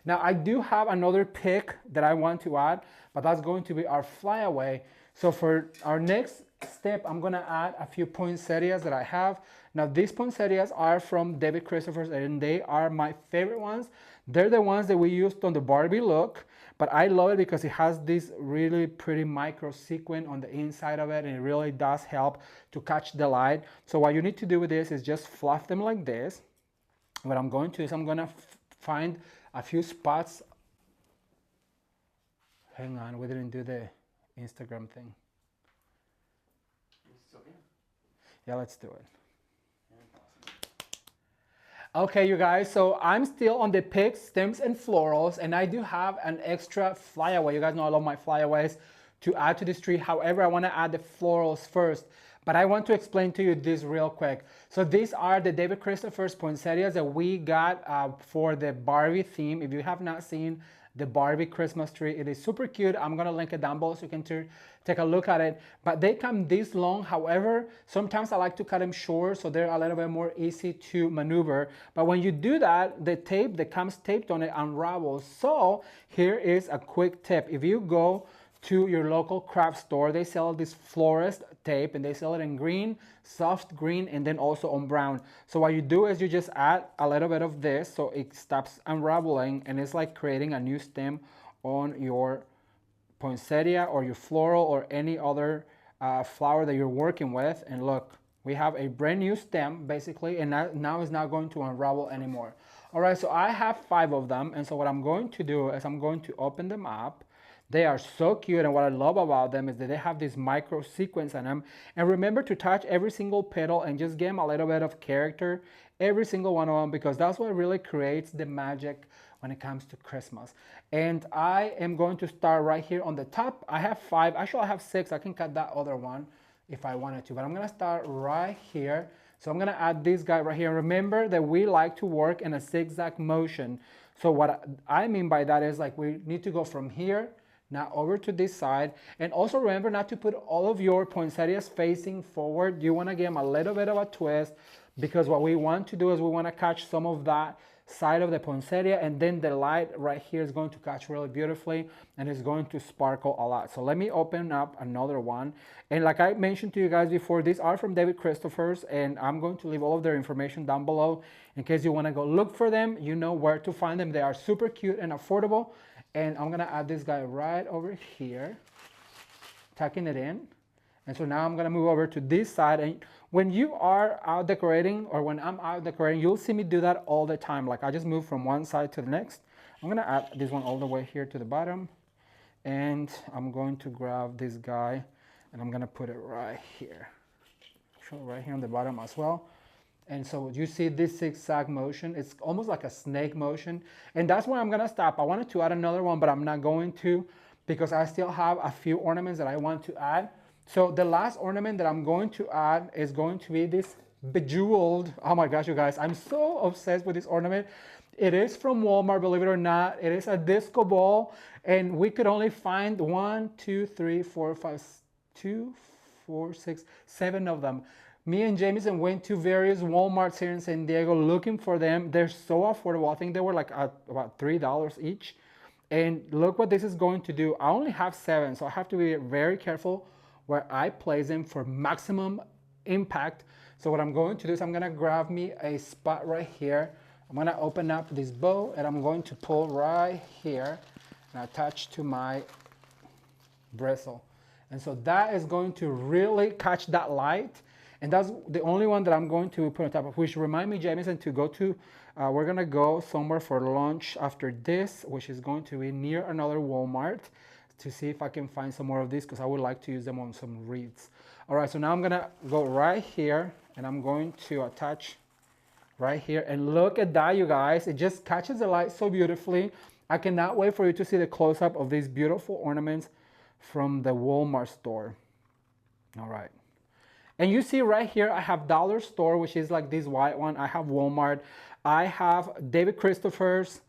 Now I do have another pick that I want to add, but that's going to be our flyaway. So for our next step, I'm gonna add a few poinsettias that I have. Now these poinsettias are from David Christopher's, and they are my favorite ones. They're the ones that we used on the Barbie look, but I love it because it has this really pretty micro sequin on the inside of it, and it really does help to catch the light. So what you need to do with this is just fluff them like this. What I'm going to do is I'm gonna find a few spots. Hang on, we didn't do the Instagram thing. Yeah, let's do it. Okay, you guys, so I'm still on the picks, stems, and florals, and I do have an extra flyaway. You guys know I love my flyaways to add to this tree. However, I want to add the florals first, but I want to explain to you this real quick. So these are the David Christopher's poinsettias that we got for the Barbie theme. If you have not seen the Barbie Christmas tree, it is super cute. I'm gonna link it down below so you can take a look at it. But they come this long. However, sometimes I like to cut them short so they're a little bit more easy to maneuver. But when you do that, the tape that comes taped on it unravels. So here is a quick tip. If you go to your local craft store. They sell this florist tape and they sell it in green, soft green, and then also on brown. So what you do is you just add a little bit of this so it stops unraveling, and it's like creating a new stem on your poinsettia or your floral or any other flower that you're working with. And look, we have a brand new stem basically, and now it's not going to unravel anymore. All right, so I have 5 of them, and so what I'm going to do is I'm going to open them up. They are so cute, and what I love about them is that they have this micro sequence in them. And remember to touch every single petal and just give them a little bit of character, every single one of them, because that's what really creates the magic when it comes to Christmas. And I am going to start right here on the top. I have 5, actually I have 6. I can cut that other one if I wanted to, but I'm gonna start right here. So I'm gonna add this guy right here. Remember that we like to work in a zigzag motion. So what I mean by that is like we need to go from here now over to this side. And also remember not to put all of your poinsettias facing forward. You wanna give them a little bit of a twist, because what we want to do is we wanna catch some of that side of the poinsettia, and then the light right here is going to catch really beautifully and it's going to sparkle a lot. So let me open up another one. And like I mentioned to you guys before, these are from David Christopher's, and I'm going to leave all of their information down below in case you want to go look for them. You know where to find them. They are super cute and affordable. And I'm gonna add this guy right over here, tucking it in. And so now I'm gonna move over to this side. And when you are out decorating, or when I'm out decorating, you'll see me do that all the time. Like I just move from one side to the next. I'm gonna add this one all the way here to the bottom. And I'm going to grab this guy and I'm gonna put it right here. So right here on the bottom as well. And so you see this zigzag motion, it's almost like a snake motion. And that's where I'm gonna stop. I wanted to add another one, but I'm not going to, because I still have a few ornaments that I want to add. So the last ornament that I'm going to add is going to be this bejeweled, oh my gosh, you guys, I'm so obsessed with this ornament. It is from Walmart, believe it or not. It is a disco ball, and we could only find 1, 2, 3, 4, 5, 2, 4, 6, 7 of them. Me and Jameson went to various Walmarts here in San Diego looking for them. They're so affordable. I think they were like about $3 each. And look what this is going to do. I only have 7, so I have to be very careful where I place them for maximum impact. So what I'm going to do is I'm gonna grab me a spot right here. I'm gonna open up this bow and I'm going to pull right here and attach to my bristle. And so that is going to really catch that light. And that's the only one that I'm going to put on top of, which remind me, Jameson, to go to, we're gonna go somewhere for lunch after this, which is going to be near another Walmart, to see if I can find some more of these, because I would like to use them on some wreaths. All right, so now I'm gonna go right here and I'm going to attach right here. And look at that, you guys. It just catches the light so beautifully. I cannot wait for you to see the close-up of these beautiful ornaments from the Walmart store. All right. And you see right here, I have Dollar Store, which is like this white one. I have Walmart. I have David Christopher's.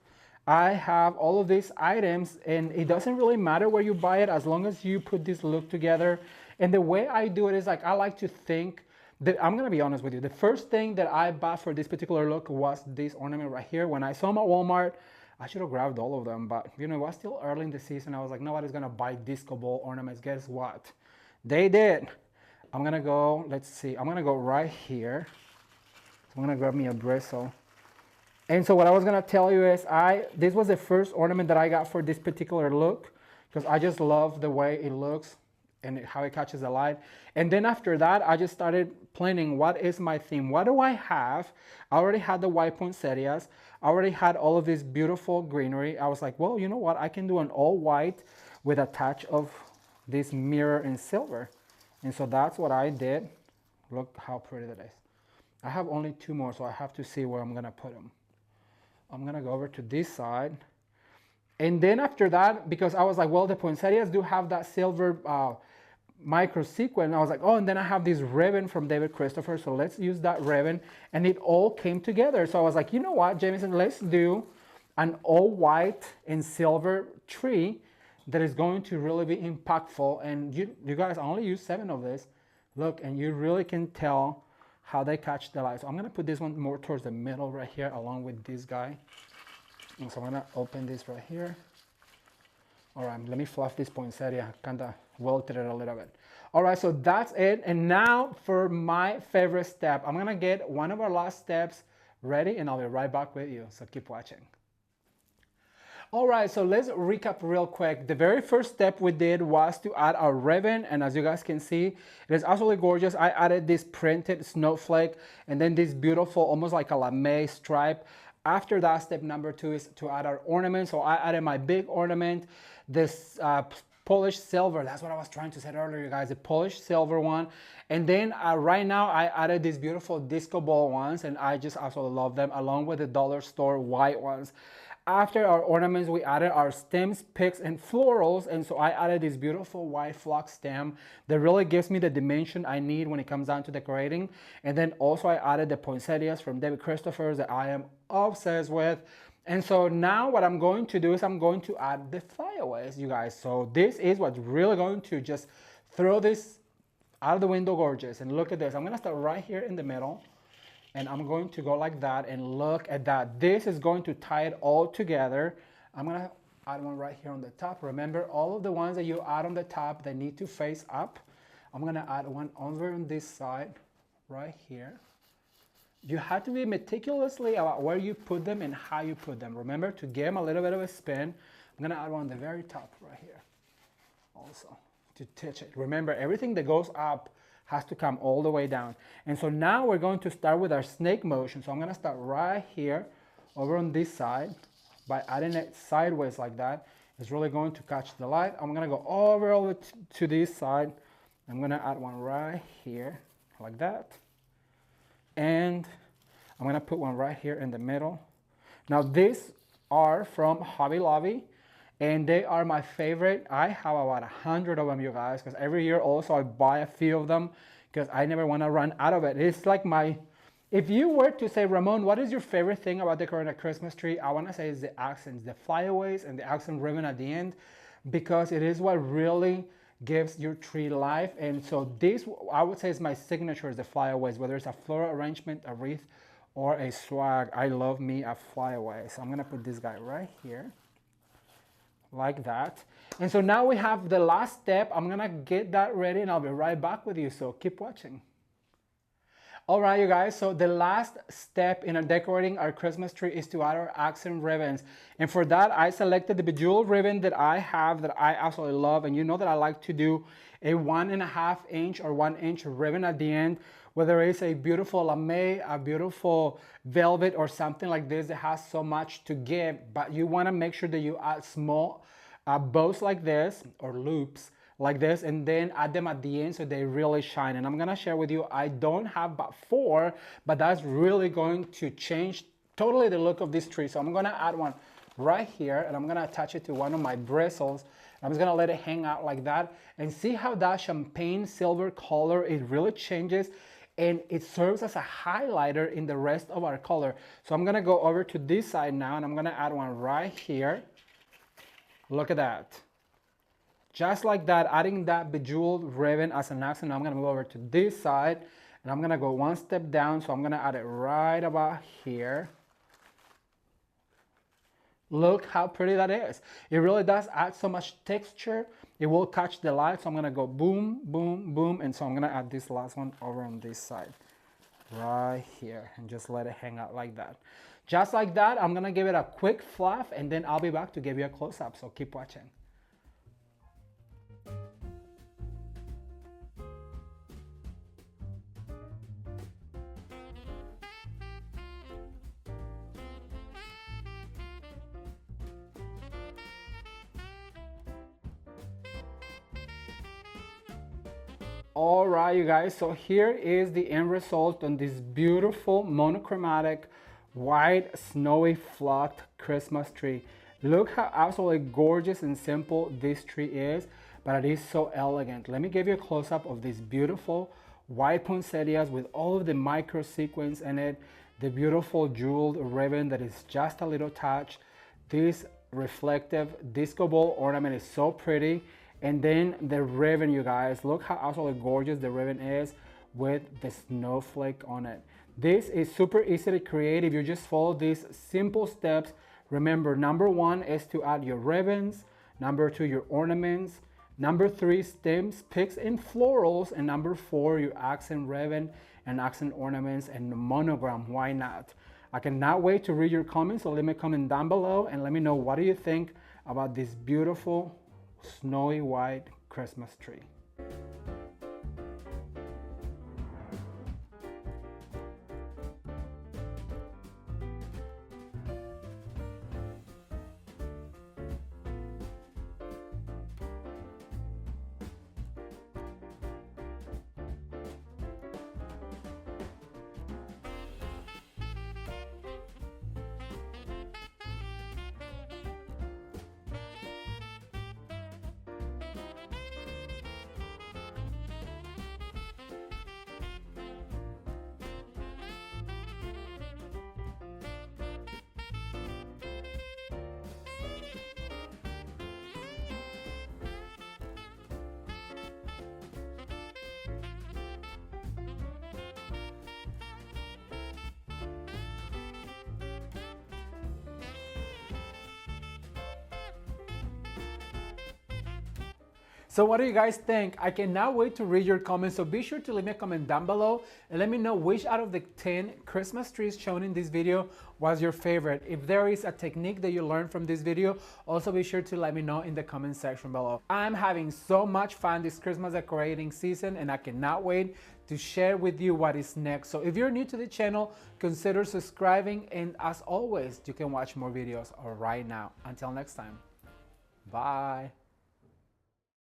I have all of these items, and it doesn't really matter where you buy it as long as you put this look together. And the way I do it is like, I like to think that, I'm gonna be honest with you, the first thing that I bought for this particular look was this ornament right here. When I saw them at Walmart, I should have grabbed all of them, but you know, it was still early in the season. I was like, nobody's gonna buy disco ball ornaments. Guess what? They did. I'm gonna go, let's see, I'm gonna go right here. So I'm gonna grab me a bristle. And so what I was gonna tell you is this was the first ornament that I got for this particular look, because I just love the way it looks and how it catches the light. And then after that, I just started planning, what is my theme? What do I have? I already had the white poinsettias. I already had all of this beautiful greenery. I was like, well, you know what? I can do an all white with a touch of this mirror in silver. And so that's what I did. Look how pretty that is. I have only 2 more, so I have to see where I'm gonna put them. I'm gonna go over to this side. And then after that, because I was like, well, the poinsettias do have that silver micro sequin. I was like, oh, and then I have this ribbon from David Christopher, so let's use that ribbon. And it all came together. So I was like, you know what, Jameson, let's do an all white and silver tree that is going to really be impactful. And you guys, I only use 7 of this. Look, and you really can tell how they catch the light. So I'm gonna put this one more towards the middle right here, along with this guy. And so I'm gonna open this right here. All right, let me fluff this poinsettia, kind of wilted it a little bit. All right, so that's it. And now for my favorite step, I'm gonna get one of our last steps ready and I'll be right back with you, so keep watching. All right, so let's recap real quick. The very first step we did was to add our ribbon, and as you guys can see, it is absolutely gorgeous. I added this printed snowflake and then this beautiful, almost like a lame stripe. After that, step number 2 is to add our ornament. So I added my big ornament, this polished silver. That's what I was trying to say earlier, you guys, the polished silver one. And then right now I added these beautiful disco ball ones, and I just absolutely love them, along with the dollar store white ones. After our ornaments, we added our stems, picks, and florals. And so I added this beautiful white flock stem that really gives me the dimension I need when it comes down to decorating. And then also I added the poinsettias from David Christopher's that I am obsessed with. And so now what I'm going to do is I'm going to add the flyaways, you guys. So this is what's really going to just throw this out of the window gorgeous. And look at this. I'm going to start right here in the middle. And I'm going to go like that, and look at that. This is going to tie it all together. I'm gonna add one right here on the top. Remember, all of the ones that you add on the top, they need to face up. I'm gonna add one over on this side, right here. You have to be meticulously about where you put them and how you put them. Remember to give them a little bit of a spin. I'm gonna add one on the very top right here also to touch it. Remember, everything that goes up has to come all the way down. And so now we're going to start with our snake motion. So I'm gonna start right here over on this side by adding it sideways like that. It's really going to catch the light. I'm gonna go over to this side. I'm gonna add one right here like that. And I'm gonna put one right here in the middle. Now these are from Hobby Lobby, and they are my favorite. I have about 100 of them, you guys, because every year also I buy a few of them because I never want to run out of it. It's like if you were to say, Ramon, what is your favorite thing about decorating a Christmas tree? I want to say it's the accents, the flyaways and the accent ribbon at the end, because it is what really gives your tree life. And so this, I would say, is my signature, is the flyaways, whether it's a floral arrangement, a wreath, or a swag. I love me a flyaway. So I'm going to put this guy right here, like that. And so now we have the last step. I'm gonna get that ready and I'll be right back with you, so keep watching. All right, you guys, so the last step in our decorating our Christmas tree is to add our accent ribbons. And for that, I selected the bejeweled ribbon that I have that I absolutely love. And you know that I like to do a 1.5 inch or 1 inch ribbon at the end, whether it's a beautiful lame, a beautiful velvet, or something like this that has so much to give. But you want to make sure that you add small bows like this, or loops like this, and then add them at the end so they really shine. And I'm gonna share with you, I don't have but 4, but that's really going to change totally the look of this tree. So I'm gonna add one right here, and I'm gonna attach it to one of my bristles. I'm just gonna let it hang out like that, and see how that champagne silver color, it really changes, and it serves as a highlighter in the rest of our color. So I'm gonna go over to this side now, and I'm gonna add one right here. Look at that. Just like that, adding that bejeweled ribbon as an accent. I'm gonna move over to this side, and I'm gonna go one step down. So I'm gonna add it right about here. Look how pretty that is. It really does add so much texture. It will catch the light. So I'm gonna go boom, boom, boom. And so I'm gonna add this last one over on this side, right here, and just let it hang out like that. Just like that, I'm gonna give it a quick fluff, and then I'll be back to give you a close-up, so keep watching. All right, you guys, so here is the end result on this beautiful monochromatic white snowy flocked Christmas tree. Look how absolutely gorgeous and simple this tree is, but it is so elegant. Let me give you a close-up of these beautiful white poinsettias with all of the micro sequins in it, the beautiful jeweled ribbon that is just a little touch. This reflective disco ball ornament is so pretty. And then the ribbon, you guys, look how absolutely gorgeous the ribbon is with the snowflake on it. This is super easy to create if you just follow these simple steps. Remember, number 1 is to add your ribbons. Number 2, your ornaments. Number 3, stems, picks, and florals. And number 4, your accent ribbon and accent ornaments and monogram. Why not? I cannot wait to read your comments, so let me comment down below and let me know what do you think about this beautiful snowy white Christmas tree. So what do you guys think? I cannot wait to read your comments, so be sure to leave me a comment down below and let me know which out of the 10 Christmas trees shown in this video was your favorite. If there is a technique that you learned from this video, also be sure to let me know in the comment section below. I'm having so much fun this Christmas decorating season and I cannot wait to share with you what is next. So if you're new to the channel, consider subscribing, and as always, you can watch more videos right now. Until next time, bye.